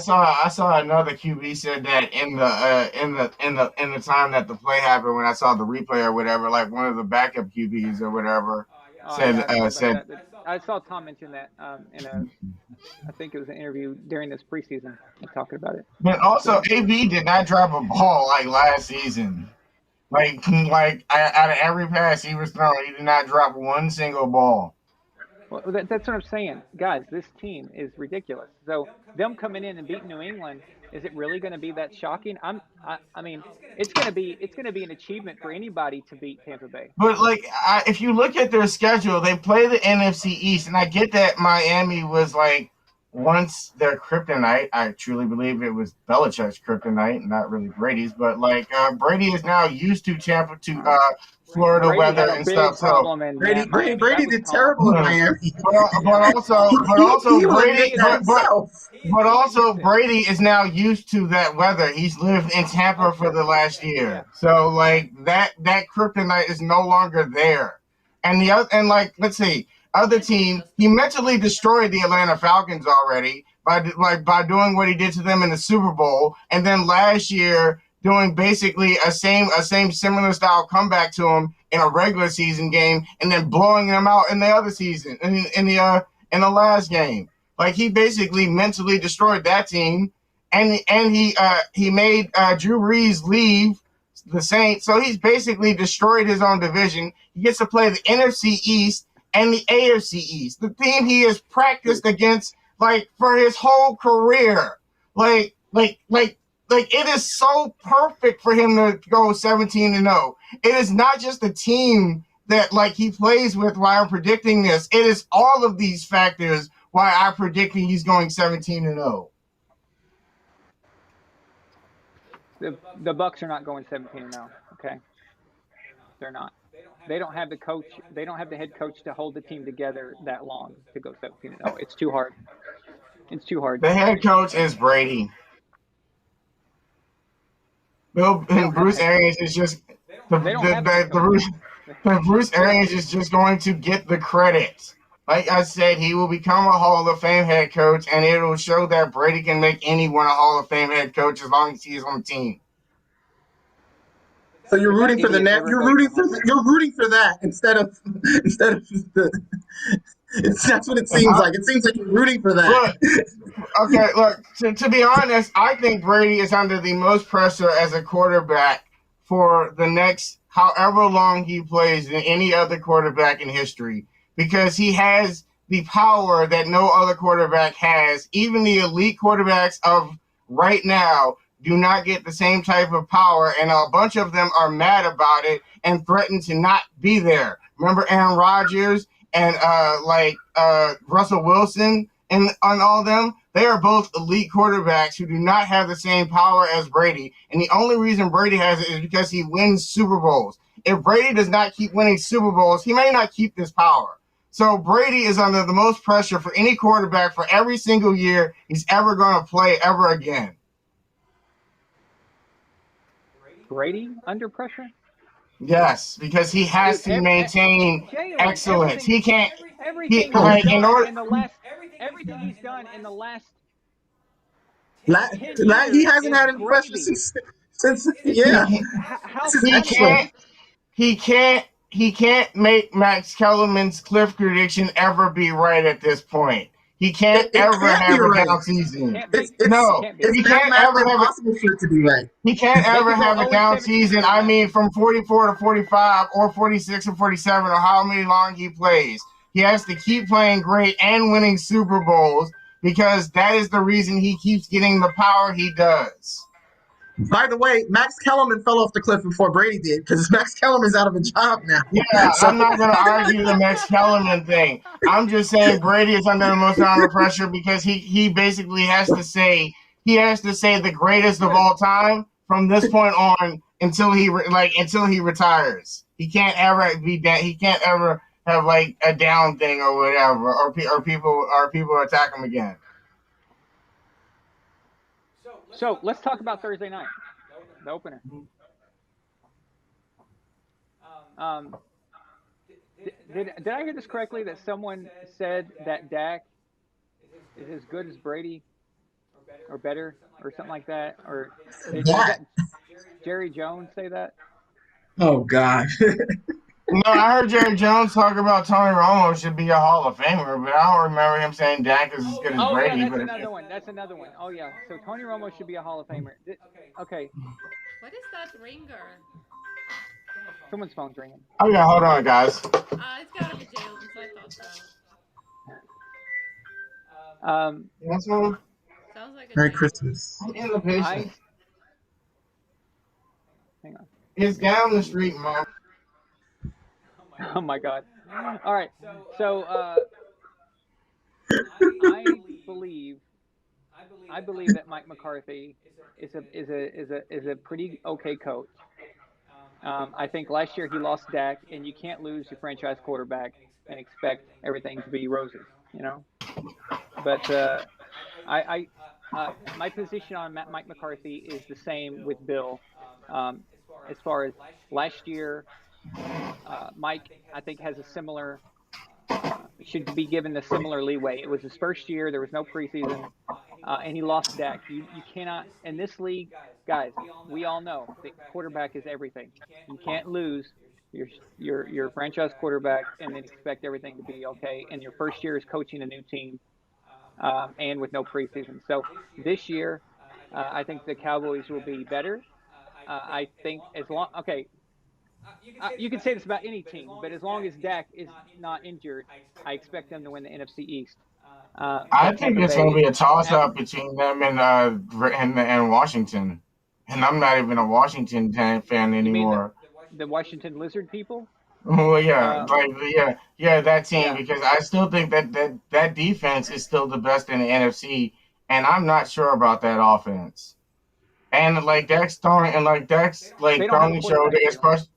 saw another QB said that in the time that the play happened when I saw the replay or whatever. Like one of the backup QBs or whatever Oh yeah, I don't know about said. that, but I saw Tom mention that in a I think it was an interview during this preseason talking about it. But also, So AB did not drop a ball like last season. Like out of every pass he was throwing, he did not drop one single ball. well, that's what I'm saying, guys. This team is ridiculous. So them coming in and beating New England, is it really going to be that shocking? I mean, it's going to be an achievement for anybody to beat Tampa Bay. But like, if you look at their schedule, they play the NFC East, and I get that Miami was like once their kryptonite. I truly believe it was Belichick's kryptonite, not really Brady's. But like, Brady is now used to Tampa to Florida Brady weather had a and big stuff. So problem in Miami. Brady That was did Tom. terrible in Miami. But also He will admit Brady, that himself. but He also admits it. Brady is now used to that weather. He's lived in Oh, Tampa for sure. the last Yeah. year, so like that kryptonite is no longer there. And the other, and like let's see, other team, he mentally destroyed the Atlanta Falcons already by doing what he did to them in the Super Bowl, and then last year doing basically a same similar style comeback to him in a regular season game, and then blowing them out in the other season in the last game. Like he basically mentally destroyed that team, and he made Drew Brees leave the Saints. So he's basically destroyed his own division. He gets to play the NFC East and the AFC East, the team he has Dude, practiced against like for his whole career. Like it is so perfect for him to go 17-0. It is not just the team that like he plays with why I'm predicting this. It is all of these factors why I'm predicting he's going 17-0. the Bucks are not going 17-0. Okay, they're not. They don't have the coach. They don't have the head coach to hold the team together that long to go 17-0. It's too hard. It's too hard. The head coach is Brady. Bill They and don't have a Bruce head coach. Arians is just They don't have a head coach. the Bruce Arians is just going to get the credit. Like I said, he will become a Hall of Fame head coach, and it will show that Brady can make anyone a Hall of Fame head coach as long as he is on the team. So you're There's no rooting for the idiot net. ever voting for Homer. You're rooting for that instead of instead of the. That's what it seems I, like. It seems like you're rooting for that. look, okay, look. To be honest, I think Brady is under the most pressure as a quarterback for the next however long he plays than any other quarterback in history because he has the power that no other quarterback has. Even the elite quarterbacks of right now do not get the same type of power, and a bunch of them are mad about it and threaten to not be there. Remember Aaron Rodgers and Russell Wilson and all of them? They are both elite quarterbacks who do not have the same power as Brady. And the only reason Brady has it is because he wins Super Bowls. If Brady does not keep winning Super Bowls, he may not keep this power. So Brady is under the most pressure for any quarterback for every single year he's ever going to play ever again. Brady under pressure? Yes, because he Dude, has to maintain Jalen, excellence. He can't. He everything he's like in done order. in the last, everything he's done in the last La, 10 he years hasn't is had any pressure gravy. since It's He yeah, can't. how since He funny. excellent. can't. He can't make Max Kellerman's cliff prediction ever be right at this point. He can't It ever can't be have a right. down season. Can't be. No, Can't be. It's he can't mathematically ever have a impossible for it to be right. he can't They ever could go have a 0 and down 17 season. doing I that. mean, from 44 to 45 or 46 or 47 or how many long he plays. He has to keep playing great and winning Super Bowls because that is the reason he keeps getting the power he does. By the way, Max Kellerman fell off the cliff before Brady did because Max Kellerman's out of a job now. Yeah, So I'm not going to argue the Max Kellerman thing. I'm just saying Brady is under the most amount of pressure because he basically has to say the greatest of all time from this point on until he retires. He can't ever be that. He can't ever have like a down thing or whatever, or people attack him again. So let's talk about Thursday night, the opener. Um, did I hear this correctly? That someone said that Dak is as good as Brady or better or something like that? Or was that. that Jerry Jones say that? Oh God. No, I heard Jerry Jones talk about Tony Romo should be a Hall of Famer, but I don't remember him saying Dak is as good as Oh yeah, Brady. that's But another one. That's another one. Oh yeah. So Tony Romo should be a Hall of Famer. Okay, What is that ringer? someone's phone's ringing. oh yeah, hold on, guys. It's gotta be Jalen's. I thought so. Um, That's one. Sounds like a Merry Jalen. Christmas. In the patient. I hang on. It's down the street, Mom. Oh my God. All right. So I believe I believe that Mike McCarthy is a pretty okay coach. I think last year he lost Dak, and you can't lose your franchise quarterback and expect everything to be roses, you know. But I my position on Mike McCarthy is the same with Bill. As far as last year, Mike I think has a similar should be given a similar leeway. It was his first year. There was no preseason, and he lost Dak. You cannot in this league, guys. We all know the quarterback is everything. You can't lose your franchise quarterback and then expect everything to be okay. And your first year is coaching a new team, and with no preseason. So this year, I think the Cowboys will be better. I think as long okay, you can say this about any team, but as long as Dak is not injured, I expect them to win the NFC East. I But think Tampa it's going to Bay, be a toss at, up between them and Washington. And I'm not even a Washington fan you mean anymore. the Washington Lizard people? Well, yeah, Uh, that team yeah, because I still think that defense is still the best in the NFC, and I'm not sure about that offense. And Dex they like don't have a throwing shoulder quarterback, is Jalen. question.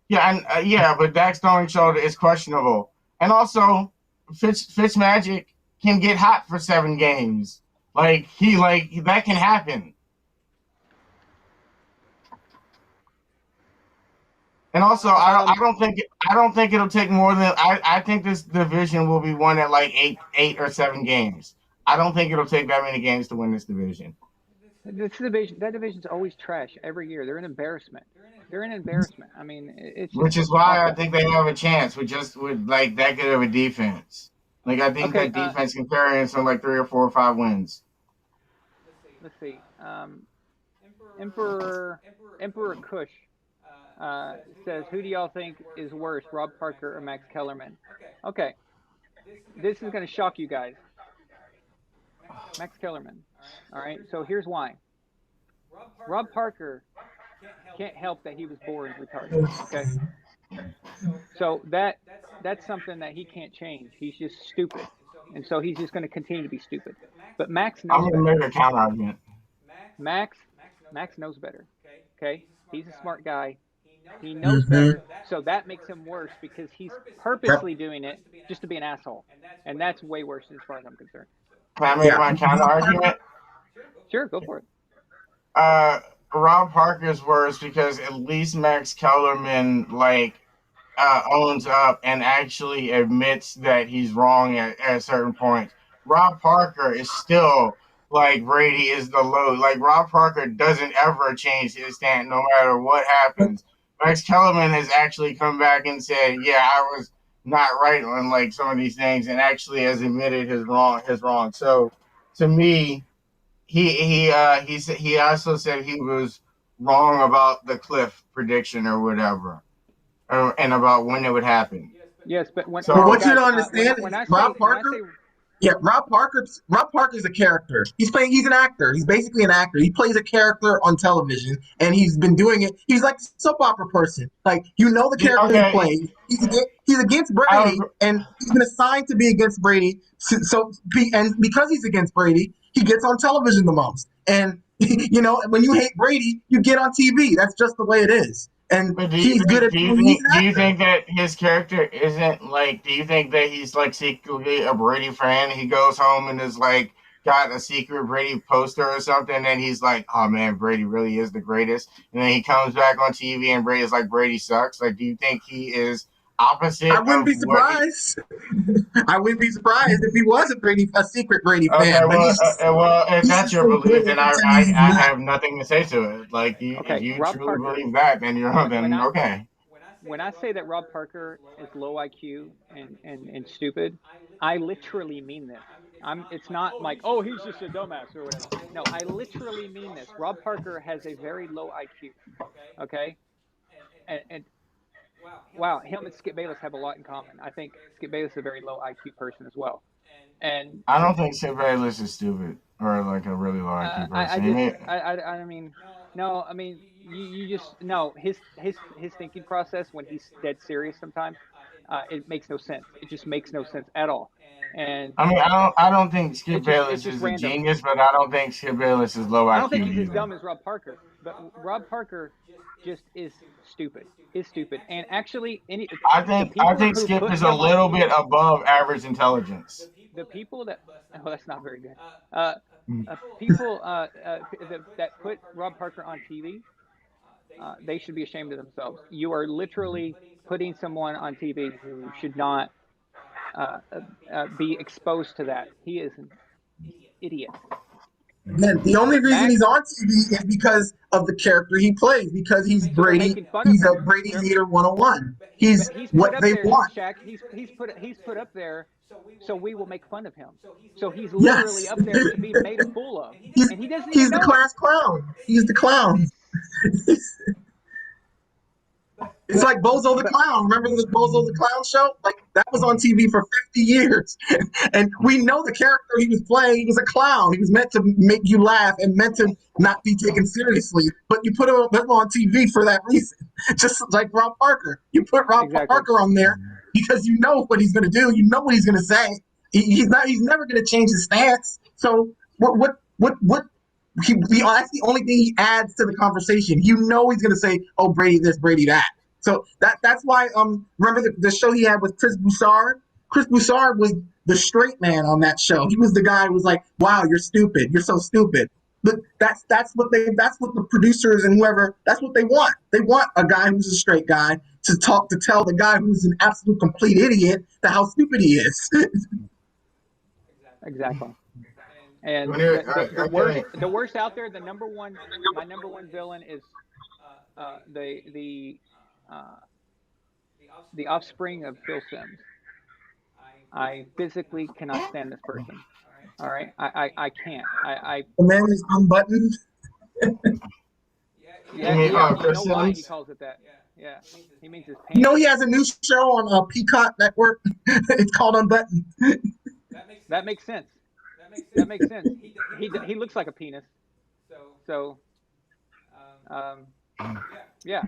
Yeah, and but Dak's throwing shoulder is questionable, and also Fitzmagic can get hot for 7 games. Like that can happen. And also, Um, I don't think it'll take more than I think this division will be won at like 8 or 7 games. I don't think it'll take that many games to win this division. this division, that division's always trash every year. They're an embarrassment. They're an embarrassment. I mean, it's just Which is why I awful. think they have a chance with like that good of a defense. Like I think Okay, that defense can carry in some like 3 or 4 or 5 wins. let's see. Emperor Emperor Kush says, "Who do y'all think is worse, Rob Parker or Max Kellerman?" Okay, this is going to shock you guys. Max Kellerman. All right, so here's why. Rob Parker can't help that he was born retarded. Okay, so that's something that he can't change. He's just stupid, and so he's just going to continue to be stupid. But Max I'm knows gonna better. make a counter argument. Max Max knows better. Okay, he's a smart guy. He knows Mm-hmm. better, so that makes him worse because he's Yep. purposely doing it just to be an asshole, and that's way worse as far as I'm concerned. Can I make Yeah. my counter argument? Sure, go for it. Uh, Rob Parker's worse because at least Max Kellerman owns up and actually admits that he's wrong at a certain point. Rob Parker is still like Brady is the low. Like Rob Parker doesn't ever change his stand no matter what happens. Max Kellerman has actually come back and said, "Yeah, I was not right on like some of these things," and actually has admitted his wrong. His wrong. So to me, he also said he was wrong about the cliff prediction or whatever, and about when it would happen. Yes, but But So what you guys, don't understand when is I say Rob Parker. Yeah, Rob Parker's a character. He's an actor. He's basically an actor. He plays a character on television, and he's been doing it. He's like a soap opera person. Like the character he okay, plays. He's against I Brady, and he's been assigned to be against Brady. And because he's against Brady, he gets on television the most. And when you hate Brady, you get on TV. That's just the way it is. And But he's good at he's an do you actor. think that his character isn't like? Do you think that he's like secretly a Brady fan? He goes home and is like got a secret Brady poster or something, and he's like, "Oh man, Brady really is the greatest." And then he comes back on TV and Brady's like, "Brady sucks." Like, do you think he is I opposite wouldn't of be what he? surprised. I wouldn't be surprised if he was a secret Brady Okay, fan. But well, if he's that's just your so good belief, and then pretending he's I not. have nothing to say to it. Like, if Okay, you Rob truly Parker. believe that, then When then I okay. when I say that Rob Parker is low IQ and stupid, I literally mean this. It's not like, oh, he's just a dumbass or whatever. No, I literally mean this. Rob Parker has a very low IQ. Okay, and wow, him and Skip Bayless have a lot in common. I think Skip Bayless is a very low IQ person as well. And I don't think Skip Bayless is stupid or like a really low IQ I person. He just may, I mean no, I mean you just no his thinking process when he's dead serious sometimes it makes no sense. It just makes no sense at all. And I mean, I don't think Skip it's Bayless just is a random. genius, but I don't think Skip Bayless is low I don't think IQ he's as either. dumb as Rob Parker, but Rob Parker just is stupid. Is stupid. And actually the I people think who Skip put is a him on little bit TV, above average intelligence. the people that oh that's not very good. Uh people that put Rob Parker on TV, they should be ashamed of themselves. You are literally putting someone on TV who should not be exposed to that. He is an idiot. Again, the only reason Max, he's on TV is because of the character he plays. Because he's so they're Brady. making fun of He's a him. Brady They're, hater 101. but He's he's put what up they there, want. Shaq. He's put up there, so we will make fun of him. So he's literally Yes. up there to be made a fool of, he's and he doesn't even he's the know it. class clown. He's the clown. It's like Bozo the But Clown. Remember the Bozo the Clown show? Like that was on TV for 50 years. And we know the character he was playing, he was a clown. He was meant to make you laugh and meant to not be taken seriously. But you put him on TV for that reason. Just like Rob Parker. You put Rob exactly, Parker on there because you know what he's gonna do, you know what he's gonna say. He's never gonna change his stance. So what that's the only thing he adds to the conversation. You know he's gonna say, "Oh, Brady this, Brady that." So that's why remember the show he had with Chris Broussard. Chris Broussard was the straight man on that show. He was the guy who was like, "Wow, you're stupid. You're so stupid." But that's what the producers and whoever that's what they want. They want a guy who's a straight guy to tell the guy who's an absolute complete idiot that how stupid he is. exactly. And Okay. the worst out there, the number one, my number one villain is uh, the offspring of Phil Simms. I physically cannot stand this person. All right, I can't. The man is unbuttoned. You Yeah, mean yeah. You Chris know why he Sims? calls it that? Yeah, he means his You know pants. he has a new show on Peacock Network. It's called Unbuttoned. That makes sense. That makes sense. He looks like a penis. So yeah,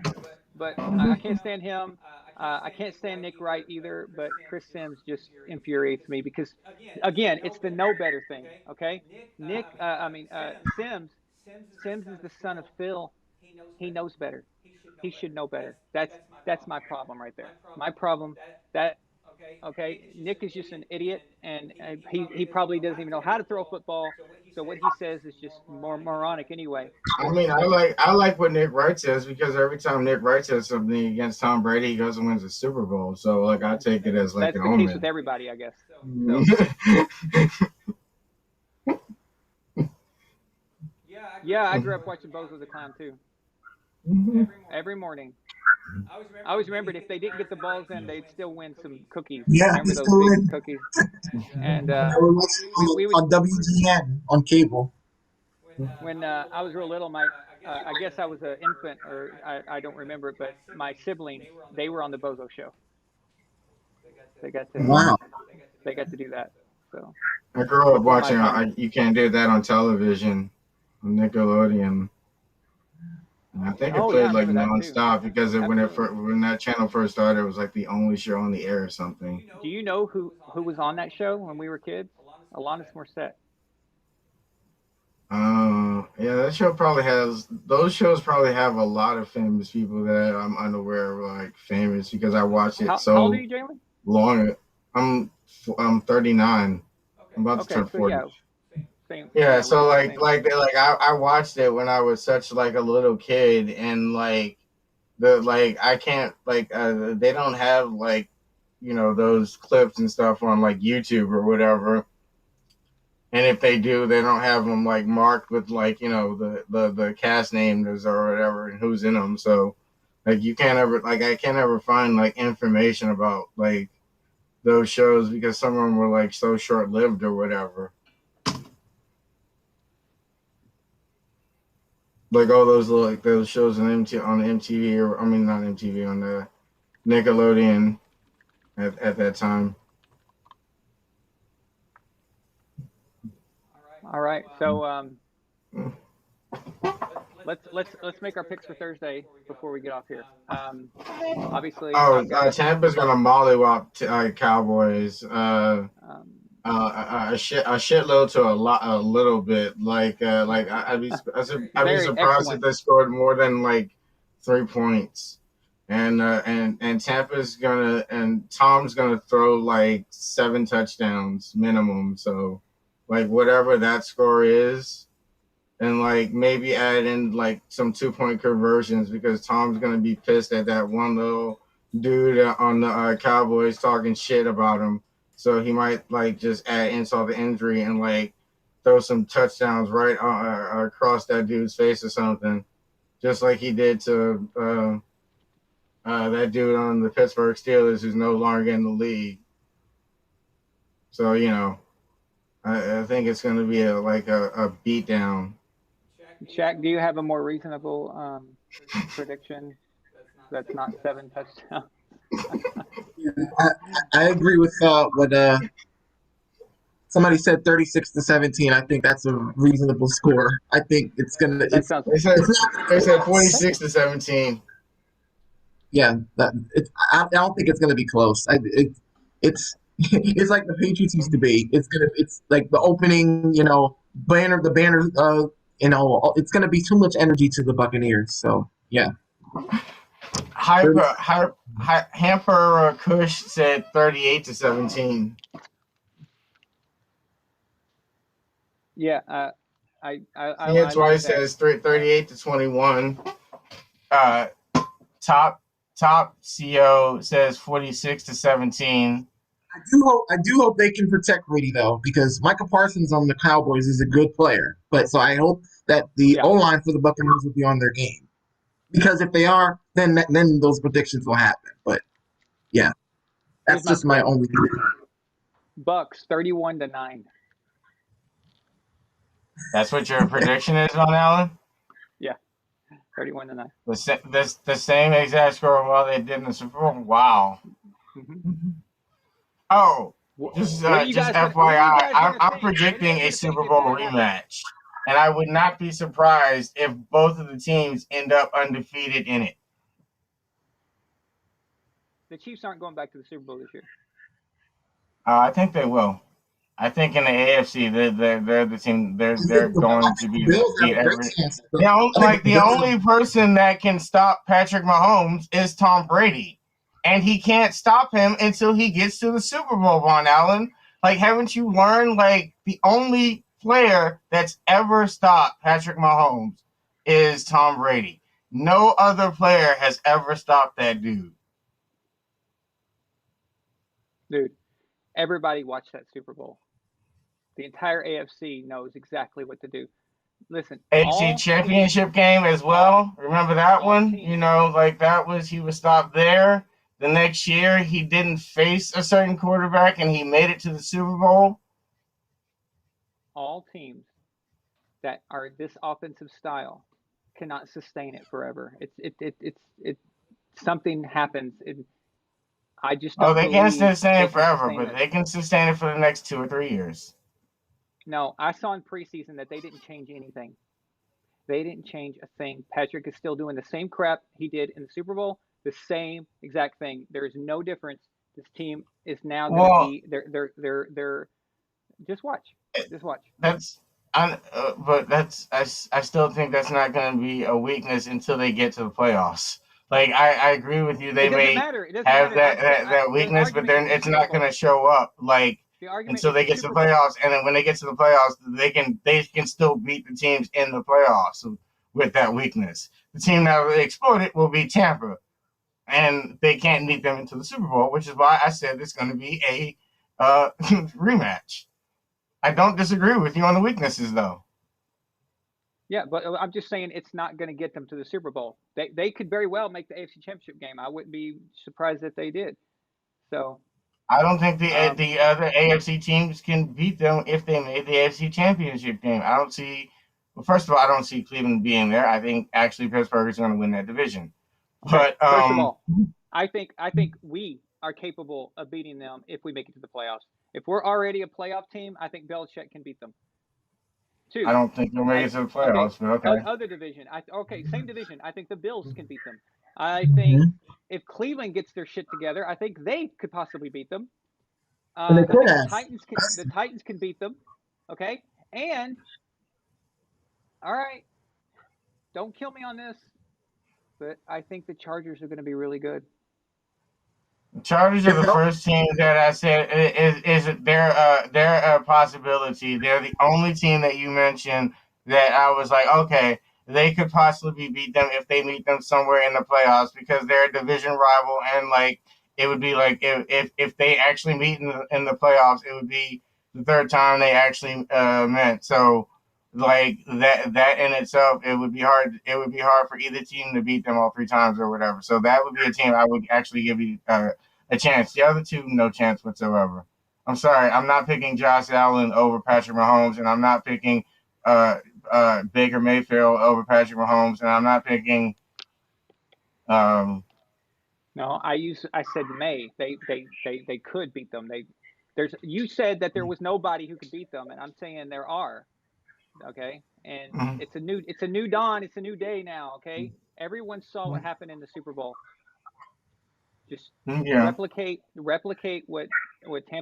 but I can't stand him. I can't stand Nick Wright either. But Chris Sims just infuriates me because, again, it's the know better thing. Okay, Sims. Sims is the son of Phil. He knows better. He should know better. That's my problem right there. My problem that okay, Nick is just an idiot, and he probably doesn't even know how to throw a football. So what he says is just more moronic anyway. I But mean, I like what Nick Wright says because every time Nick Wright says something against Tom Brady, he goes and wins the Super Bowl. So like I take it as like that's an the case with omen. everybody, I guess. So yeah, I grew up watching Bozo the Clown too. Every morning. I always remembered if they didn't get the balls in, they'd still win some cookies. Yeah, Remember he's those still big in. cookies? And I would watch we would on WGN on cable. when I was real little. My I guess I was an infant, or I don't remember it, but my siblings they were on the Bozo show. They got to Wow. they got to do that. So I grew up before my watching. time. You can't do that on television, on Nickelodeon. And I think it Oh yeah, I played like remember that too. nonstop because Absolutely. when that channel first started, it was like the only show on the air or something. Do you know who was on that show when we were kids? Alanis Morissette. Yeah, that show probably has those shows probably have a lot of famous people that I'm unaware of, like famous because I watched it How old are so you, Jalen? long. I'm I'm 39. I'm about to Okay, turn so 40. yeah, same. Yeah, Yeah, we're so about the like same. like they like I watched it when I was such like a little kid and like the like I can't like they don't have like those clips and stuff on like YouTube or whatever. And if they do, they don't have them like marked with like the cast names or whatever and who's in them. So like you can't ever like I can't ever find like information about like those shows because some of them were like so short lived or whatever. Like all those like those shows on MTV or I mean not MTV on the Nickelodeon at that time. All right, so let's make our picks for Thursday before we get off here. Obviously, Oh, I've got a Tampa's gonna mollywop Cowboys. um, A shitload to a little bit. Like I'd be very surprised if excellent. they scored more than like 3 points. And Tampa's gonna and Tom's gonna throw like 7 touchdowns minimum. So like whatever that score is, and like maybe add in like some 2 point conversions because Tom's gonna be pissed at that one little dude on the Cowboys talking shit about him. So he might like just add insult to injury and like throw some touchdowns right across that dude's face or something, just like he did to that dude on the Pittsburgh Steelers who's no longer in the league. So I think it's going to be a beat down. Shaq, do you have a more reasonable prediction that's not 7 touchdowns? I, I agree with what somebody said 36-17. I think that's a reasonable score. I think it's gonna That sounds They said it's not gonna they be said close. 46-17. Yeah, I don't think it's gonna be close. It's it's like the Patriots used to be. It's like the opening, the banner. It's gonna be too much energy to the Buccaneers. So yeah, 30, Hamper Kush said 38-17. yeah. I Ian like Twice that. says 38-21. Uh, top CO says 46-17. I do hope they can protect Brady though, because Michael Parsons on the Cowboys is a good player. But so I hope that the Yeah, O line for the Buccaneers will be on their game. Because if they are, then those predictions will happen. But yeah, Here's that's my just my prediction. only. Bucks 31-9. That's what your prediction is on Allen? Yeah, 31-9. The same exact score while they did in the Super Bowl? Wow. Mm-hmm. Oh, What, just what are you guys gonna? What are you FYI, guys I'm gonna I'm think? What are you predicting guys a gonna think Super if Bowl that happens? rematch, and I would not be surprised if both of the teams end up undefeated in it. The Chiefs aren't going back to the Super Bowl this year. I think they will. I think in the AFC, they're the team. They're I going think to the Bills have beat a great every. chance. The, I think like the the Bills. only person that can stop Patrick Mahomes is Tom Brady, and he can't stop him until he gets to the Super Bowl. Von Allen, like, haven't you learned? Like, the only player that's ever stopped Patrick Mahomes is Tom Brady. No other player has ever stopped that dude. Dude, everybody watched that Super Bowl. The entire AFC knows exactly what to do. Listen, AFC all teams, Championship game as all well. Remember that all one? teams, Like that was he was stopped there. The next year he didn't face a certain quarterback and he made it to the Super Bowl. all teams that are this offensive style cannot sustain it forever. It's something happens. I just Oh, don't they can't believe sustain they it can forever, sustain but it. they can sustain it for the next 2 or 3 years. No, I saw in preseason that they didn't change anything. They didn't change a thing. Patrick is still doing the same crap he did in the Super Bowl, the same exact thing. There is no difference. This team is now going to Well, be they're just watch. Just watch. that's but I still think that's not going to be a weakness until they get to the playoffs. Like I agree with you. It They doesn't may matter. It doesn't have matter. that The weakness, but argument is then the it's Super not going Bowl. to show up like The argument until is they the get to the Super Bowl. playoffs. And then when they get to the playoffs, they can still beat the teams in the playoffs with that weakness. The team that will explode it will be Tampa, and they can't beat them into the Super Bowl, which is why I said it's going to be a rematch. I don't disagree with you on the weaknesses, though. Yeah, but I'm just saying it's not going to get them to the Super Bowl. They could very well make the AFC Championship game. I wouldn't be surprised if they did. So, I don't think um, the other AFC teams can beat them if they made the AFC Championship game. I don't see. Well, first of all, I don't see Cleveland being there. I think actually Pittsburgh is going to win that division. okay. But First of all, I think we are capable of beating them if we make it to the playoffs. If we're already a playoff team, I think Belichick can beat them. I Two, don't think they'll make I it to the okay. playoffs. But okay. Other division. Okay, same division. I think the Bills can beat them. I think if Cleveland gets their shit together, I think they could possibly beat them. And they I could think have. the Titans can beat them. Okay, and all right, don't kill me on this, but I think the Chargers are going to be really good. The Chargers are the first team that I said is they're a possibility. They're the only team that you mentioned that I was like, okay, they could possibly beat them if they meet them somewhere in the playoffs because they're a division rival and like it would be like if they actually meet in the playoffs, it would be the third time they actually met. So like that in itself, it would be hard. It would be hard for either team to beat them all 3 times or whatever. So that would be a team I would actually give you a chance. The other two, no chance whatsoever. I'm sorry, I'm not picking Josh Allen over Patrick Mahomes, and I'm not picking Baker Mayfield over Patrick Mahomes, and I'm not picking. No, I said May. They could beat them. You said that there was nobody who could beat them, and I'm saying there are. Okay, and it's a new dawn. It's a new day now. Okay, everyone saw what happened in the Super Bowl. Just Yeah, replicate what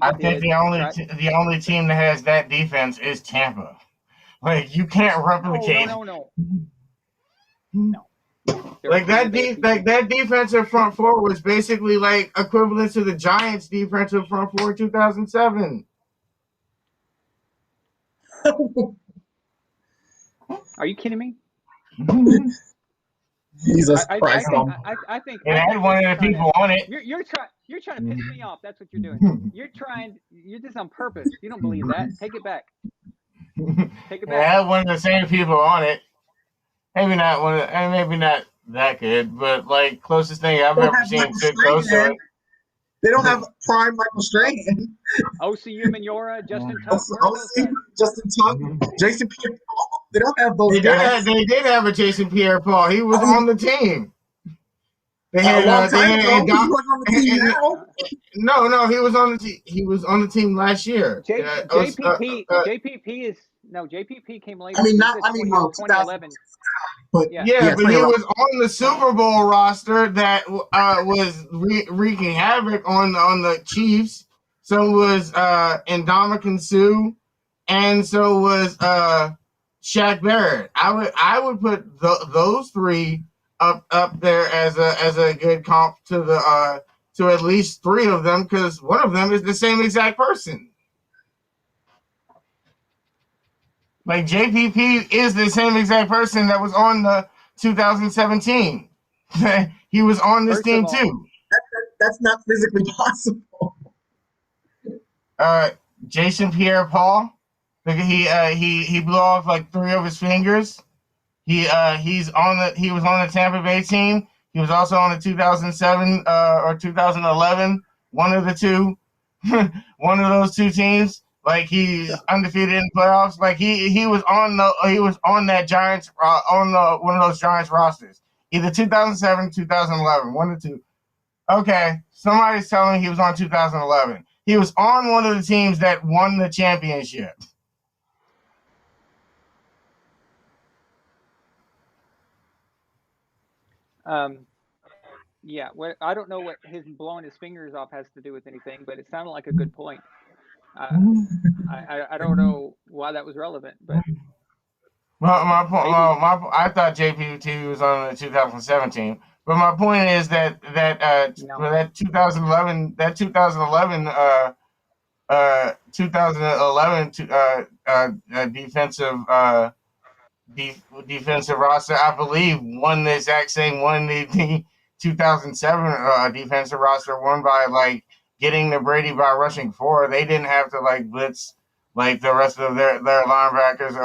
I Tampa think did. the only team that has that defense is Tampa. Like you can't No, replicate. no. They're Like plenty of AFC teams. that defensive front four was basically like equivalent to the Giants' defensive front four 2007. Are you kidding me? Jesus Christ! I think It had one of the people on it. you're trying to piss me off. That's what you're doing. You're just on purpose. You don't believe that. Take it back. Take it It back. had one of the same people on it. Maybe not one. Maybe not that good, but like closest thing I've They don't ever have seen Michael fit close to Strahan. They don't have prime Michael Strahan. OCU Minora, Justin Tuck. Also, Where are those guys? Justin Tuck, Jason Pierre-Paul. They don't have those They did guys. have, they did have a Jason Pierre-Paul. He was I mean, on the team. a long They time had ago, he's not on the team now. no, he was on the team. He was on the team last year. JPP is no JPP came I later. mean, He's not. a I mean, 20, no, 2000. 2011. But Yeah. Yeah, yeah, but he 2011. was on the Super Bowl roster that was wreaking havoc on the Chiefs. So was Ndamukong Suh, and so was Shaq Barrett. I would put those three up there as a good comp to the to at least three of them, because one of them is the same exact person. Like JPP is the same exact person that was on the 2017. He was on this First of team all, too. That's not physically possible. Uh, Jason Pierre-Paul, he blew off like three of his fingers. He was on the Tampa Bay team. He was also on the 2007 or 2011, one of the two, one of those two teams. Like he's undefeated in playoffs. Like he was on that Giants on the one of those Giants rosters. Either 2007, 2011, one of the two. Okay, somebody's telling me he was on 2011. He was on one of the teams that won the championship. yeah. I don't know what his blowing his fingers off has to do with anything, but it sounded like a good point. I don't know why that was relevant, but maybe. I thought JPT was on the 2017, but my point is No. for that 2011 defensive defensive roster, I believe, won the exact same one the 2007 defensive roster won by like getting to Brady by rushing four. They didn't have to like blitz like the rest of their linebackers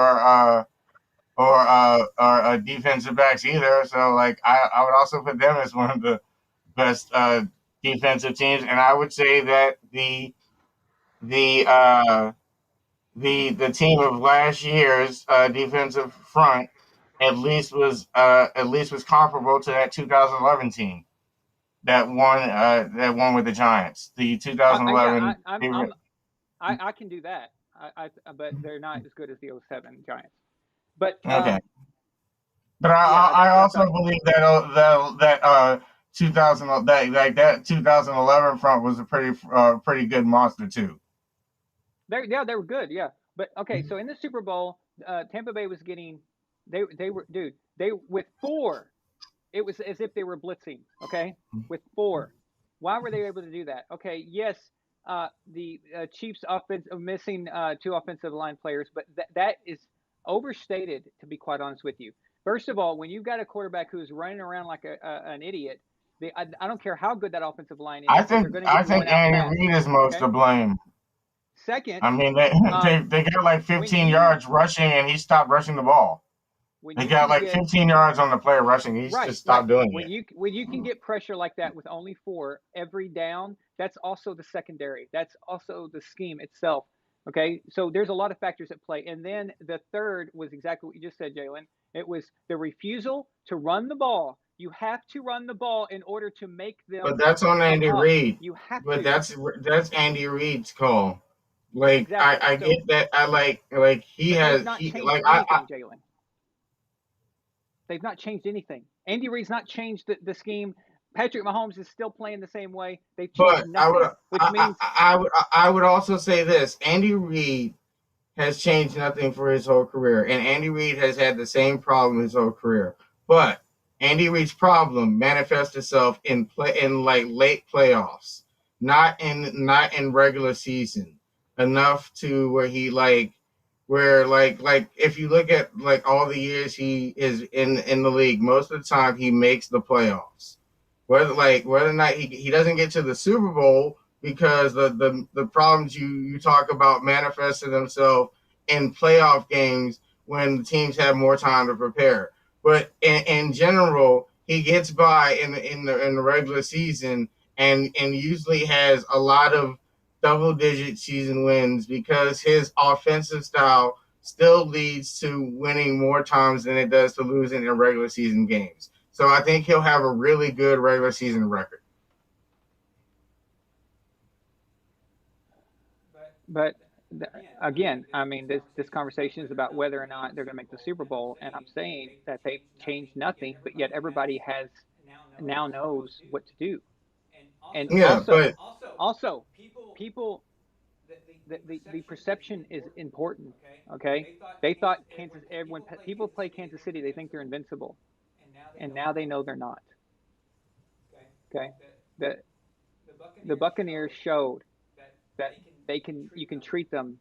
or defensive backs either. So like I would also put them as one of the best defensive teams, and I would say that the uh, the team of last year's defensive front at least was comparable to that 2011 team that won with the Giants. The Yeah, 2011. I can do that. But they're not as good as the '07 Giants. But Okay. But yeah, I that's also believe that 2000 that 2011 front was a pretty good monster too. they were good. Yeah, but okay. So in the Super Bowl, Tampa Bay was getting they were dude they with four. It was as if they were blitzing. Okay, with four. Why were they able to do that? Okay, yes, the Chiefs offense missing two offensive line players, but that is overstated, to be quite honest with you. First of all, when you've got a quarterback who's running around like an idiot, I don't care how good that offensive line is, they're going to get I blown think out Andy fast. Reid is most Okay. to blame. Second, I mean, they got like when 15 you yards rushing, and he stopped rushing the ball. when They you got can like get 15 yards on the player rushing. He's right, just right. stopped doing When it. you can get pressure like that with only four every down, that's also the secondary. That's also the scheme itself. Okay, so there's a lot of factors at play. And then the third was exactly what you just said, Jalen. It was the refusal to run the ball. You have to run the ball in order to make But them that's on come Andy up. Reid. You have But to. that's Andy Reid's call. Like Exactly. I So, get that. I like but they've not changed I anything, Jalen. They've not changed anything. Andy Reid's not changed the scheme. Patrick Mahomes is still playing the same way. They've changed but nothing, which means I would also say this. Andy Reid has changed nothing for his whole career, and Andy Reid has had the same problem his whole career. But Andy Reid's problem manifests itself in like late playoffs, not in regular season, enough to where he like if you look at like all the years he is in the league, most of the time he makes the playoffs. Whether or not he doesn't get to the Super Bowl because the problems you talk about manifested themselves in playoff games when the teams have more time to prepare. But in general, he gets by in the regular season, and usually has a lot of double digit season wins because his offensive style still leads to winning more times than it does to losing in regular season games. So I think he'll have a really good regular season record. But again, I mean, this conversation is about whether or not they're going to make the Super Bowl, and I'm saying that they've changed nothing, but yet everybody has now knows what to do. And Yeah, but also, people, the perception is important. Okay, they thought Kansas. When people play Kansas City, they think they're invincible, and now they know they're not. Okay, the the Buccaneers showed that you can treat them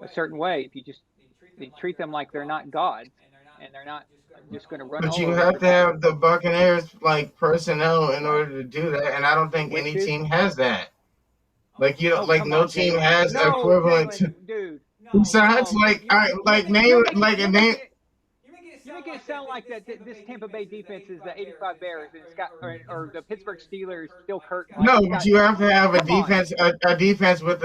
a certain way if you treat them like they're not gods, and they're not just going to run but all you over have to everybody. have the Buccaneers like personnel in Well, order to do that, and I don't think which any is team has that. Like you don't oh like come no on, team Jalen. has No, equivalent Jalen, to dude. besides No, like I like name like a you're name. making it you're making it sound like that this Tampa Bay defense is the '85 Bears and it's got or the Pittsburgh Steelers still curtain like No, it's but got. you have to have Come on, a defense with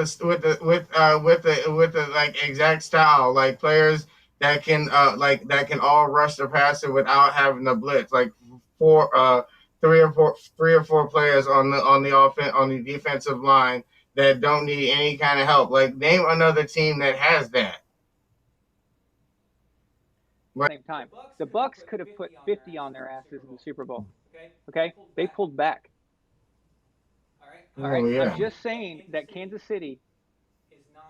the like exact style, like players that can all rush the passer without having to blitz, like four three or four players on the defensive line that don't need any kind of help. Like name another team that has that. Like, same time. The Bucks could have put 50 on their asses in the Super Bowl. Okay, they pulled back. All oh right, I'm yeah. just saying that Kansas City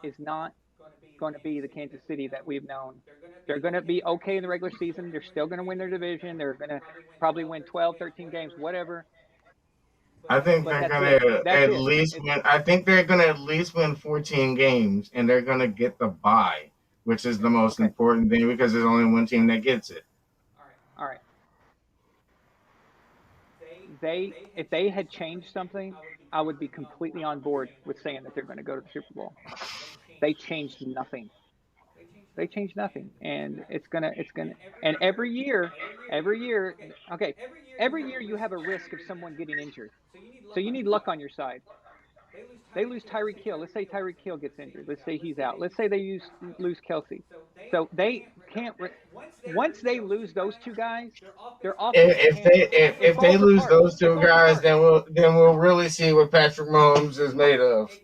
is not going to be the Kansas City that we've known. They're going to be okay in the regular season. They're still going to win their division. They're going to probably win 12, 13 games, whatever. I think But they're that's gonna it. That's at it. least win. I think they're gonna at least win 14 games, and they're gonna get the bye, which is the most Okay. important thing because there's only one team that gets it. All right. If they had changed something, I would be completely on board with saying that they're going to go to the Super Bowl. They changed nothing. They changed nothing, and and every year, okay, every year you have a risk of someone getting injured, so you need luck on your side. They lose Tyreek Hill. Let's say Tyreek Hill gets injured. Let's say he's out. Let's say they lose Kelsey. So they can't. Once they lose those two guys, their offense can't. It If they falls lose apart. those It two falls guys, apart. then we'll really see what Patrick Mahomes is made of.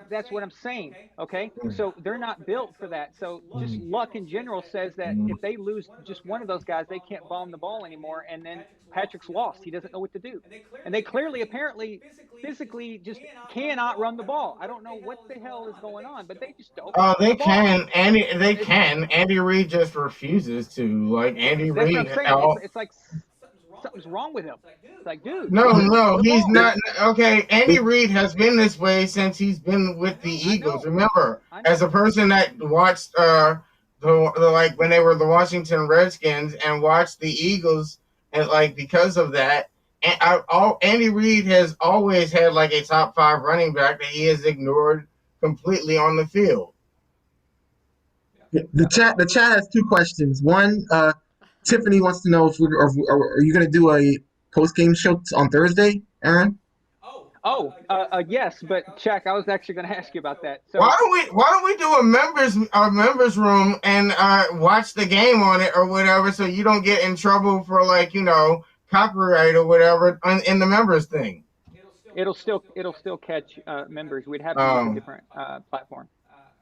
That's what I'm saying. Okay, so they're not built for that. So just luck in general says that if they lose just one of those guys, they can't bomb the ball anymore, and then Patrick's lost. He doesn't know what to do, and they clearly, apparently, physically just cannot run the ball. I don't know what the hell is going on, but they just don't Oh, run they the ball. can. Andy, they It's can. Andy Reid just refuses to. Like Andy that's what I'm Reid, saying. It's like something's wrong with him. It's like, dude, no, just no, run the he's ball. not. Okay, Andy Reid has been this way since he's been with the I Eagles. know, Remember, I as know. a person that watched the like when they were the Washington Redskins and watched the Eagles, and like because of that, and Andy Reid has always had like a top five running back that he has ignored completely on the field. The chat has two questions. One, Tiffany wants to know if are you going to do a post game show on Thursday, Aaron? Oh, yes, but Shaq, I was actually going to ask you about that. So Why don't we do a members room and watch the game on it or whatever so you don't get in trouble for like copyright or whatever in the members thing. it'll still catch members. We'd have to use a Um, different platform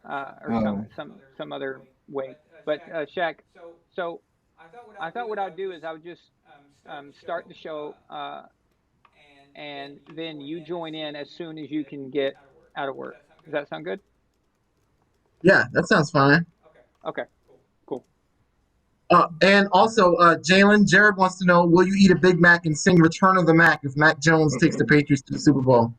or um, some other way. But Shaq, so I thought what I'd do is I would just start the show, and then you join in as soon as you can get out of work. Does that sound good? Yeah, that sounds fine. Okay, cool. And also, Jalen, Jared wants to know: will you eat a Big Mac and sing "Return of the Mac" if Mac Jones takes the Patriots to the Super Bowl?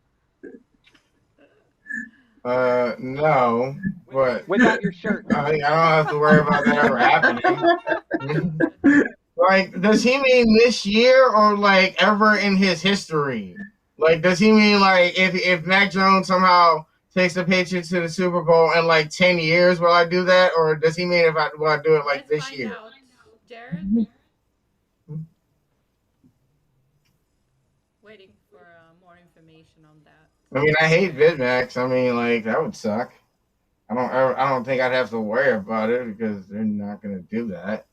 no, but Without your shirt. I don't have to worry about that ever happening. Like, does he mean this year or like ever in his history? Like, does he mean like if Mac Jones somehow takes the Patriots to the Super Bowl in like 10 years, will I do that, or does he mean will I do it like Let's this find year? out. Jared? I mean, I hate Bitmax. I mean, like that would suck. I don't think I'd have to worry about it because they're not gonna do that.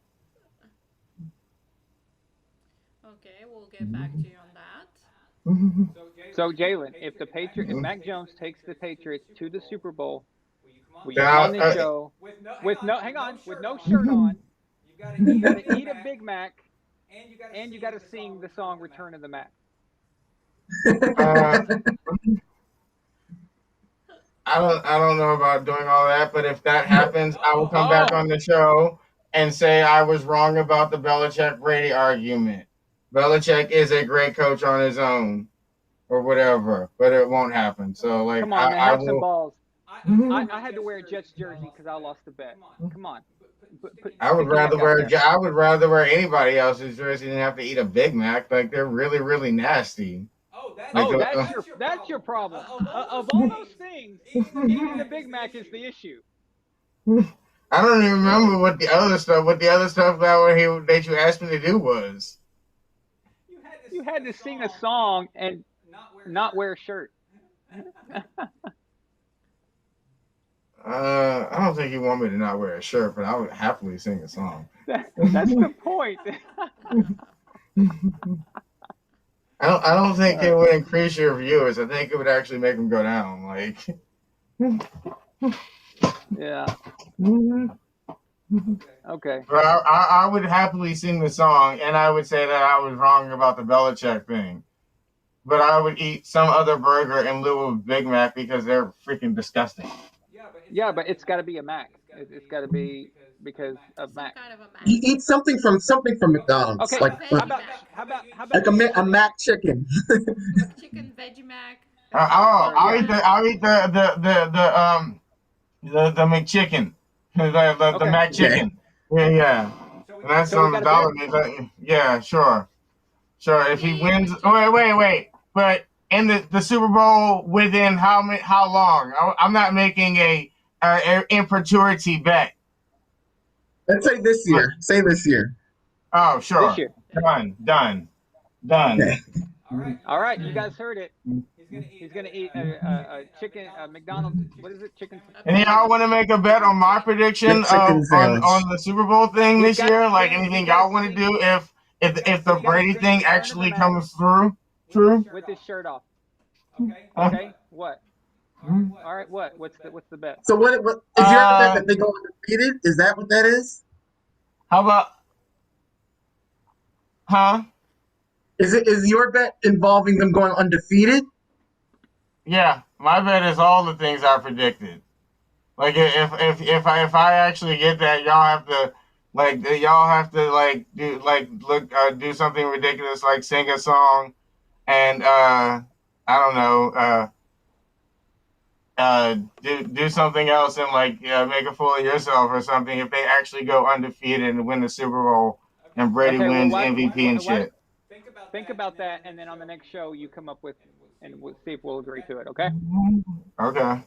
Okay, we'll get back to you on that. So Jalen, if Mac Jones takes the Patriots to the Super Bowl, will you come Now, on this show with no hang on with no shirt on? You got to eat a Big Mac, and you got to sing the song "Return of the Mac." uh, I don't know about doing all that, but if that happens, I will come back Oh, on the show and say I was wrong about the Belichick Brady argument. Belichick is a great coach on his own, or whatever, but it won't happen. So like come on, man, I have some will. balls. I had to wear a Jets jersey because I lost the bet. Come on, stick your neck out there. I would rather wear anybody else's jersey than have to eat a Big Mac. Like they're really really nasty. Like Oh, that's your problem. Of all those things, eating the Big Mac is the issue. I don't even remember Really? what the other stuff that you asked me to do was. You had to sing a song and not wear a shirt. I don't think you want me to not wear a shirt, but I would happily sing a song. That's the point. I don't think Uh, it would increase your viewers. I think it would actually make them go down. Like, yeah. Okay. but I would happily sing the song, and I would say that I was wrong about the Belichick thing. But I would eat some other burger in lieu of Big Mac because they're freaking disgusting. Yeah, but it's got to be a Mac. It's got to be because of Some Mac. kind of a Mac. You eat something from McDonald's, Okay. A like How veggie about Mac. how about you eat a chicken? Mac chicken. Like chicken veggie Mac. Chicken Yeah. I'll Mac. eat the McChicken, the Okay. Mac Okay. chicken. Yeah, yeah. And that's So we on got the a bet. dollar means. Yeah, sure, sure. If he Team wins, McChicken. wait. But in the Super Bowl, within how long? I'm not making a imperturity bet. Let's say this What? year. Say this year. Oh, This sure. year. Done. Okay. All right, you guys heard it. He's gonna eat a chicken, a McDonald's. What is it? Chicken. A And y'all want to make a bet on my The prediction chicken of sandwich. on the Super Bowl thing He's this got to year? Like sing. anything y'all want to do if the He's got to Brady sing thing "Return of the actually Mac" comes through? True. with his shirt off. Huh? Okay. What? All right. What? What's the bet? So what is your bet Uh, that they go undefeated? Is that what that is? how about huh? Is your bet involving them going undefeated? Yeah, my bet is all the things I predicted. Like if I actually get that, y'all have to like do something ridiculous like sing a song and I don't know do something else and like make a fool of yourself or something if they actually go undefeated and win the Super Bowl and Brady Okay. Well, wins MVP and why shit. think about that, and then on the next show you come up with, and we'll see if we'll agree to it. Okay. Okay.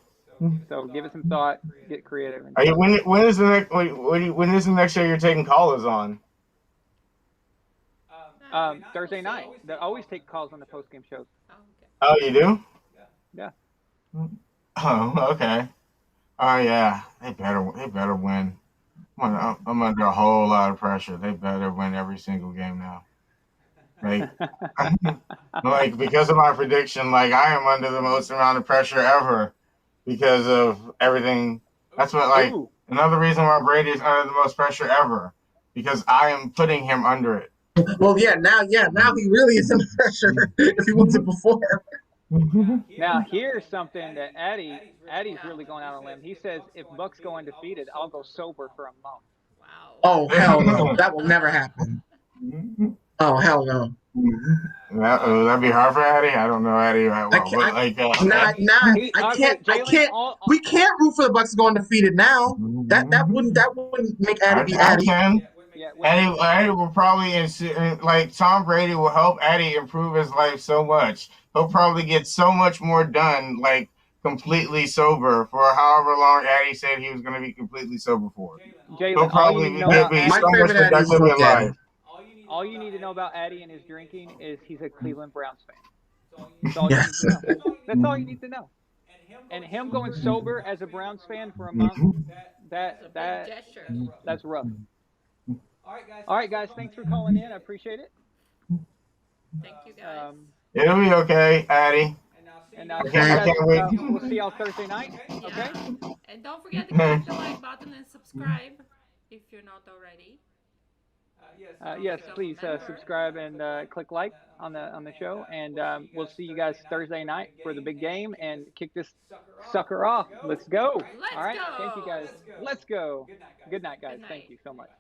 So give it some thought, get creative, and Are you, stuff. when is the next when is the next show you're taking callers on? Thursday night. They always take calls on the post game shows. Oh, okay. Oh, you do? Yeah. Oh, okay. Oh yeah, they better win. I'm under a whole lot of pressure. They better win every single game now. Like, like because of my prediction, like I am under the most amount of pressure ever because of everything. That's what like Ooh. another reason why Brady is under the most pressure ever because I am putting him under it. Well, now he really is under pressure if he wasn't before. Now here's something that Addie's really going out on a limb. He says if Bucks go undefeated, I'll go sober for a month. Wow. Oh hell no, that will never happen. Oh hell no. That'd be hard for Addy. I don't know Addy that I well, can't. but like I can't. Okay, Jalen. We can't root for the Bucks to go undefeated now. That wouldn't make Addy be I Addy. can. Yeah. Eddie will probably like Tom Brady will help Eddie improve his life so much. He'll probably get so much more done, like completely sober for however long Eddie said he was going to be completely sober for. He'll Jalen, all you probably need to know be, about be My so Addie, much favorite Addy is productive Drunk in Addy. life. all you need to know about Addie and his drinking is he's a Cleveland Browns fan. That's all you need Yes. to know. That's all you need to know. And him going sober as a Browns fan for a month, Mhm. It's that a big that gesture. that's rough. All right, guys, thanks for calling in. I appreciate it. Thank you guys. It'll be okay, Addy. And see you Okay. I guys. can't wait. We'll see y'all Thursday night. Okay. Yeah. And don't forget to click the like button and subscribe if you're not already. Don't Yes, become a please member. subscribe and click like on the show. And we'll see you guys Thursday night for the big game and kick this sucker off. Let's go. All Let's right. Thank you go. guys. Let's go. Good night, Good guys. Thank night. you so much.